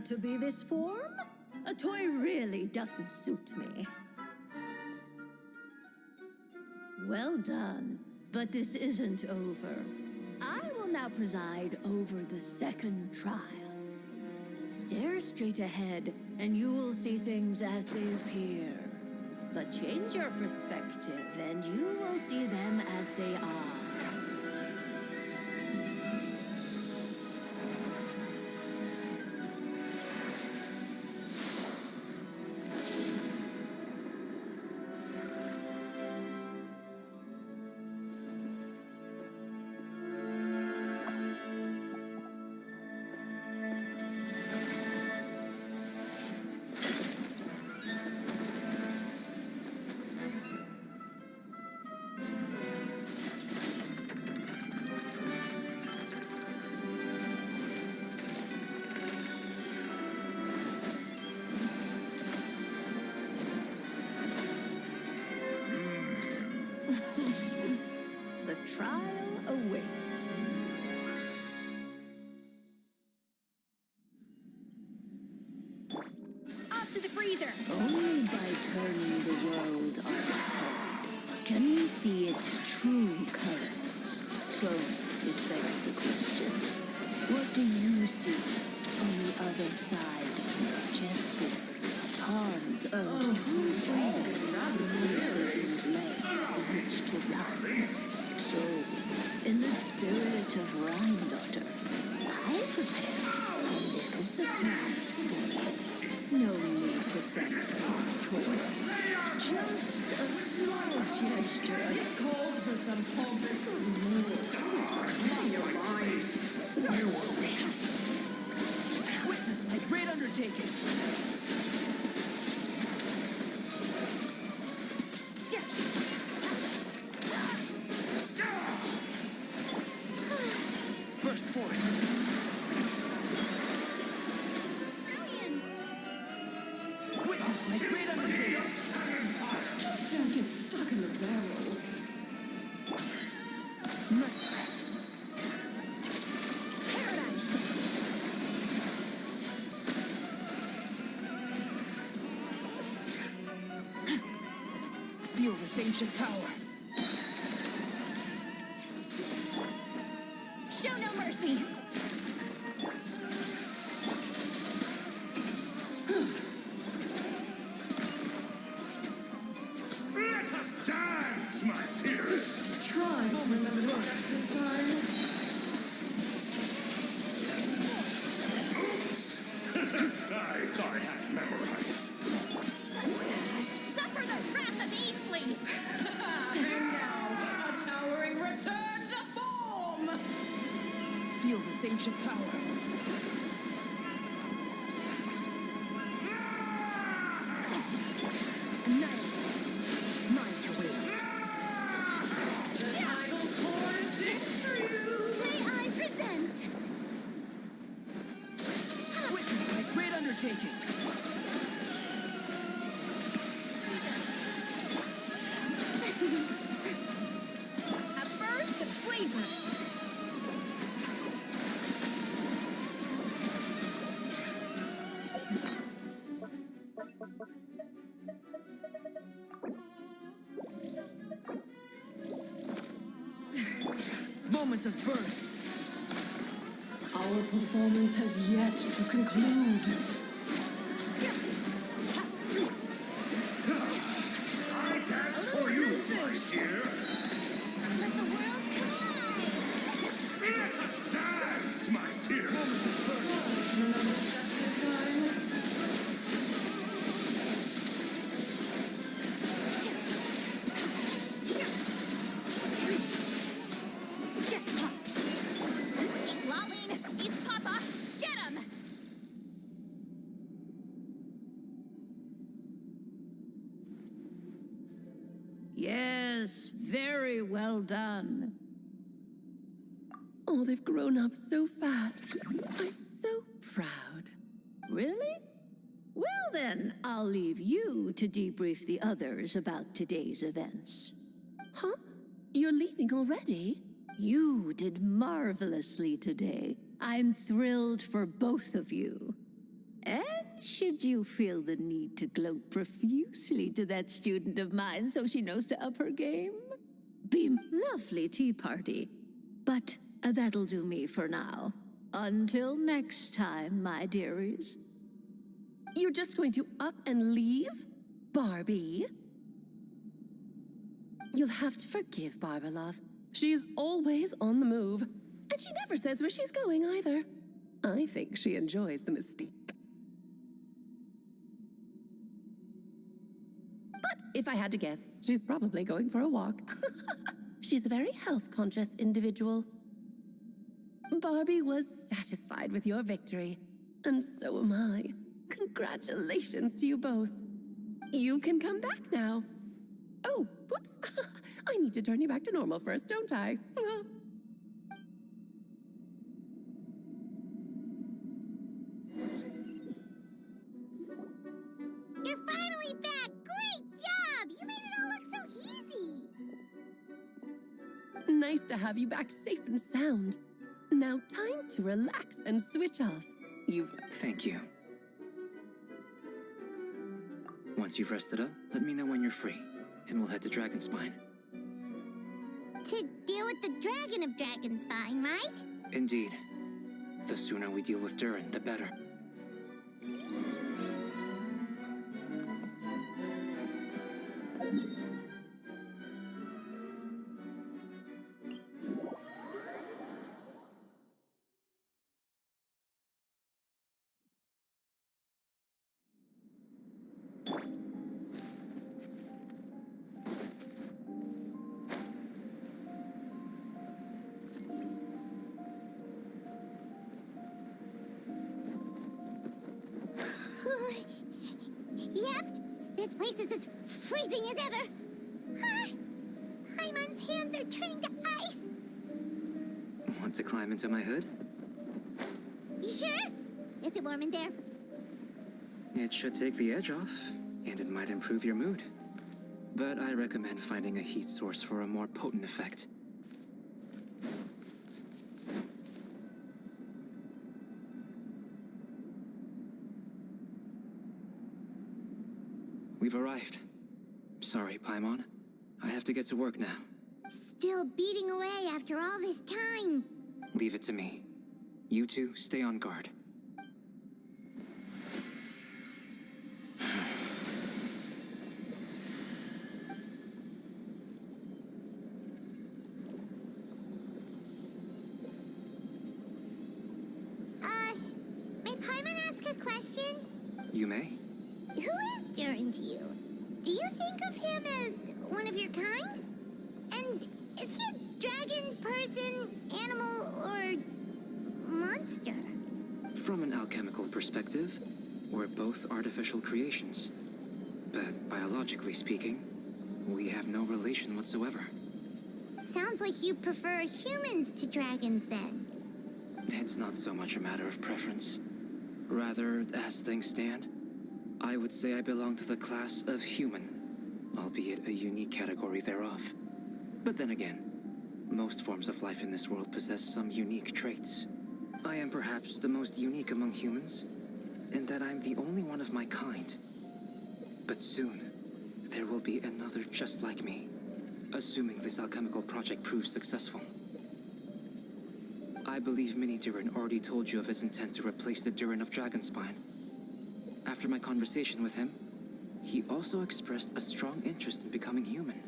to be this form? A toy really doesn't suit me. Well done, but this isn't over. I will now preside over the second trial. Stare straight ahead, and you will see things as they appear. But change your perspective, and you will see them as they are. Trial awaits. Off to the freezer! Only by turning the world on its head can we see its true colors. So, it begs the question, what do you see on the other side of this chessboard? Pawns earned true freedom, legs with which to run. So, in the spirit of Rheindotter, I prepare a little surprise for you. No need to thank me, of course. Just a small gesture. This calls for some pomp and your eyes. Where were we? Witness my great undertaking. Burst forth. Brilliant! Witness my great undertaking. Just don't get stuck in the barrel. Merciless. Paradise! Feel this ancient power. Show no mercy! Let us dance, my dearest! Try moments of work this time. Oops! I thought I had it memorized. Suffer the wrath of Eastleigh! And now, a towering return to form! Feel this ancient power. Annihilate. Mine to wield. The tidal core sings for you! May I present? Witness my great undertaking. A burst of flavor! Moments of birth. Our performance has yet to conclude. I dance for you, Vizier! Let the world collide! Let us dance, my dear! Remember steps this time? Keep lolling! Eat Papa! Get him! Yes, very well done. Oh, they've grown up so fast. I'm so proud. Really? Well then, I'll leave you to debrief the others about today's events. Huh? You're leaving already? You did marvelously today. I'm thrilled for both of you. And should you feel the need to gloat profusely to that student of mine so she knows to up her game, be lovely tea party. But that'll do me for now. Until next time, my dearies. You're just going to up and leave? Barbie? You'll have to forgive Barbara, love. She's always on the move. And she never says where she's going either. I think she enjoys the mystique. But if I had to guess, she's probably going for a walk. She's a very health-conscious individual. Barbie was satisfied with your victory, and so am I. Congratulations to you both. You can come back now. Oh, whoops. I need to turn you back to normal first, don't I? You're finally back! Great job! You made it all look so easy! Nice to have you back safe and sound. Now time to relax and switch off. Thank you. Once you've rested up, let me know when you're free, and we'll head to Dragonspine. To deal with the Dragon of Dragonspine, right? Indeed. The sooner we deal with Durin, the better. Yep, this place is as freezing as ever. Paimon's hands are turning to ice. Want to climb into my hood? You sure? Is it warm in there? It should take the edge off, and it might improve your mood. But I recommend finding a heat source for a more potent effect. We've arrived. Sorry, Paimon. I have to get to work now. Still beating away after all this time. Leave it to me. You two, stay on guard. May Paimon ask a question? You may? Who is Durin to you? Do you think of him as one of your kind? And is he a dragon, person, animal, or monster? From an alchemical perspective, we're both artificial creations. But biologically speaking, we have no relation whatsoever. Sounds like you prefer humans to dragons, then. It's not so much a matter of preference. Rather, as things stand, I would say I belong to the class of human, albeit a unique category thereof. But then again, most forms of life in this world possess some unique traits. I am perhaps the most unique among humans, in that I'm the only one of my kind. But soon, there will be another just like me, assuming this alchemical project proves successful. I believe Mini Durin already told you of his intent to replace the Durin of Dragonspine. After my conversation with him, he also expressed a strong interest in becoming human.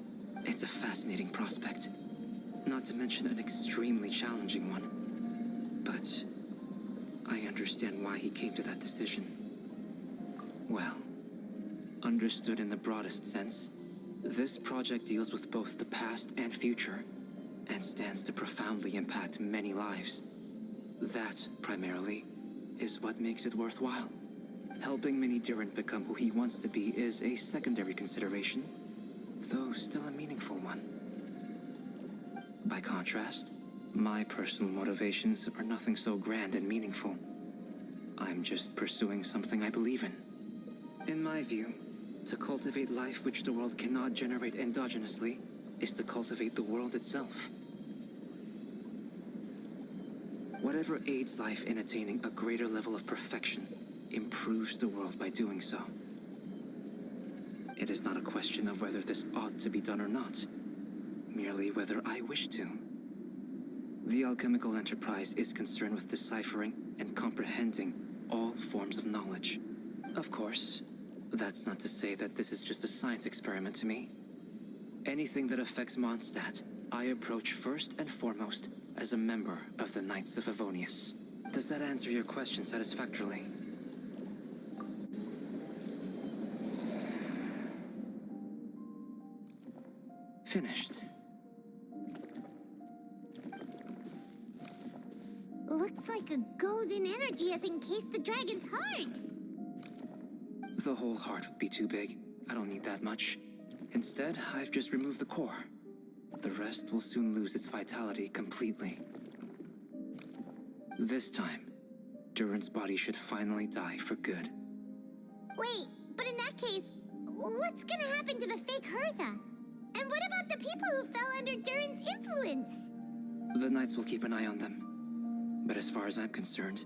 It's a fascinating prospect, not to mention an extremely challenging one. But I understand why he came to that decision. Well, understood in the broadest sense, this project deals with both the past and future, and stands to profoundly impact many lives. That, primarily, is what makes it worthwhile. Helping Mini Durin become who he wants to be is a secondary consideration, though still a meaningful one. By contrast, my personal motivations are nothing so grand and meaningful. I'm just pursuing something I believe in. In my view, to cultivate life which the world cannot generate endogenously is to cultivate the world itself. Whatever aids life in attaining a greater level of perfection improves the world by doing so. It is not a question of whether this ought to be done or not, merely whether I wish to. The alchemical enterprise is concerned with deciphering and comprehending all forms of knowledge. Of course, that's not to say that this is just a science experiment to me. Anything that affects Mondstadt, I approach first and foremost as a member of the Knights of Favonius. Does that answer your question satisfactorily? Finished. Looks like a golden energy has encased the dragon's heart. The whole heart would be too big. I don't need that much. Instead, I've just removed the core. The rest will soon lose its vitality completely. This time, Durin's body should finally die for good. Wait, but in that case, what's gonna happen to the fake Hertha? And what about the people who fell under Durin's influence? The Knights will keep an eye on them. But as far as I'm concerned,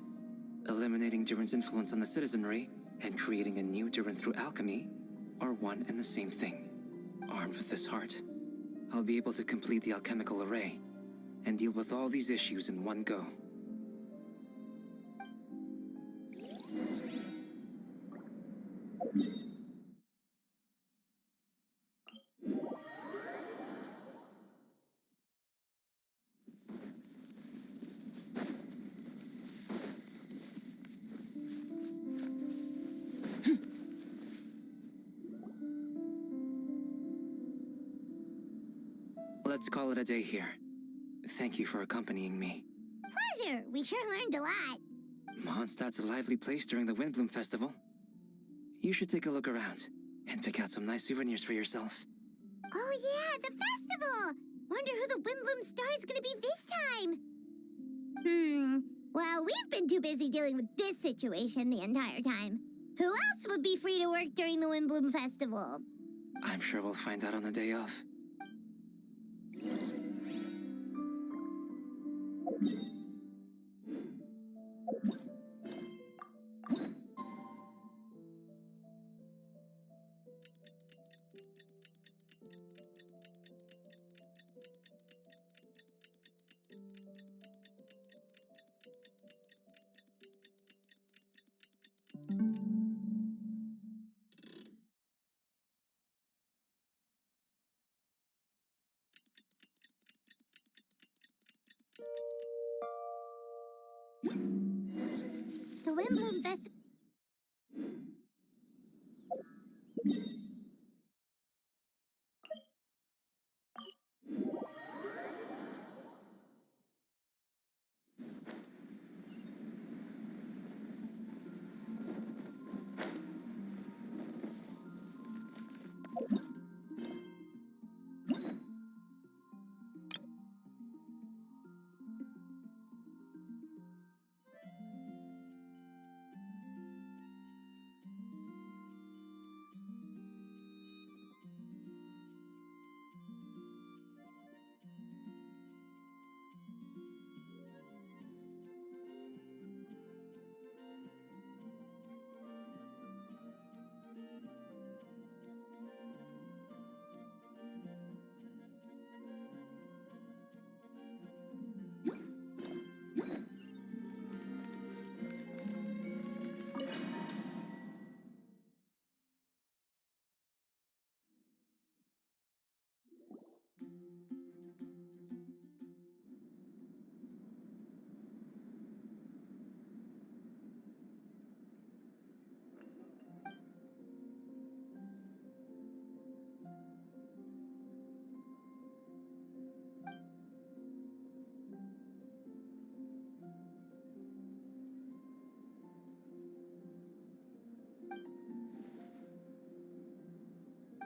eliminating Durin's influence on the citizenry and creating a new Durin through alchemy are one and the same thing. Armed with this heart, I'll be able to complete the alchemical array and deal with all these issues in one go. Let's call it a day here. Thank you for accompanying me. Pleasure! We sure learned a lot. Mondstadt's a lively place during the Windbloom Festival. You should take a look around and pick out some nice souvenirs for yourselves. Oh yeah, the festival! Wonder who the Windbloom star is gonna be this time. Well, we've been too busy dealing with this situation the entire time. Who else would be free to work during the Windbloom Festival? I'm sure we'll find out on the day of. The Windbloom Festival.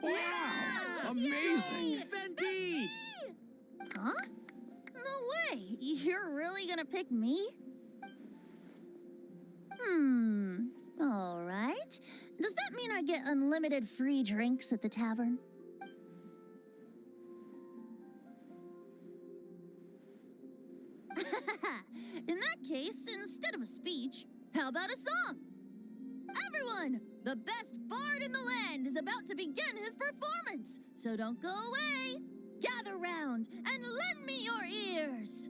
Wow! Amazing! Fenty! Huh? No way! You're really gonna pick me? All right. Does that mean I get unlimited free drinks at the tavern? In that case, instead of a speech, how about a song? Everyone! The best bard in the land is about to begin his performance, so don't go away! Gather round and lend me your ears!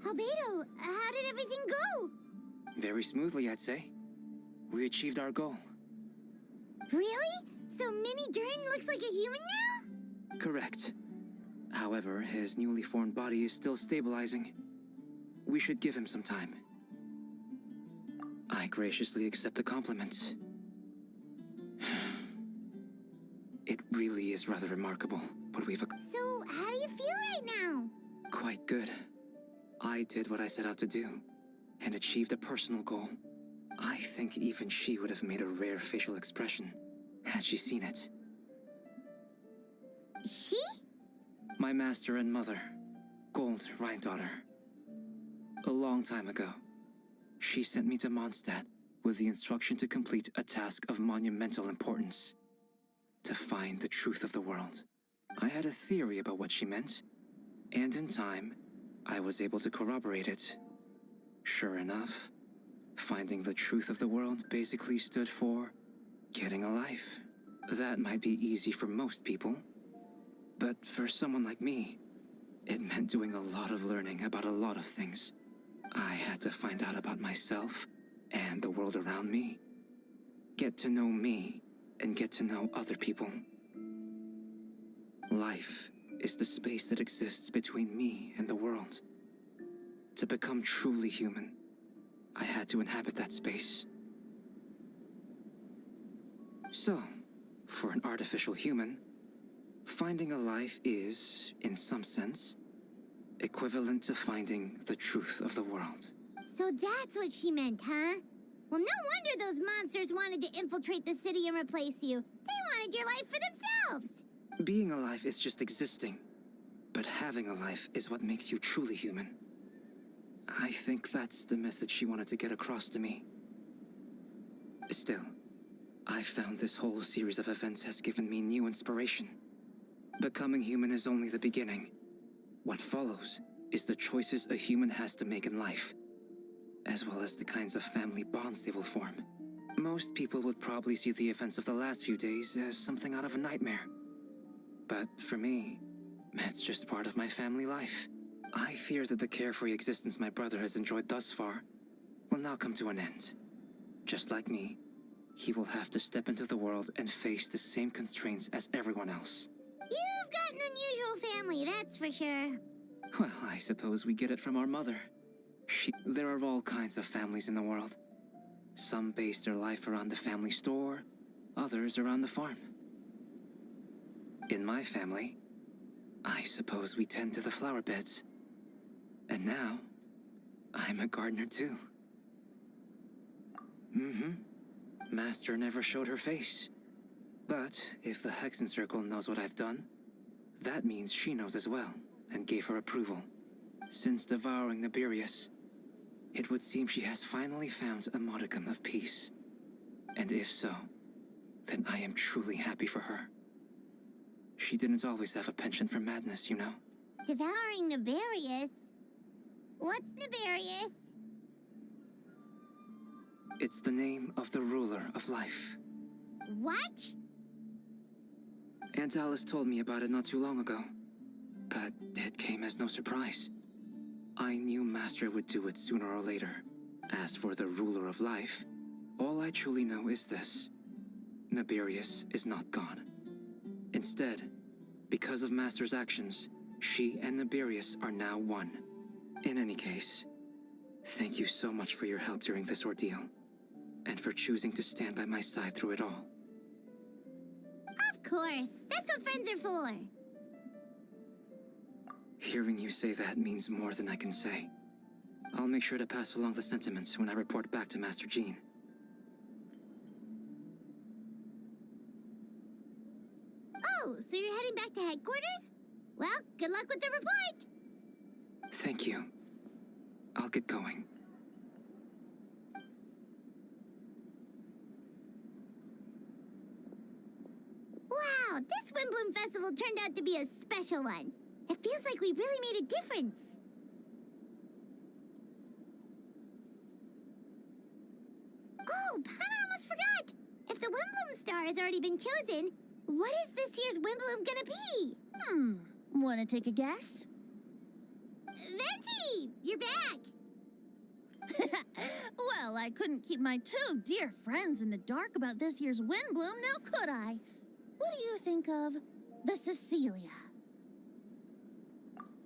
Albedo, how did everything go? Very smoothly, I'd say. We achieved our goal. Really? So Mini Durin looks like a human now? Correct. However, his newly formed body is still stabilizing. We should give him some time. I graciously accept the compliment. It really is rather remarkable what we've accomplished. So, how do you feel right now? Quite good. I did what I set out to do, and achieved a personal goal. I think even she would have made a rare facial expression, had she seen it. She? My master and mother, Gold Rhindaughter. A long time ago, she sent me to Mondstadt with the instruction to complete a task of monumental importance. To find the truth of the world. I had a theory about what she meant, and in time, I was able to corroborate it. Sure enough, finding the truth of the world basically stood for getting a life. That might be easy for most people, but for someone like me, it meant doing a lot of learning about a lot of things. I had to find out about myself and the world around me, get to know me, and get to know other people. Life is the space that exists between me and the world. To become truly human, I had to inhabit that space. So, for an artificial human, finding a life is, in some sense, equivalent to finding the truth of the world. So that's what she meant, huh? Well, no wonder those monsters wanted to infiltrate the city and replace you. They wanted your life for themselves. Being alive is just existing, but having a life is what makes you truly human. I think that's the message she wanted to get across to me. Still, I found this whole series of events has given me new inspiration. Becoming human is only the beginning. What follows is the choices a human has to make in life, as well as the kinds of family bonds they will form. Most people would probably see the events of the last few days as something out of a nightmare. But for me, it's just part of my family life. I fear that the carefree existence my brother has enjoyed thus far will now come to an end. Just like me, he will have to step into the world and face the same constraints as everyone else. You've got an unusual family, that's for sure. Well, I suppose we get it from our mother. There are all kinds of families in the world. Some base their life around the family store, others around the farm. In my family, I suppose we tend to the flower beds. And now, I'm a gardener too. Master never showed her face. But if the Hexen Circle knows what I've done, that means she knows as well, and gave her approval. Since devouring Nibirius, it would seem she has finally found a modicum of peace. And if so, then I am truly happy for her. She didn't always have a penchant for madness, you know. Devouring Nibirius? What's Nibirius? It's the name of the ruler of life. What? Aunt Alice told me about it not too long ago, but it came as no surprise. I knew Master would do it sooner or later. As for the ruler of life, all I truly know is this. Nibirius is not gone. Instead, because of Master's actions, she and Nibirius are now one. In any case, thank you so much for your help during this ordeal, and for choosing to stand by my side through it all. Of course, that's what friends are for. Hearing you say that means more than I can say. I'll make sure to pass along the sentiments when I report back to Master Jean. Oh, so you're heading back to headquarters? Well, good luck with the report! Thank you. I'll get going. Wow, this Windbloom Festival turned out to be a special one. It feels like we really made a difference. Oh, I almost forgot. If the Windbloom star has already been chosen, what is this year's Windbloom gonna be? Wanna take a guess? Venti, you're back. Well, I couldn't keep my two dear friends in the dark about this year's Windbloom, now could I? What do you think of the Cecilia?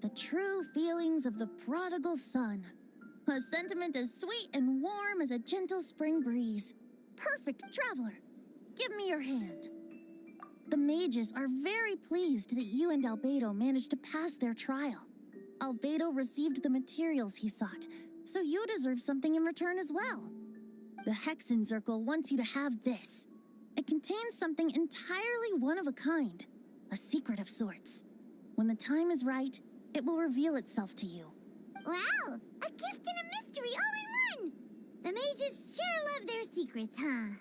The true feelings of the prodigal son. A sentiment as sweet and warm as a gentle spring breeze. Perfect traveler. Give me your hand. The mages are very pleased that you and Albedo managed to pass their trial. Albedo received the materials he sought, so you deserve something in return as well. The Hexen Circle wants you to have this. It contains something entirely one of a kind, a secret of sorts. When the time is right, it will reveal itself to you. Wow, a gift and a mystery all in one! The mages sure love their secrets, huh?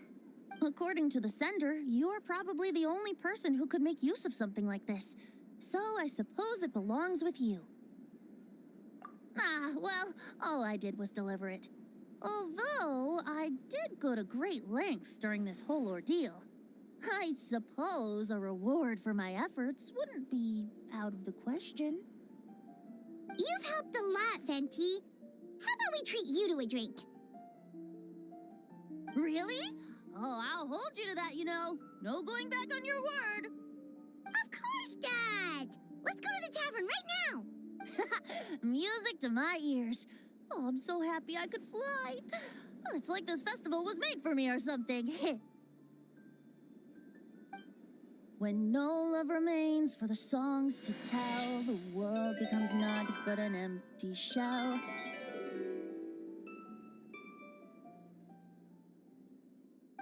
According to the sender, you are probably the only person who could make use of something like this. So I suppose it belongs with you. Well, all I did was deliver it. Although I did go to great lengths during this whole ordeal. I suppose a reward for my efforts wouldn't be out of the question. You've helped a lot, Venti. How about we treat you to a drink? Really? Oh, I'll hold you to that, you know. No going back on your word. Of course, Dad! Let's go to the tavern right now! Music to my ears. Oh, I'm so happy I could fly. Oh, it's like this festival was made for me or something. When no love remains for the songs to tell, the world becomes naught but an empty shell.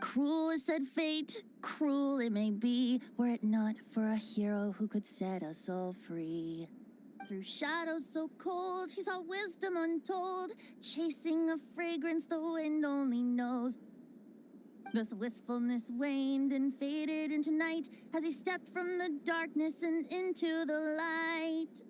Cruel is said fate, cruel it may be, were it not for a hero who could set us all free. Through shadows so cold, he saw wisdom untold, chasing a fragrance the wind only knows. Thus wistfulness waned and faded into night as he stepped from the darkness and into the light.